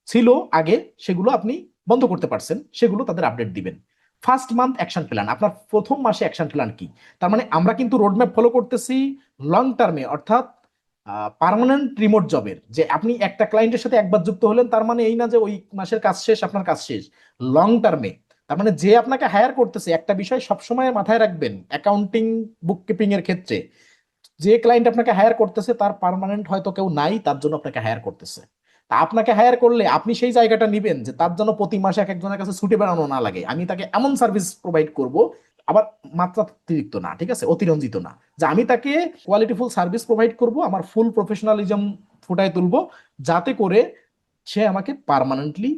ছিল আগে সেগুলো আপনি বন্ধ করতে পারছেন, সেগুলো তাদের আপডেট দিবেন। ফার্স্ট মান্থ অ্যাকশন প্ল্যান, আপনার প্রথম মাসে অ্যাকশন প্ল্যান কি? তার মানে আমরা কিন্তু রোডম্যাপ ফলো করতেছি লং টার্মে, অর্থাৎ পার্মানেন্ট রিমোট জবের, যে আপনি একটা ক্লায়েন্টের সাথে একবার যুক্ত হলেন তার মানে এই না যে ওই মাসের কাজ শেষ, আপনার কাজ শেষ। লং টার্মে, তার মানে যে আপনাকে হায়ার করতেছে, একটা বিষয় সবসময় মাথায় রাখবেন অ্যাকাউন্টিং বুককিপিং এর ক্ষেত্রে, যে ক্লায়েন্ট আপনাকে হায়ার করতেছে তার পার্মানেন্ট হয়তো কেউ নাই, তার জন্য আপনাকে হায়ার করতেছে। তা আপনাকে হায়ার করলে আপনি সেই জায়গাটা নিবেন যে তার জন্য প্রতি মাসে এক একজনের কাছে ছুটে বেড়ানো না লাগে, আমি তাকে এমন সার্ভিস প্রোভাইড করব, আবার মাত্রাতিরিক্ত না, ঠিক আছে, অতিরঞ্জিত না, যে আমি তাকে কোয়ালিটিফুল সার্ভিস প্রোভাইড করব, আমার ফুল প্রফেশনালিজম ফুটায় তুলবো, যাতে করে সে আমাকে পার্মানেন্টলি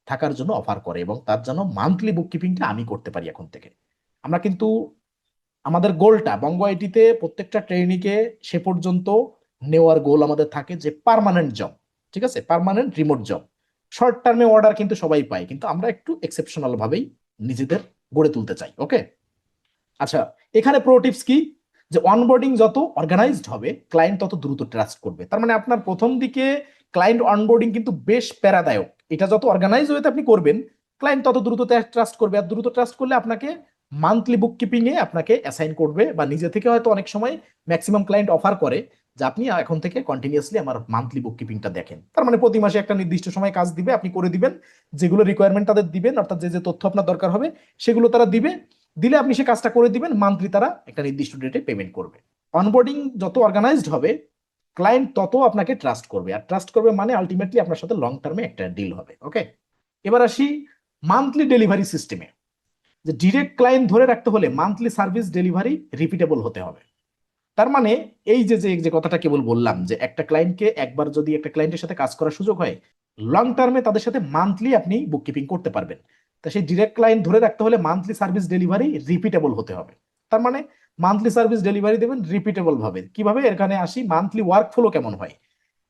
থাকার জন্য অফার করে, এবং তার জন্য মান্থলি বুককিপিংটা আমি করতে পারি এখন থেকে। আমরা কিন্তু আমাদের গোলটা বঙ্গ আইটিতে প্রত্যেকটা ট্রেনিকে সে পর্যন্ত নেওয়ার গোল আমাদের থাকে যে পার্মানেন্ট জব, ঠিক আছে, পার্মানেন্ট রিমোট জব। শর্ট টার্মে অর্ডার কিন্তু সবাই পায়, কিন্তু আমরা একটু এক্সেপশনাল ভাবেই নিজেদের গড়ে তুলতে চাই। ওকে, আচ্ছা, এখানে প্রো টিপস কি? যে অনবোর্ডিং যত অর্গানাইজড হবে ক্লায়েন্ট তত দ্রুত ট্রাস্ট করবে। তার মানে আপনার প্রথম দিকে ক্লায়েন্ট অনবোর্ডিং কিন্তু বেশ প্যারাদায়ক, এটা যত অর্গানাইজ হয়ে আপনি করবেন ক্লায়েন্ট তত দ্রুত ট্রাস্ট করবে, আর দ্রুত ট্রাস্ট করলে আপনাকে মান্থলি বুক কিপিং এ আপনাকে অ্যাসাইন করবে, বা নিজে থেকে হয়তো অনেক সময় ম্যাক্সিমাম ক্লায়েন্ট অফার করে যে আপনি এখন থেকে কন্টিনিউয়াসলি আমার মান্থলি বুক কিপিংটা দেখেন। তার মানে প্রতি মাসে একটা নির্দিষ্ট সময় কাজ দিবে, আপনি করে দিবেন, যেগুলো রিকোয়ারমেন্ট তাদের দিবেন, অর্থাৎ যে যে তথ্য আপনার দরকার হবে সেগুলো তারা দিবে, দিলে আপনি সে কাজটা করে দিবেন, মান্থলি তারা একটা নির্দিষ্ট ডেটে পেমেন্ট করবে। অনবোর্ডিং যত অর্গানাইজড হবে ক্লায়েন্ট তত আপনাকে ট্রাস্ট করবে, আর ট্রাস্ট করবে মানে আলটিমেটলি আপনার সাথে লং টার্মে একটা ডিল হবে। ওকে, এবার আসি মান্থলি ডেলিভারি সিস্টেমে। যে ডিরেক্ট ক্লায়েন্ট ধরে রাখতে হলে মান্থলি সার্ভিস ডেলিভারি রিপিটেবল হতে হবে। তার মানে এই যে যে যে কথাটা কেবল বললাম, যে একটা ক্লায়েন্টকে একবার যদি একটা ক্লায়েন্টের সাথে কাজ করার সুযোগ হয়, লং টার্মে তাদের সাথে মান্থলি আপনি বুককিপিং করতে পারবেন। তা সেই ডিরেক্ট ক্লায়েন্ট ধরে রাখতে হলে মান্থলি সার্ভিস ডেলিভারি রিপিটেবল হতে হবে। তার মানে মান্থলি সার্ভিস ডেলিভারি দেবেন রিপিটেবল ভাবে, কিভাবে? এখানে আসি মান্থলি ওয়ার্ক ফ্লো কেমন হয়।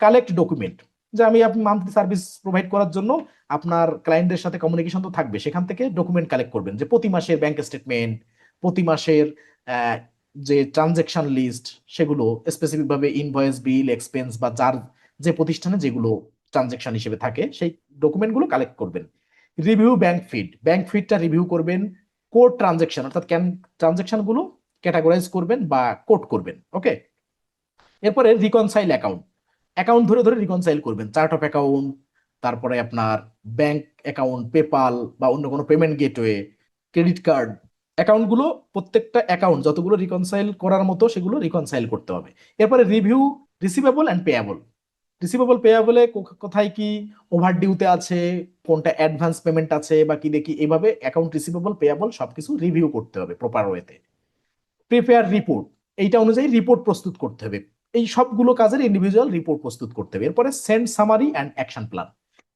কালেক্ট ডকুমেন্ট, যে আমি মান্থলি সার্ভিস প্রোভাইড করার জন্য আপনার ক্লায়েন্টদের সাথে কমিউনিকেশন তো থাকবে, সেখান থেকে ডকুমেন্ট কালেক্ট করবেন যে প্রতি মাসের ব্যাংক স্টেটমেন্ট, প্রতি মাসের আহ, যে ট্রানজেকশন লিস্ট, সেগুলো স্পেসিফিক ভাবে ইনভয়েস, বিল, এক্সপেন্স বা যার যে প্রতিষ্ঠানে যেগুলো ট্রানজেকশন হিসেবে থাকে সেই ডকুমেন্টগুলো কালেক্ট করবেন। রিভিউ ব্যাংক ফিডটা রিভিউ করবেন। কোড ট্রানজেকশন অর্থাৎ ট্রানজেকশন গুলো ক্যাটাগরাইজ করবেন বা কোড করবেন। ওকে, এরপরে রিকনসাইল অ্যাকাউন্ট, অ্যাকাউন্ট ধরে ধরে রিকনসাইল করবেন, চার্ট অফ অ্যাকাউন্ট, তারপরে আপনার ব্যাংক অ্যাকাউন্ট, পেপাল বা অন্য কোনো পেমেন্ট গেটওয়ে, ক্রেডিট কার্ড, অ্যাকাউন্টগুলো প্রত্যেকটা অ্যাকাউন্ট যতগুলো রিকনসাইল করার মতো সেগুলো রিকনসাইল করতে হবে। এরপরে review receivable and payable. Receivable পেয়াবলে কোথায় কি ওভার ডিউতে আছে, কোনটা অ্যাডভান্স পেমেন্ট আছে বা কি দেখি, এভাবে অ্যাকাউন্ট রিসিভেবল পেয়াবল সবকিছু রিভিউ করতে হবে প্রপার ওয়েতে। প্রিপেয়ার রিপোর্ট, এইটা অনুযায়ী রিপোর্ট প্রস্তুত করতে হবে। এই সবগুলো কাজের ইন্ডিভিজুয়াল রিপোর্ট প্রস্তুত করতে হবে। এরপরে send summary and action plan.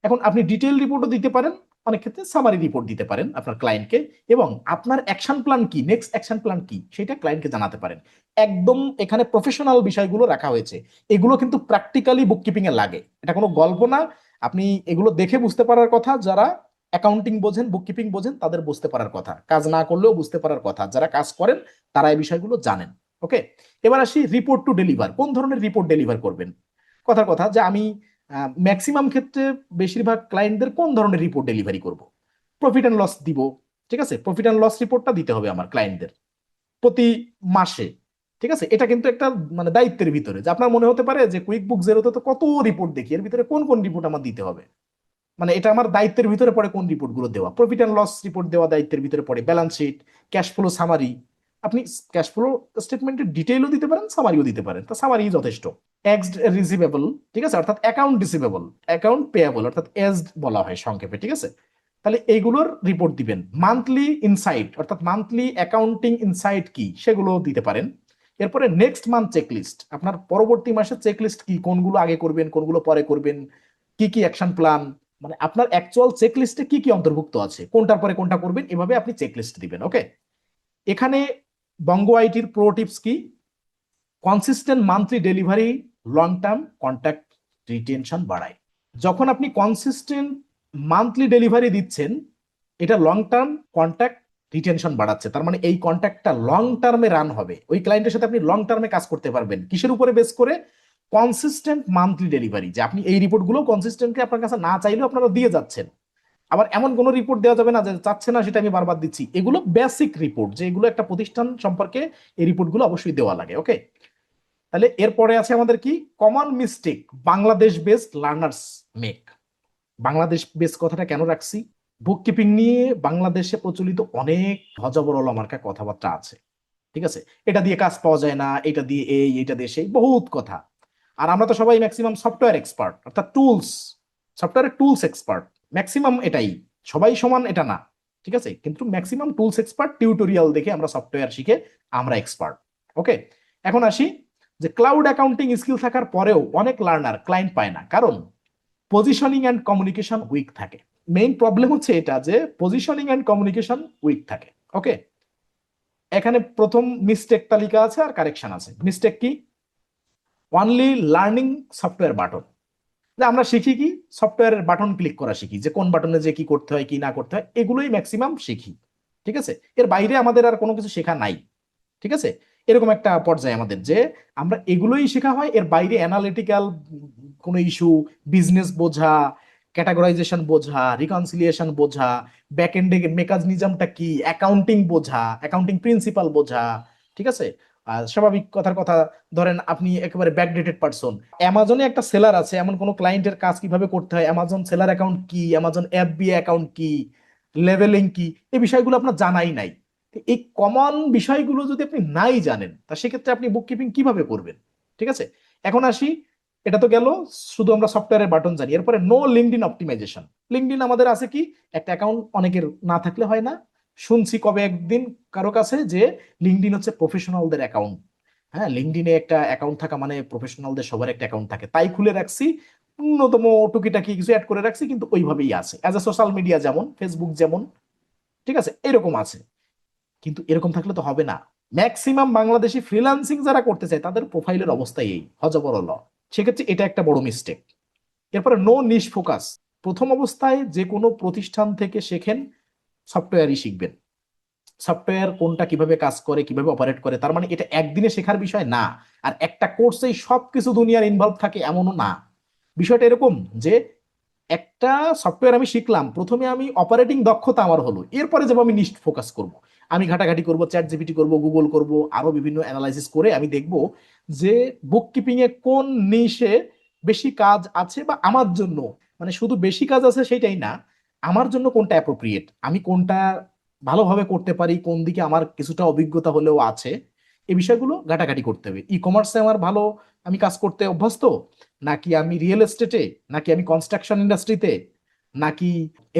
এখন আপনি ডিটেইল রিপোর্টও দিতে পারেন, অনেক ক্ষেত্রে সামারি রিপোর্ট দিতে পারেন আপনার ক্লায়েন্টকে, এবং আপনার অ্যাকশন প্ল্যান কি, নেক্সট অ্যাকশন প্ল্যান কি সেটা ক্লায়েন্টকে জানাতে পারেন। একদম এখানে প্রফেশনাল বিষয়গুলো রাখা হয়েছে, এগুলো কিন্তু প্র্যাকটিক্যালি বুককিপিং এ লাগে, এটা কোনো গল্প না। আপনি এগুলো দেখে বুঝতে পারার কথা, যারা অ্যাকাউন্টিং বোঝেন, বুককিপিং বোঝেন তাদের বুঝতে পারার কথা, কাজ না করলেও বুঝতে পারার কথা, যারা কাজ করেন তারা এই বিষয়গুলো জানেন। ওকে, এবার আসি রিপোর্ট টু ডেলিভার, কোন ধরনের রিপোর্ট ডেলিভার করবেন। কথার কথা যে আমি ম্যাক্সিমাম ক্ষেত্রে বেশিরভাগ ক্লায়েন্টদের কোন ধরনের রিপোর্ট ডেলিভারি করব, প্রফিট অ্যান্ড লস দিব। ঠিক আছে, প্রফিট অ্যান্ড লস রিপোর্টটা দিতে হবে আমার ক্লায়েন্টদের প্রতি মাসে। ঠিক আছে, এটা কিন্তু একটা মানে দায়িত্বের ভিতরে, যে আপনার মনে হতে পারে যে কুইক বুক জিরোতে তো কত রিপোর্ট দেখি, এর ভিতরে কোন কোন রিপোর্ট আমার দিতে হবে, মানে এটা আমার দায়িত্বের ভিতরে পড়ে কোন রিপোর্ট গুলো দেওয়া। প্রফিট অ্যান্ড লস রিপোর্ট দেওয়া দায়িত্বের ভিতরে পড়ে, balance sheet, cash flow summary. আপনি ক্যাশ ফ্লো স্টেটমেন্টের ডিটেইলও দিতে পারেন, সামারিও দিতে পারেন, তা সামারি যথেষ্ট। এক্সড রিসিভেবল, ঠিক আছে, অর্থাৎ অ্যাকাউন্ট রিসিভেবল, অ্যাকাউন্ট পেয়েবল অর্থাৎ এজড বলা হয় সংক্ষেপে। ঠিক আছে, তাহলে এইগুলোর রিপোর্ট দিবেন। মান্থলি ইনসাইট অর্থাৎ মান্থলি অ্যাকাউন্টিং ইনসাইট কি সেগুলো দিতে পারেন। এরপরে নেক্সট মান্থ চেকলিস্ট, আপনার পরবর্তী মাসের চেকলিস্ট কি, কোনগুলো আগে করবেন কোনগুলো পরে করবেন, কি কি অ্যাকশন প্ল্যান, মানে আপনার অ্যাকচুয়াল চেক লিস্টে কি কি অন্তর্ভুক্ত আছে, কোনটার পরে কোনটা করবেন, এভাবে আপনি চেক লিস্ট দিবেন। ওকে, এখানে বঙ্গ আইটির প্রো টিপস কি, consistent monthly delivery long term contact retention বাড়ায়। যখন আপনি কনসিস্টেন্ট মান্থলি ডেলিভারি দিচ্ছেন, এটা লং টার্ম কন্ট্যাক্ট রিটেনশন বাড়াচ্ছে, তার মানে এই কন্ট্যাক্টটা লং টার্মে রান হবে, ওই ক্লায়েন্টের সাথে আপনি লং টার্মে কাজ করতে পারবেন। কিসের উপরে বেস করে, কনসিস্টেন্ট মান্থলি ডেলিভারি, যে আপনি এই রিপোর্টগুলো কনসিস্টেন্টলি আপনার কাছে না চাইলেও আপনারা দিয়ে যাচ্ছেন। আবার এমন কোনো রিপোর্ট দেওয়া যাবে না যে চাচ্ছে না সেটা আমি বারবার দিচ্ছি, এগুলো বেসিক রিপোর্ট, যে এগুলো একটা প্রতিষ্ঠান সম্পর্কে এই রিপোর্টগুলো অবশ্যই দেওয়া লাগে। ওকে, তাহলে এরপরে আছে আমাদের কি, common mistake Bangladesh based learners make. Bangladesh base কথাটা কেন রাখছি, বুক কিপিং নিয়ে বাংলাদেশে প্রচলিত অনেক হজবরল মার্কা কথাবার্তা আছে। ঠিক আছে, এটা দিয়ে কাজ পাওয়া যায় না, এটা দিয়ে এই, এটা দিয়ে সেই, বহুত কথা। আর আমরা তো সবাই ম্যাক্সিমাম সফটওয়্যার এক্সপার্ট অর্থাৎ টুলস, সফটওয়্যারের টুলস এক্সপার্ট, ম্যাক্সিমাম এটাই, সবাই সমান এটা না। ঠিক আছে, কিন্তু ম্যাক্সিমাম টুলস এক্সপার্ট, টিউটোরিয়াল দেখে আমরা সফটওয়্যার শিখে আমরা এক্সপার্ট। ওকে, এখন আসি যে ক্লাউড অ্যাকাউন্টিং স্কিল থাকার পরেও অনেক লার্নার ক্লায়েন্ট পায় না, কারণ পজিশনিং অ্যান্ড কমিউনিকেশন উইক থাকে। মেইন প্রবলেম হচ্ছে এটা যে পজিশনিং অ্যান্ড কমিউনিকেশন উইক থাকে। ওকে, এখানে প্রথম মিস্টেক তালিকা আছে আর কারেকশন আছে। মিস্টেক কি, অনলি লার্নিং সফটওয়্যার বাটন, যে আমরা শিখি কি, সফটওয়্যারের বাটন ক্লিক করা শিখি, যে কোন বাটনে যে কি করতে হয় কি না করতে হয় এগুলোই ম্যাক্সিমাম শিখি। ঠিক আছে, এর বাইরে আমাদের আর কোনো কিছু শেখা নাই। ঠিক আছে, এরকম একটা পর্যায়ে আমাদের, যে আমরা এগুলোই শেখা হয়, এর বাইরে অ্যানালিটিক্যাল কোনো ইস্যু, বিজনেস বোঝা, ক্যাটাগরাইজেশন বোঝা, রিকনসিলিয়েশন বোঝা, ব্যাক এন্ডে মেকানিজমটা কি, অ্যাকাউন্টিং বোঝা, অ্যাকাউন্টিং প্রিন্সিপাল বোঝা। ঠিক আছে, আর স্বাভাবিক কথার কথা, ধরেন আপনি একেবারে ব্যাকডেটেড পারসন, অ্যামাজনে একটা সেলার আছে, এমন কোনো ক্লায়েন্টের কাজ কিভাবে করতে হয়, অ্যামাজন সেলার অ্যাকাউন্ট কি, অ্যামাজন এফবিআই অ্যাকাউন্ট কি, লেভেলিং কি, এই বিষয়গুলো আপনার জানাই নাই। তো এই কমন বিষয়গুলো যদি আপনি নাই জানেন, তা সেক্ষেত্রে আপনি বুক কিপিং কিভাবে করবেন। ঠিক আছে, এখন আসি, এটা তো গেল শুধু আমরা সফটওয়্যারের বাটন জানি। এরপরে নো লিঙ্কডইন অপটিমাইজেশন। লিঙ্কডইন আমাদের আছে কি, একটা অ্যাকাউন্ট অনেকের না থাকলে হয় না। শুনছি কবে একদিন কারো কাছে যে লিঙ্কডইন হচ্ছে প্রফেশনালদের অ্যাকাউন্ট। হ্যাঁ, লিঙ্কডইনে একটা অ্যাকাউন্ট থাকা মানে প্রফেশনালদের সবার একটা অ্যাকাউন্ট থাকে, তাই খুলে রাখছি, ন্যূনতম টুকিটাকি কিছু অ্যাড করে রাখছি, কিন্তু ওইভাবেই আছে অ্যাজ এ সোশ্যাল মিডিয়া, যেমন ফেসবুক যেমন। ঠিক আছে, এরকম আছে, কিন্তু এরকম থাকলে তো হবে না। ম্যাক্সিমাম বাংলাদেশি ফ্রিল্যান্সিং যারা করতে চায় তাদের প্রোফাইলের অবস্থা এই হজবরল, সেক্ষেত্রে এটা একটা বড় মিস্টেক। এরপরে নো নিশ ফোকাস। প্রথম অবস্থায় যে কোনো প্রতিষ্ঠান থেকে শেখেন সফটওয়্যারই শিখবেন। সফটওয়্যার কোনটা কিভাবে কাজ করে, কিভাবে অপারেট করে, তার মানে এটা একদিনে শেখার বিষয় না। আর একটা কোর্সেই সবকিছু দুনিয়ার ইনভলভ থাকে এমনও না। বিষয়টা এরকম যে একটা সফটওয়্যার আমি শিখলাম, প্রথমে আমি অপারেটিং দক্ষতা আমার হলো, এরপরে যাবো আমি নিশ ফোকাস করব। আমি ঘাটাঘাটি করব, চ্যাট জিপিটি করব, গুগল করব, আরো বিভিন্ন অ্যানালাইসিস করে আমি দেখব যে বুক কিপিং এ কোন নিশে বেশি কাজ আছে, বা আমার জন্য, মানে শুধু বেশি কাজ আছে সেটাই না, আমার জন্য কোনটা অ্যাপ্রোপ্রিয়েট, আমি কোনটা ভালোভাবে করতে পারি, কোন দিকে আমার কিছুটা অভিজ্ঞতা হলেও আছে, এই বিষয়গুলো ঘাটাঘাটি করতে হবে। ই কমার্সে আমার ভালো, আমি কাজ করতে অভ্যস্ত, নাকি আমি রিয়েল এস্টেটে, নাকি আমি কনস্ট্রাকশন ইন্ডাস্ট্রিতে, নাকি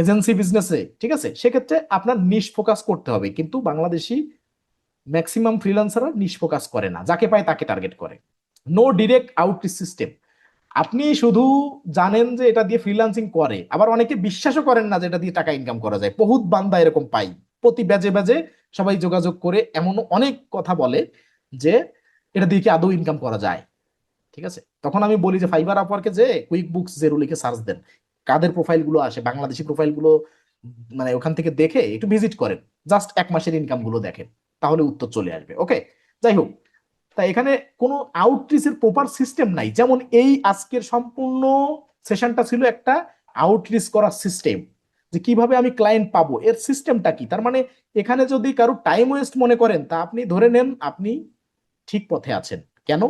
এজেন্সি বিজনেসে, ঠিক আছে, সেক্ষেত্রে আপনার নিশ ফোকাস করতে হবে। কিন্তু বাংলাদেশি ম্যাক্সিমাম ফ্রিল্যান্সাররা নিশ ফোকাস করে না, যাকে পায় তাকে টার্গেট করে। No direct outreach system. আপনি শুধু জানেন যে এটা দিয়ে ফ্রিল্যান্সিং করে, আবার অনেকে বিশ্বাসও করেন না যে এটা দিয়ে টাকা ইনকাম করা যায়। বহুত বান্দা এরকম পাই, প্রতি ব্যাজে ব্যাজে সবাই যোগাযোগ করে এমন অনেক কথা বলে যে এটা দিয়ে কি আদৌ ইনকাম করা যায়। ঠিক আছে, তখন আমি বলি যে ফাইবার আপওয়ার্কে যে কুইক বুকস জেরো লিখে সার্চ দেন, কাদের প্রোফাইল গুলো আসে, বাংলাদেশি প্রোফাইল গুলো, মানে ওখান থেকে দেখে একটু ভিজিট করেন, জাস্ট 1 মাসের ইনকাম গুলো দেখেন, তাহলে উত্তর চলে আসবে। ওকে, যাই হোক, তা এখানে কোনো আউটরিচের প্রপার সিস্টেম নাই। যেমন এই আজকের সম্পূর্ণ সেশনটা ছিল একটা আউটরিচ করার সিস্টেম, যে কিভাবে আমি ক্লায়েন্ট পাবো, এর সিস্টেমটা কি। তার মানে এখানে যদি কারো টাইম ওয়েস্ট মনে করেন, তা আপনি ধরে নেন আপনি ঠিক পথে আছেন। কেন?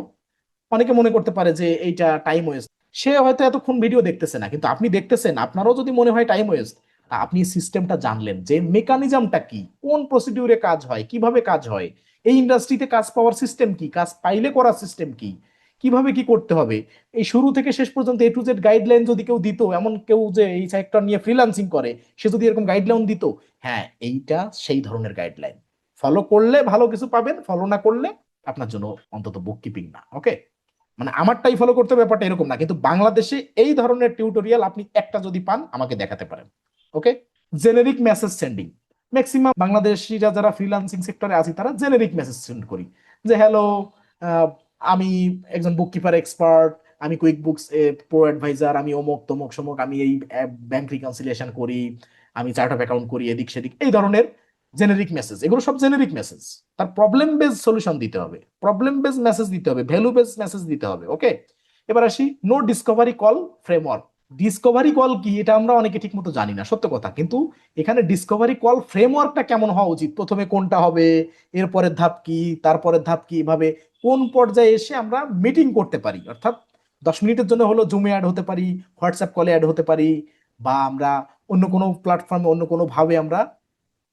অনেকে মনে করতে পারে যে এইটা টাইম ওয়েস্ট, সে হয়তো এতক্ষণ ভিডিও দেখতেছে না, কিন্তু আপনি দেখতেছেন, আপনারও যদি মনে হয় টাইম ওয়েস্ট, আপনি সিস্টেমটা জানলেন যে মেকানিজমটা কি, কোন প্রসিডিউরে কাজ হয়, কিভাবে কাজ হয়, এই ইন্ডাস্ট্রিতে কাজ পাওয়ার সিস্টেম কি, কাজ পাইলে করার সিস্টেম কি, কিভাবে কি করতে হবে, এই শুরু থেকে শেষ পর্যন্ত এ টু জেড গাইডলাইন যদি কেউ দিত, এমন কেউ যে এই সেক্টর নিয়ে ফ্রিল্যান্সিং করে, সে যদি এরকম গাইডলাইন দিত, হ্যাঁ এইটা সেই ধরনের গাইডলাইন, ফলো করলে ভালো কিছু পাবেন, ফলো না করলে আপনার জন্য অন্তত বুক কিপিং না। ওকে, মানে আমারটাই ফলো করতে হবে ব্যাপারটা এরকম না, কিন্তু বাংলাদেশে এই ধরনের টিউটোরিয়াল আপনি একটা যদি পান আমাকে দেখাতে পারেন। ওকে, জেনেরিক মেসেজ সেন্ডিং। ম্যাক্সিমাম বাংলাদেশিরা যারা ফ্রিল্যান্সিং সেক্টরে আছি তারা জেনেরিক মেসেজ সেন্ড করি, যে হ্যালো, আমি একজন বুককিপার এক্সপার্ট, আমি কুইক বুকস প্রো অ্যাডভাইজার, আমি অমুক তমুক সমুক, আমি এই ব্যাংক রিকনসিলিয়েশন করি, আমি চার্ট অফ অ্যাকাউন্ট করি, এদিক সেদিক, এই ধরনের জেনেরিক মেসেজ, এগুলো সব জেনেরিক মেসেজ। তার প্রবলেম বেস সলিউশন দিতে হবে, প্রবলেম বেস মেসেজ দিতে হবে, ভ্যালু বেস মেসেজ দিতে হবে। ওকে, এবার আসি no discovery call framework. Discovery call কি এটা আমরা অনেকে ঠিক মতো জানি না, সত্য কথা, কিন্তু এখানে ডিসকভারি কল ফ্রেমওয়ার্কটা কেমন হওয়া উচিত, প্রথমে কোনটা হবে, এরপরের ধাপ কি, তারপরের ধাপ কি, এভাবে কোন পর্যায়ে এসে আমরা মিটিং করতে পারি, অর্থাৎ 10 মিনিটের জন্য হলো জুমে অ্যাড হতে পারি, হোয়াটসঅ্যাপ কলে অ্যাড হতে পারি, বা আমরা অন্য কোনো প্ল্যাটফর্মে অন্য কোনো ভাবে আমরা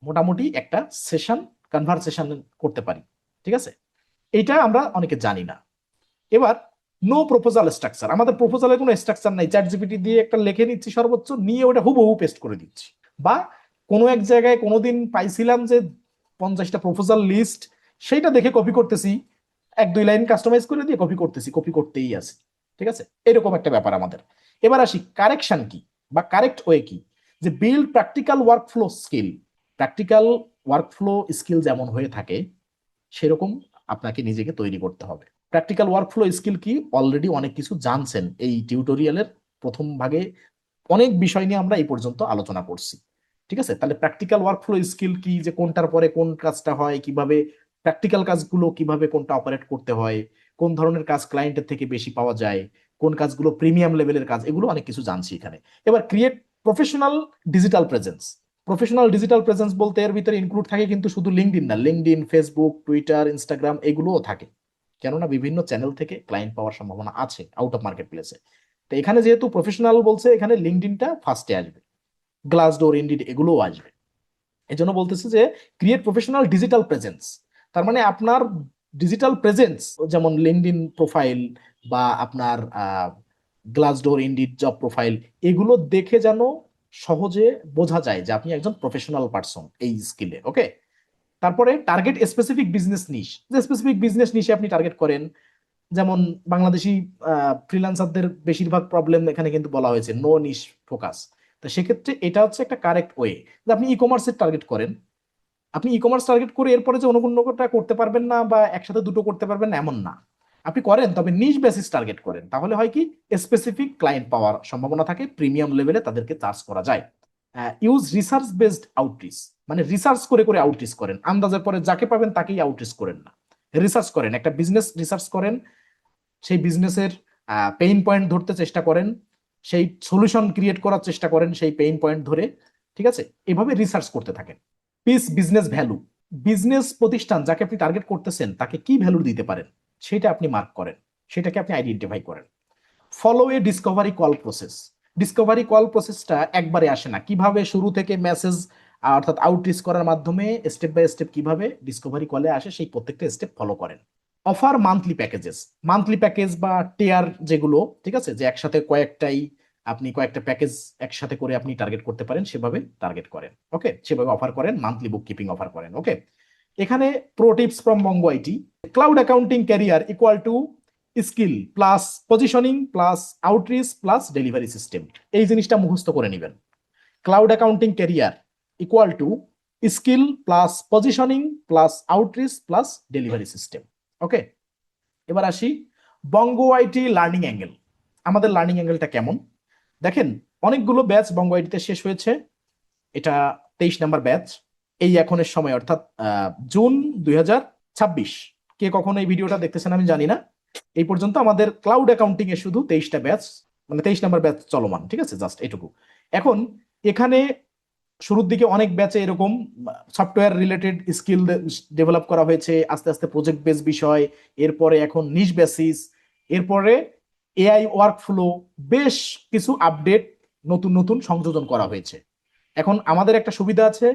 মোটামুটি একটা সেশন কনভারসেশন করতে পারি। ঠিক আছে, এইটা আমরা অনেকে জানি না। এবার নো প্রপোজাল স্ট্রাকচার। আমাদের প্রপোজালের কোনো স্ট্রাকচার নাই, চ্যাট জিপিটি দিয়ে একটা লিখে নিচ্ছি সর্বোচ্চ, নিয়ে ওটা হুবহু পেস্ট করে দিচ্ছি। বা কোনো এক জায়গায় কোনোদিন পাইছিলাম যে 50টা প্রপোজাল লিস্ট, সেইটা দেখে কপি করতেছি, 1-2 লাইন কাস্টমাইজ করে দিয়ে কপি করতেছি, কপি করতেই আছে। ঠিক আছে, এরকম একটা ব্যাপার আমাদের। এবার আসি কারেকশন কি বা কারেক্ট ওয়ে কি, যে build practical workflow skill. Practical workflow skill যেমন হয়ে থাকে সেরকম আপনাকে নিজেকে তৈরি করতে হবে। প্র্যাকটিক্যাল ওয়ার্কফ্লো স্কিল কি, অলরেডি অনেক কিছু জানছেন এই টিউটোরিয়ালের প্রথম ভাগে, অনেক বিষয় নিয়ে আমরা এই পর্যন্ত আলোচনা করছি। ঠিক আছে, তাহলে প্র্যাকটিক্যাল ওয়ার্কফ্লো স্কিল কি, যে কোনটার পরে কোন কাজটা হয়, কিভাবে প্র্যাকটিক্যাল কাজগুলো কিভাবে কোনটা অপারেট করতে হয়, কোন ধরনের কাজ ক্লায়েন্টের থেকে বেশি পাওয়া যায়, কোন কাজগুলো প্রিমিয়াম লেভেলের কাজ, এগুলো অনেক কিছু জানছি এখানে। এবার create professional digital presence. Professional digital presence বলতে এর ভিতরে ইনক্লুড থাকে কিন্তু শুধু লিঙ্কডইন না, লিঙ্কডইন, ফেসবুক, টুইটার, ইনস্টাগ্রাম এগুলোও থাকে, কেননা বিভিন্ন চ্যানেল থেকে ক্লায়েন্ট পাওয়ার সম্ভাবনা আছে আউট অফ মার্কেট প্লেসে। তো এখানে যেহেতু প্রফেশনাল বলছে, এখানে লিঙ্কডইনটা ফার্স্টে আসবে, গ্লাসডোর, ইনডিড এগুলোও আসবে। এই জন্য বলতেছে যে ক্রিয়েট প্রফেশনাল ডিজিটাল প্রেজেন্স। তার মানে আপনার ডিজিটাল প্রেজেন্স, যেমন লিঙ্কডইন প্রোফাইল বা আপনার গ্লাসডোর, ইনডিড জব প্রোফাইল, এগুলো দেখে যেন সহজে বোঝা যায় যে আপনি একজন প্রফেশনাল পারসন এই স্কিলে। ওকে, তারপরে টার্গেট স্পেসিফিক বিজনেস নিশ, যে স্পেসিফিক বিজনেস নিশে আপনি টার্গেট করেন। যেমন বাংলাদেশি ফ্রিল্যান্সারদের বেশিরভাগ প্রবলেম এখানে কিন্তু বলা হয়েছে নো নিশ ফোকাস। তো সেক্ষেত্রে এটা হচ্ছে একটা কারেক্ট ওয়ে, যে আপনি ই কমার্সের টার্গেট করেন, আপনি ই কমার্স টার্গেট করে এরপরে যে অন্য কোনোটা করতে পারবেন না বা একসাথে দুটো করতে পারবেন না এমন না। আপনি করেন, তবে নিশ বেসিস টার্গেট করেন, তাহলে হয় কি স্পেসিফিক ক্লায়েন্ট পাওয়ার সম্ভাবনা থাকে, প্রিমিয়াম লেভেলে তাদেরকে চার্জ করা যায়। ইউজ রিসার্চ বেসড আউটরিচ, মানে রিসার্চ করে করে আউটরিচ করেন, আন্দাজের পরে যাকে পাবেন তাকেই আউটরিচ করেন না। রিসার্চ করেন, একটা বিজনেস রিসার্চ করেন, সেই বিজনেসের পেইন পয়েন্ট ধরতে চেষ্টা করেন, সেই সলিউশন ক্রিয়েট করার চেষ্টা করেন সেই পেইন পয়েন্ট ধরে, ঠিক আছে? এভাবে রিসার্চ করতে থাকেন। পিস বিজনেস ভ্যালু, বিজনেস প্রতিষ্ঠান যাকে আপনি টার্গেট করতেছেন তাকে কি ভ্যালু দিতে পারেন সেটা আপনি মার্ক করেন, সেটাকে আপনি আইডেন্টিফাই করেন। Follow a discovery call process, discovery call প্রসেসটা একবারে আসে না, কিভাবে শুরু থেকে মেসেজ অর্থাৎ আউটরিচ করার মাধ্যমে স্টেপ বাই স্টেপ কিভাবে ডিসকভারি কলে আসে সেই প্রত্যেকটা স্টেপ ফলো করেন। Offer monthly packages, monthly package বা টিয়ার যেগুলো, ঠিক আছে, যে একসাথে আপনি কয়েকটা প্যাকেজ একসাথে করে আপনি টার্গেট করতে পারেন, সেভাবে টার্গেট করেন। ওকে, সেভাবে অফার করেন, মান্থলি বুক কিপিং অফার করেন। ওকে, এখানে pro tips from Bongo IT, cloud accounting career equal to skill plus positioning plus outreach plus delivery system, এই জিনিসটা মুখস্থ করে নেবেন। Cloud accounting career equal to skill plus positioning plus outreach plus delivery system. Okay, এবার আসি বঙ্গ আইটি লার্নিং অ্যাঙ্গেল। আমাদের লার্নিং অ্যাঙ্গেলটা কেমন দেখেন, অনেকগুলো ব্যাচ বঙ্গ আইটিতে শেষ হয়েছে, এটা 23 নাম্বার ব্যাচ এই এখনের সময়, অর্থাৎ জুন 2026। কে কখন এই ভিডিওটা দেখতেছেন আমি জানি না, এই পর্যন্ত আমাদের ক্লাউড অ্যাকাউন্টিং এ শুধু 23টা ব্যাচ, মানে 23 নাম্বার ব্যাচ চলমান, ঠিক আছে, জাস্ট এটুকু। এখন এখানে শুরুর দিকে অনেক ব্যাচে এরকম সফটওয়্যার রিলেটেড স্কিল ডেভেলপ করা হয়েছে, আস্তে আস্তে প্রজেক্ট বেস বিষয়, এরপরে এখন নিশ বেসিস, এরপরে এআই ওয়ার্কফ্লো, বেশ কিছু আপডেট নতুন নতুন সংযোজন করা হয়েছে। এখন আমাদের একটা সুবিধা আছে,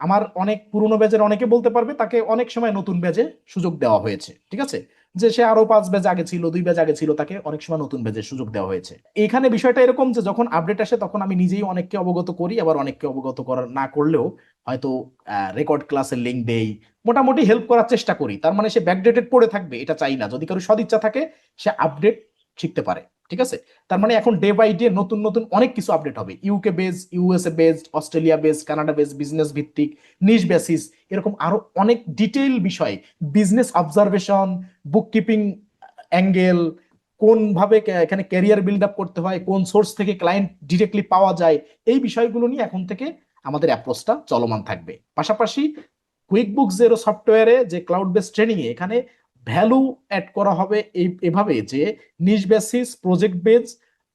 আমার অনেক পুরনো ব্যাচের অনেকে বলতে পারবে তাকে অনেক সময় নতুন ব্যাচে সুযোগ দেওয়া হয়েছে, ঠিক আছে, যে সে আরো 5 ব্যাচ আগে ছিল, 2 ব্যাচ আগে ছিল, তাকে অনেক সময় নতুন ব্যাচের সুযোগ দেওয়া হয়েছে। এখানে বিষয়টা এরকম যে যখন আপডেট আসে তখন আমি নিজেই অনেককে অবগত করি, আবার অনেককে অবগত করার না করলেও হয়তো রেকর্ড ক্লাসের লিঙ্ক দেই, মোটামুটি হেল্প করার চেষ্টা করি। তার মানে সে ব্যাকডেটেড পড়ে থাকবে এটা চাই না, যদি কারো সদিচ্ছা থাকে সে আপডেট শিখতে পারে, ঠিক আছে। তার মানে এখন ডে বাই ডে নতুন নতুন অনেক কিছু আপডেট হবে, UK base, USA based, Australia base, Canada base, business ভিত্তিক, নিশ বেসিস, এরকম আরো অনেক ডিটেইল বিষয়, বিজনেস অবজারভেশন, বুক কিপিং অ্যাঙ্গেল, কোন ভাবে এখানে ক্যারিয়ার বিল্ড আপ করতে হয়, কোন সোর্স থেকে ক্লায়েন্ট ডিরেক্টলি পাওয়া যায়, এই বিষয়গুলো নিয়ে এখন থেকে আমাদের অ্যাপ্রোচটা চলমান থাকবে। পাশাপাশি কুইকবুক জেরো সফটওয়্যারে যে ক্লাউড বেস ট্রেনিং এ এখানে ভ্যালু অ্যাড করা হবে এভাবে যে niche basis, project base,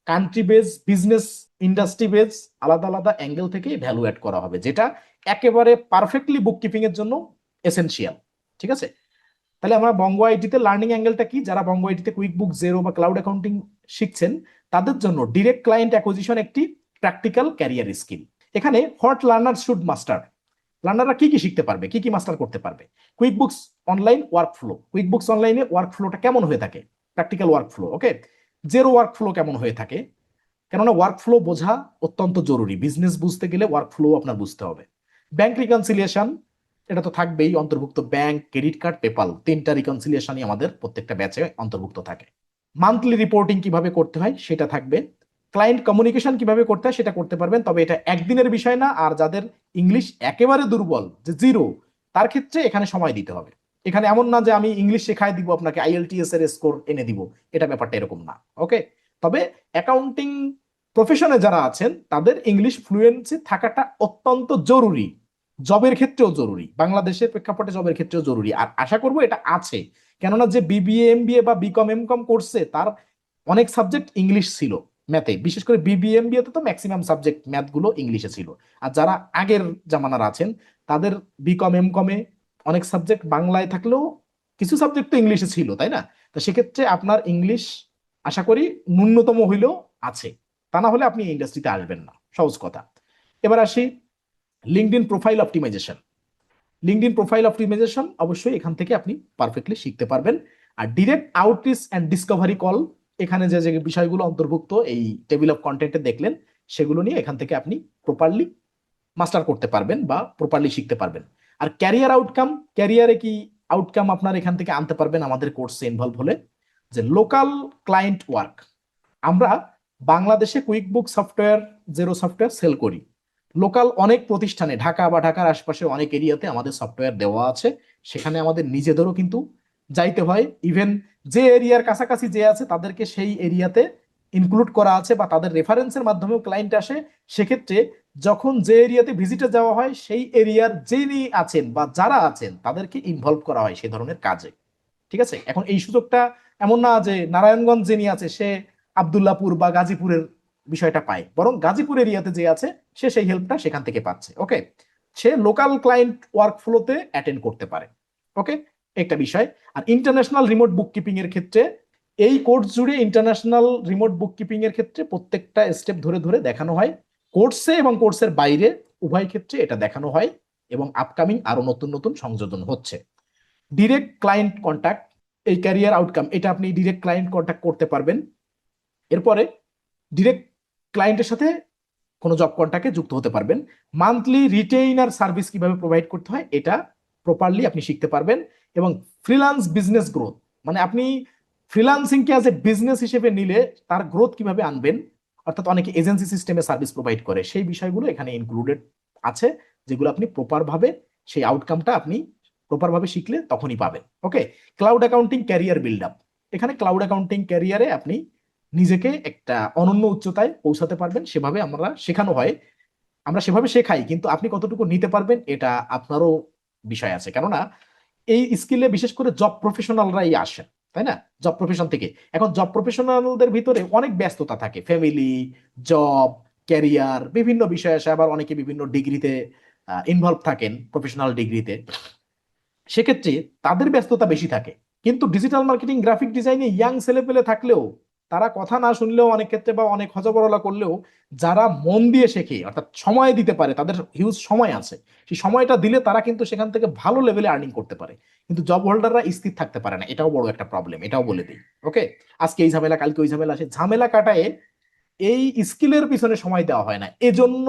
country base, business industry base, আলাদা আলাদা অ্যাঙ্গেল থেকে ভ্যালু অ্যাড করা হবে, যেটা একেবারে পারফেক্টলি বুক কিপিং এর জন্য এসেনশিয়াল, ঠিক আছে। তাহলে আমরা বঙ্গ আইটিতে লার্নিং অ্যাঙ্গেলটা কি, যারা বঙ্গ আইটিতে কুইকবুক জেরো বা ক্লাউড অ্যাকাউন্টিং শিখছেন তাদের জন্য ডিরেক্ট ক্লায়েন্ট অ্যাকুইজিশন একটি প্র্যাকটিক্যাল ক্যারিয়ার স্কিল। এখানে হোয়াট লার্নার শুড মাস্টার, লার্নাররা কি কি শিখতে পারবে, কি কি মাস্টার করতে পারবে। কুইকবুকস অনলাইন ওয়ার্কফ্লো, কুইকবুকস অনলাইনে ওয়ার্কফ্লোটা কেমন হয়ে থাকে, প্র্যাকটিক্যাল ওয়ার্কফ্লো। ওকে, জেরো ওয়ার্কফ্লো কেমন হয়ে থাকে, কেননা ওয়ার্কফ্লো বোঝা অত্যন্ত জরুরি, বিজনেস বুঝতে গেলে ওয়ার্কফ্লো আপনার বুঝতে হবে। ব্যাংক রিকনসিলিয়েশন, এটা তো থাকবেই অন্তর্ভুক্ত, ব্যাংক, ক্রেডিট কার্ড, পেপাল, 3টা রিকনসিলিয়েশনই আমাদের প্রত্যেকটা ব্যাচে অন্তর্ভুক্ত থাকে। মান্থলি রিপোর্টিং কিভাবে করতে হয় সেটা থাকবে, ক্লায়েন্ট কমিউনিকেশন কিভাবে করতে হয় সেটা করতে পারবেন, তবে এটা একদিনের বিষয় না। আর যাদের ইংলিশ একেবারে দুর্বল, যে জিরো, তার ক্ষেত্রে এখানে সময় দিতে হবে। এখানে এমন না যে আমি ইংলিশ শেখাই দিব আপনাকে, আইএলটিএস এর স্কোর এনে দিব, এটা ব্যাপারটা এরকম না। ওকে, তবে অ্যাকাউন্টিং প্রফেশনে যারা আছেন তাদের ইংলিশ ফ্লুয়েন্সি থাকাটা অত্যন্ত জরুরি, জবের ক্ষেত্রেও জরুরি, বাংলাদেশের প্রেক্ষাপটে জবের ক্ষেত্রেও জরুরি। আর আশা করবো এটা আছে, কেননা যে বিবিএ এমবিএ বা বিকম এমকম করছে তার অনেক সাবজেক্ট ইংলিশ ছিল ম্যাথে, বিশেষ করে বিবিএ এমবিএ তে তো ম্যাক্সিমাম সাবজেক্ট ম্যাথ গুলো ইংলিশে ছিল। আর যারা আগের জামানার আছেন তাদের বিকম এমকমে অনেক সাবজেক্ট বাংলায় থাকলেও কিছু সাবজেক্ট তো ইংলিশে ছিল, তাই না? তো সেক্ষেত্রে আপনার ইংলিশ আশা করি ন্যূনতম হইলেও আছে, তা না হলে আপনি ইন্ডাস্ট্রিতে আসবেন না, সহজ কথা। এবার আসি LinkedIn profile optimization. LinkedIn profile optimization অবশ্যই এখান থেকে আপনি পারফেক্টলি শিখতে পারবেন। আর direct outreach and discovery call, এখানে যে যে বিষয়গুলো অন্তর্ভুক্ত এই টেবিল অফ কন্টেন্টে দেখলেন, সেগুলো নিয়ে এখান থেকে আপনি প্রপারলি মাস্টার করতে পারবেন বা প্রপারলি শিখতে পারবেন। আর ক্যারিয়ার আউটকাম, ক্যারিয়ারে কি আউটকাম আপনার এখান থেকে আনতে পারবেন আমাদের কোর্সে ইনভলভ হলে, যে লোকাল ক্লায়েন্ট ওয়ার্ক। আমরা বাংলাদেশে QuickBook software, Xero software sell করি, লোকাল অনেক প্রতিষ্ঠানে ঢাকা বা ঢাকার আশপাশে অনেক এরিয়াতে আমাদের সফটওয়্যার দেওয়া আছে, সেখানে আমাদের নিজেদেরও কিন্তু যাইতে হয়। ইভেন যে এরিয়ার কাছাকাছি যে আছে তাদেরকে সেই এরিয়াতে ইনক্লুড করা আছে বা তাদের রেফারেন্সের মাধ্যমেও ক্লায়েন্ট আসে। সেক্ষেত্রে যখন যে এরিয়াতে ভিজিটে যাওয়া হয় সেই এরিয়ার যিনি আছেন বা যারা আছেন তাদেরকে ইনভলভ করা হয় সে ধরনের কাজে। ঠিক আছে, এখন এই সুযোগটা এমন না যে নারায়ণগঞ্জ যিনি আছে সে আবদুল্লাপুর বা গাজীপুরের বিষয়টা পায়, বরং গাজীপুর এরিয়াতে যে আছে সে সেই হেল্পটা সেখান থেকে পাচ্ছে। ওকে, সে লোকাল ক্লায়েন্ট ওয়ার্ক ফ্লোতে অ্যাটেন্ড করতে পারে। ওকে, একটা বিষয়। আর ইন্টারন্যাশনাল রিমোট বুককিপিং এর ক্ষেত্রে এই কোর্স জুড়ে ইন্টারন্যাশনাল রিমোট বুককিপিং এর ক্ষেত্রে প্রত্যেকটা স্টেপ ধরে ধরে দেখানো হয়। কোর্সে এবং কোর্সের বাইরে উভয় ক্ষেত্রে এটা দেখানো হয় এবং আপকামিং আরো নতুন নতুন সংযোজন হচ্ছে। ডিরেক্ট ক্লায়েন্ট কন্ট্যাক্ট, এই ক্যারিয়ার আউটকাম, এটা আপনি ডিরেক্ট ক্লায়েন্ট কন্ট্যাক্ট করতে পারবেন। এরপরে ডিরেক্ট ক্লায়েন্টের সাথে কোনো জব কন্ট্রাক্টে যুক্ত হতে পারবেন। মান্থলি রিটেইনার সার্ভিস কিভাবে প্রোভাইড করতে হয় এটা প্রপারলি আপনি শিখতে পারবেন। এবং ফ্রিল্যান্স বিজনেস গ্রোথ, মানে আপনি ফ্রিল্যান্সিংকে অ্যাজ এ বিজনেস হিসেবে নিলে তার গ্রোথ কিভাবে আনবেন, অর্থাৎ অনেকে এজেন্সি সিস্টেমে সার্ভিস প্রোভাইড করে, সেই বিষয়গুলো এখানে ইনক্লুডেড আছে, যেগুলো আপনি প্রপারভাবে সেই আউটকামটা আপনি প্রপারভাবে শিখলে তখনই পাবেন। Okay, cloud accounting career build up, এখানে ক্লাউড অ্যাকাউন্টিং ক্যারিয়ারে আপনি নিজেকে একটা অনন্য উচ্চতায় পৌঁছাতে পারবেন, সেভাবে আমরা শেখানো হয়, আমরা সেভাবে শেখাই, কিন্তু আপনি কতটুকু নিতে পারবেন এটা আপনারও বিষয় আছে। কেননা এই স্কিলে বিশেষ করে জব প্রফেশনালরাই আসেন, তাই না? জব প্রফেশন থেকে। এখন জব প্রফেশনালদের ভিতরে অনেক ব্যস্ততা থাকে, ফ্যামিলি, জব, ক্যারিয়ার, বিভিন্ন বিষয় আসে, আবার অনেকে বিভিন্ন ডিগ্রিতে ইনভলভ থাকেন, প্রফেশনাল ডিগ্রিতে। সেক্ষেত্রে তাদের ব্যস্ততা বেশি থাকে। কিন্তু ডিজিটাল মার্কেটিং, গ্রাফিক ডিজাইনে ইয়াং ছেলেপেলে থাকলেও, তারা কথা না শুনলেও অনেক ক্ষেত্রে বা অনেক হজবরলা করলেও, যারা মন দিয়ে শেখে অর্থাৎ সময় দিতে পারে, তাদের হিউজ সময় আছে, সেই সময়টা দিলে তারা কিন্তু সেখান থেকে ভালো লেভেলে আর্নিং করতে পারে। কিন্তু জব হোল্ডাররা স্থির থাকতে পারে না, এটাও বড় একটা প্রবলেম, এটাও বলে দিই। ওকে, আজকে এই ঝামেলা কালকে ওই ঝামেলা, আসে ঝামেলা কাটায় এই স্কিলের পিছনে সময় দেওয়া হয় না, এজন্য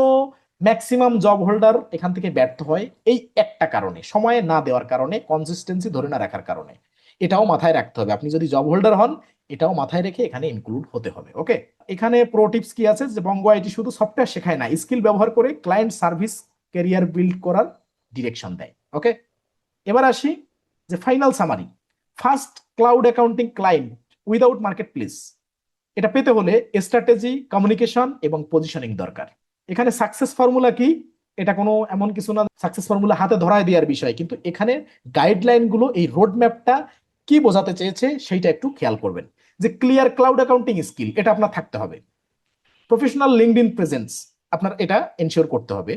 ম্যাক্সিমাম জব হোল্ডার এখান থেকে ব্যর্থ হয়। এই একটা কারণে, সময় না দেওয়ার কারণে, কনসিস্টেন্সি ধরে না রাখার কারণে। এটাও মাথায় রাখতে হবে, আপনি যদি জব হোল্ডার হন এটাও মাথায় রেখে এখানে ইনক্লুড হতে হবে। ওকে, এখানে প্রো টিপস কি আছে, যে বঙ্গ আইটি শুধু সফটওয়্যার শেখায় না, স্কিল ব্যবহার করে ক্লায়েন্ট সার্ভিস ক্যারিয়ার বিল্ড করার ডিরেকশন দেয়। ওকে, এবার আসি যে final summary. First cloud accounting client without market place, এটা পেতে হলে স্ট্র্যাটেজি, কমিউনিকেশন এবং পজিশনিং দরকার। এখানে সাকসেস ফর্মুলা কি, এটা কোনো এমন কিছু না সাকসেস ফর্মুলা হাতে ধরায় দেওয়ার বিষয়, কিন্তু এখানে গাইডলাইন গুলো, এই রোড ম্যাপটা কি বোঝাতে চেয়েছে সেইটা একটু খেয়াল করবেন। যে ক্লিয়ার ক্লাউড অ্যাকাউন্টিং স্কিল, এটা আপনার থাকতে হবে। প্রফেশনাল লিঙ্কডইন প্রেজেন্স, আপনার এটা এনশিওর করতে হবে,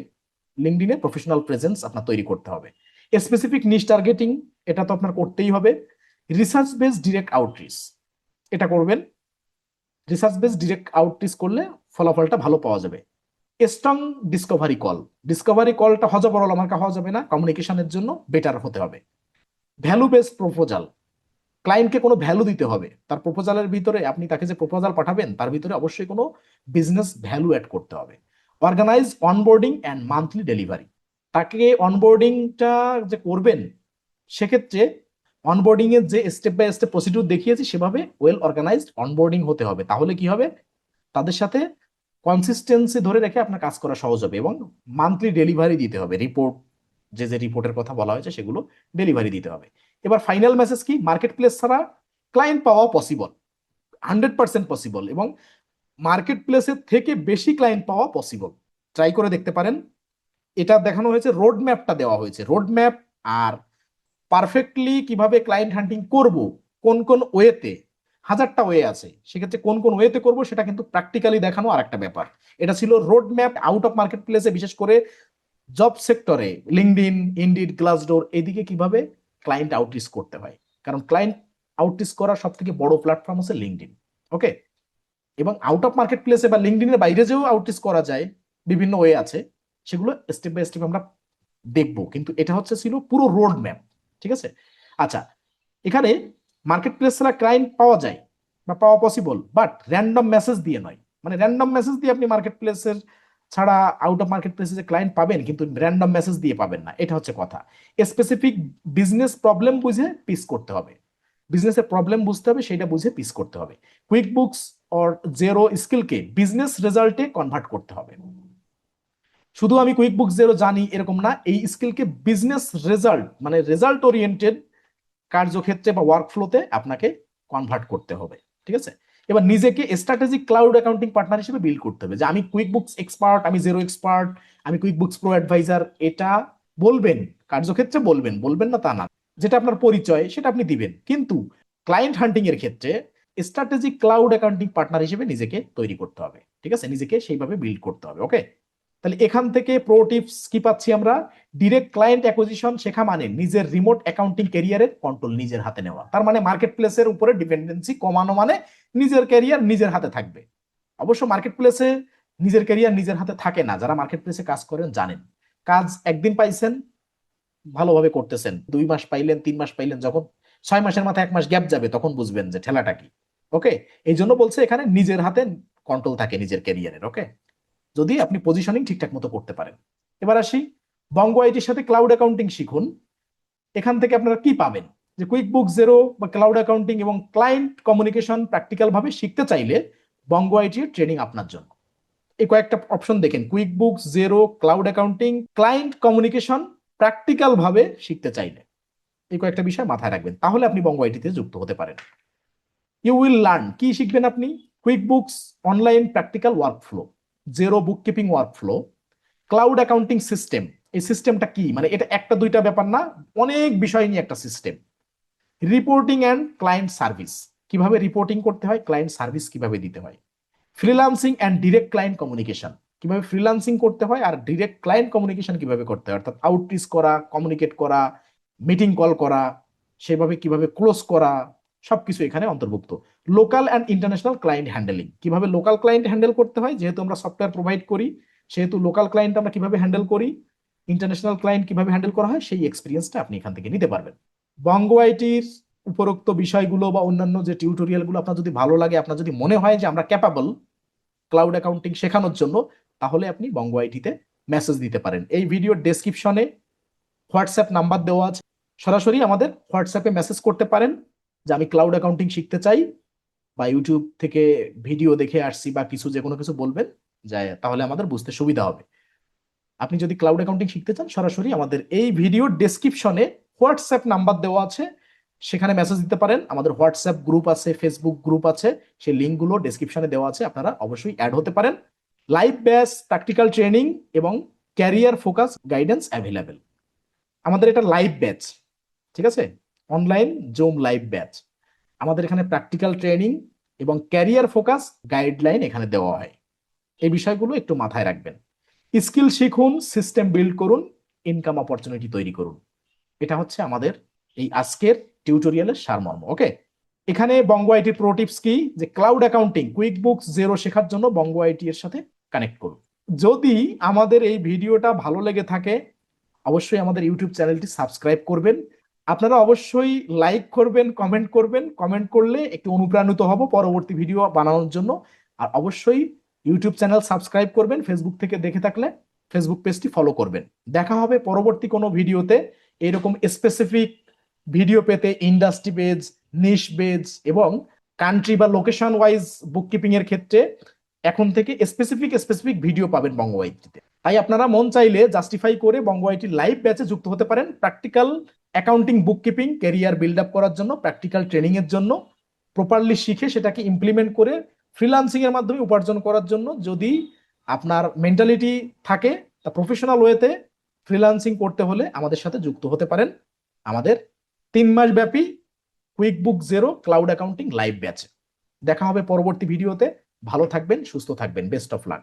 লিঙ্কডইনে প্রফেশনাল প্রেজেন্স আপনার তৈরি করতে হবে। স্পেসিফিক নিশ টার্গেটিং, এটা তো আপনার করতেই হবে। রিসার্চ বেস ডিরেক্ট আউটরিচ, এটা করবেন। রিসার্চ বেস ডিরেক্ট আউটরিচ করলে ফলাফলটা ভালো পাওয়া যাবে। স্ট্রং ডিসকভারি কল, ডিসকভারি কলটা হজবরল মার্কা হওয়া যাবে না, কমিউনিকেশনের জন্য বেটার হতে হবে। ভ্যালু বেসড প্রপোজাল, ক্লায়েন্টকে কোনো ভ্যালু দিতে হবে, তার প্রপোজালের ভিতরে আপনি তাকে যে প্রপোজাল পাঠাবেন তার ভিতরে অবশ্যই কোনো বিজনেস ভ্যালু অ্যাড করতে হবে। Organise onboarding and monthly delivery, তাকে অনবোর্ডিংটা যে করবেন সেক্ষেত্রে অনবোর্ডিং এর যে স্টেপ বাই স্টেপ প্রসিডিউর দেখিয়েছি সেভাবে ওয়েল অর্গানাইজড অনবোর্ডিং হতে হবে, তাহলে কি হবে, তাদের সাথে কনসিস্টেন্সি ধরে রেখে আপনার কাজ করা সহজ হবে। এবং মান্থলি ডেলিভারি দিতে হবে, রিপোর্ট, যে যে রিপোর্টের কথা বলা হয়েছে সেগুলো ডেলিভারি দিতে হবে। এবার ফাইনাল মেসেজ কি, মার্কেট প্লেস ছাড়া ক্লায়েন্ট পাওয়া পসিবল, 100% পসিবল, এবং মার্কেট প্লেসের থেকে বেশি ক্লায়েন্ট পাওয়া পসিবল। ট্রাই করে দেখতে পারেন। এটা দেখানো হয়েছে, রোড ম্যাপটা দেওয়া হয়েছে, রোড ম্যাপ। আর পারফেক্টলি কিভাবে ক্লায়েন্ট হান্টিং করব, কোন কোন ওয়েতে, হাজারটা ওয়ে আছে, সেক্ষেত্রে কোন কোন ওয়েতে করব সেটা কিন্তু প্র্যাকটিক্যালি দেখানো আর একটা ব্যাপার। এটা ছিল road map out of market প্লেসে, বিশেষ করে জব সেক্টরে লিঙ্কডইন, ইনডিড, গ্লাসডোর, এদিকে কিভাবে ক্লায়েন্ট আউটরিচ করতে হয়। কারণ ক্লায়েন্ট আউটরিচ করার সব থেকে বড় প্ল্যাটফর্ম হচ্ছে লিঙ্কডইন। ওকে, এবং আউট অফ মার্কেট প্লেসে বা লিঙ্কডইনের বাইরে যেও আউটরিচ করা যায়, বিভিন্ন ওয়ে আছে, সেগুলো স্টেপ বাই স্টেপ আমরা দেখবো, কিন্তু এটা হচ্ছে ছিল পুরো রোড ম্যাপ। ঠিক আছে, আচ্ছা, এখানে মার্কেট প্লেস ছাড়া ক্লায়েন্ট পাওয়া যায় বা পাওয়া পসিবল, বাট র্যান্ডম মেসেজ দিয়ে নয়। মানে র্যান্ডম মেসেজ দিয়ে আপনি মার্কেট প্লেসের ছাড়া আউট অফ মার্কেট প্লেসে যে ক্লায়েন্ট পাবেন, কিন্তু র্যান্ডম মেসেজ দিয়ে পাবেন না, এটা হচ্ছে কথা। স্পেসিফিক বিজনেস প্রবলেম বুঝে পিস করতে হবে, বিজনেসের প্রবলেম বুঝতে হবে, সেটা বুঝে পিস করতে হবে। কুইক বুকস অর জেরো স্কিলকে বিজনেস রেজাল্টে কনভার্ট করতে হবে। শুধু আমি কুইক বুক জেরো জানি এরকম না, এই স্কিলকে বিজনেস রেজাল্ট, মানে রেজাল্ট ওরিয়েন্টেড কার্যক্ষেত্রে বা ওয়ার্কফ্লোতে আপনাকে কনভার্ট করতে হবে। ঠিক আছে, এবার নিজেকে স্ট্র্যাটেজিক ক্লাউড অ্যাকাউন্টিং পার্টনার হিসেবে বিল্ড করতে হবে যে আমি কুইকবুকস এক্সপার্ট, আমি জেরো এক্সপার্ট, আমি কুইকবুকস প্রো অ্যাডভাইজার। এটা বলবেন কার্যক্ষেত্রে, বলবেন বলবেন না তা না, যেটা আপনার পরিচয় সেটা আপনি দিবেন, কিন্তু ক্লায়েন্ট হান্টিং এর ক্ষেত্রে স্ট্র্যাটেজিক ক্লাউড অ্যাকাউন্টিং পার্টনার হিসেবে নিজেকে তৈরি করতে হবে। ঠিক আছে, নিজেকে সেইভাবে বিল্ড করতে হবে। ওকে, তাহলে এখান থেকে প্রো টিপস কি পাচ্ছি আমরা? ডিরেক্ট ক্লায়েন্ট অ্যাকুইজিশন শেখা মানে নিজের রিমোট অ্যাকাউন্টিং ক্যারিয়ারের কন্ট্রোল নিজের হাতে নেওয়া। তার মানে মার্কেট প্লেসের উপরে ডিপেন্ডেন্সি কমানো, মানে নিজের ক্যারিয়ার নিজের হাতে থাকবে। অবশ্য মার্কেট প্লেসে নিজের ক্যারিয়ার নিজের হাতে থাকে না, যারা মার্কেট প্লেসে কাজ করেন জানেন। কাজ একদিন পাইছেন, ভালোভাবে করতেছেন, 2 মাস পাইলেন, 3 মাস পাইলেন, যখন 6 মাসের মাথায় 1 মাস গ্যাপ যাবে তখন বুঝবেন যে ঠেলাটা কি। ওকে, এই জন্য বলছে এখানে নিজের হাতে কন্ট্রোল থাকে নিজের ক্যারিয়ারের। ওকে, যদি আপনি পজিশনিং ঠিকঠাক মতো করতে পারেন। এবার আসি, বঙ্গ আইটির সাথে ক্লাউড অ্যাকাউন্টিং শিখুন। এখান থেকে আপনারা কি পাবেন? যে কুইকবুক জেরো বা ক্লাউড অ্যাকাউন্টিং এবং ক্লায়েন্ট কমিউনিকেশন প্র্যাকটিক্যাল ভাবে শিখতে চাইলে বঙ্গ আইটির ট্রেনিং আপনার জন্য। এই কয়েকটা অপশন দেখেন, QuickBook zero, cloud accounting, client communication practical ভাবে শিখতে চাইলে এই কয়েকটা বিষয় মাথায় রাখবেন, তাহলে আপনি বঙ্গ আইটিতে যুক্ত হতে পারেন। ইউ উইল লার্ন, কি শিখবেন আপনি? QuickBooks online practical workflow, zero bookkeeping workflow, cloud accounting system. এই সিস্টেমটা কি, মানে এটা একটা দুইটা ব্যাপার না, অনেক বিষয় নিয়ে একটা system. Reporting and client service, কিভাবে রিপোর্টিং করতে হয়, ক্লায়েন্ট সার্ভিস কিভাবে দিতে হয়। Freelancing and direct client communication, কিভাবে ফ্রিল্যান্সিং করতে হয় আর ডিরেক্ট ক্লায়েন্ট কমিউনিকেশন কিভাবে করতে হয়, অর্থাৎ আউটরিচ করা, কমিউনিকেট করা, মিটিং কল করা, সেভাবে কিভাবে ক্লোজ করা, সবকিছু এখানে অন্তর্ভুক্ত। Local and international client handling, কিভাবে লোকাল ক্লায়েন্ট হ্যান্ডেল করতে হয়, যেহেতু আমরা সফটওয়্যার প্রোভাইড করি সেহেতু লোকাল ক্লায়েন্ট আমরা কিভাবে হ্যান্ডেল করি, ইন্টারন্যাশনাল ক্লায়েন্ট কিভাবে হ্যান্ডেল করা হয়, সেই এক্সপিরিয়েন্সটা আপনি এখান থেকে নিতে পারবেন। বঙ্গ আইটির উপরোক্ত বিষয়গুলো বা অন্যান্য যে টিউটোরিয়ালগুলো আপনার যদি ভালো লাগে, আপনার যদি মনে হয় যে আমরা ক্যাপাবল ক্লাউড অ্যাকাউন্টিং শেখানোর জন্য, তাহলে আপনি বঙ্গ আইটিতে মেসেজ দিতে পারেন। এই ভিডিওর ডেসক্রিপশনে হোয়াটসঅ্যাপ নাম্বার দেওয়া আছে, সরাসরি আমাদের হোয়াটসঅ্যাপে মেসেজ করতে পারেন যে আমি ক্লাউড অ্যাকাউন্টিং শিখতে চাই, বা ইউটিউব থেকে ভিডিও দেখে আসছি বা কিছু যে কোনো কিছু বলবেন, যায় তাহলে আমাদের বুঝতে সুবিধা হবে। আপনি যদি ক্লাউড অ্যাকাউন্টিং শিখতে চান, সরাসরি আমাদের এই ভিডিওর ডেসক্রিপশনে হোয়াটসঅ্যাপ নাম্বার দেওয়া আছে, সেখানে মেসেজ দিতে পারেন। আমাদের হোয়াটসঅ্যাপ গ্রুপ আছে, ফেসবুক গ্রুপ আছে, সেই লিঙ্কগুলো ডেসক্রিপশনে দেওয়া আছে, আপনারা অবশ্যই অ্যাড হতে পারেন। লাইভ ব্যাচ, প্র্যাকটিক্যাল ট্রেনিং এবং ক্যারিয়ার ফোকাস গাইডেন্স অ্যাভেলেবেল। আমাদের এটা লাইভ ব্যাচ, ঠিক আছে, অনলাইন জুম লাইভ ব্যাচ। আমাদের এখানে প্র্যাকটিক্যাল ট্রেনিং এবং ক্যারিয়ার ফোকাস গাইডলাইন এখানে দেওয়া হয়। এই বিষয়গুলো একটু মাথায় রাখবেন। স্কিল শিখুন, সিস্টেম বিল্ড করুন, ইনকাম অপরচুনিটি তৈরি করুন। এটা হচ্ছে আমাদের এই আজকের টিউটোরিয়ালের সারমর্ম। ওকে, এখানে বঙ্গ আইটি প্রো টিপস কি, যে ক্লাউড অ্যাকাউন্টিং কুইকবুকস জেরো শেখার জন্য বঙ্গ আইটি এর সাথে কানেক্ট করুন। যদি আমাদের এই ভিডিওটা ভালো লেগে থাকে, অবশ্যই আমাদের ইউটিউব চ্যানেলটি সাবস্ক্রাইব করবেন। আপনারা অবশ্যই লাইক করবেন, কমেন্ট করবেন, কমেন্ট করলে একটু অনুপ্রাণিত হব পরবর্তী ভিডিও বানানোর জন্য। আর অবশ্যই ইউটিউব চ্যানেল সাবস্ক্রাইব করবেন, ফেসবুক থেকে দেখে থাকলে ফেসবুক পেজটি ফলো করবেন। দেখা হবে পরবর্তী কোনো ভিডিওতে। এরকম স্পেসিফিক ভিডিও পেতে ইন্ডাস্ট্রি বেজ, নিশ বেজ এবং কান্ট্রি বা লোকেশন ওয়াইজ বুককিপিং এর ক্ষেত্রে এখন থেকে স্পেসিফিক ভিডিও পাবেন বঙ্গ আইটিতে। তাই আপনারা মন চাইলে জাস্টিফাই করে বঙ্গ আইটি লাইভ ব্যাচে যুক্ত হতে পারেন, practical accounting bookkeeping career build up করার জন্য, প্র্যাকটিক্যাল ট্রেনিং এর জন্য, প্রপারলি শিখে সেটাকে ইমপ্লিমেন্ট করে ফ্রিল্যান্সিং এর মাধ্যমে উপার্জন করার জন্য। যদি আপনার মেন্টালিটি থাকে তা প্রফেশনাল ওয়েতে ফ্রিল্যান্সিং করতে হলে আমাদের সাথে যুক্ত হতে পারেন আমাদের 3 মাস ব্যাপী QuickBook zero cloud accounting live ব্যাচে। দেখা হবে পরবর্তী ভিডিওতে। ভালো থাকবেন, সুস্থ থাকবেন, বেস্ট অফ লাক।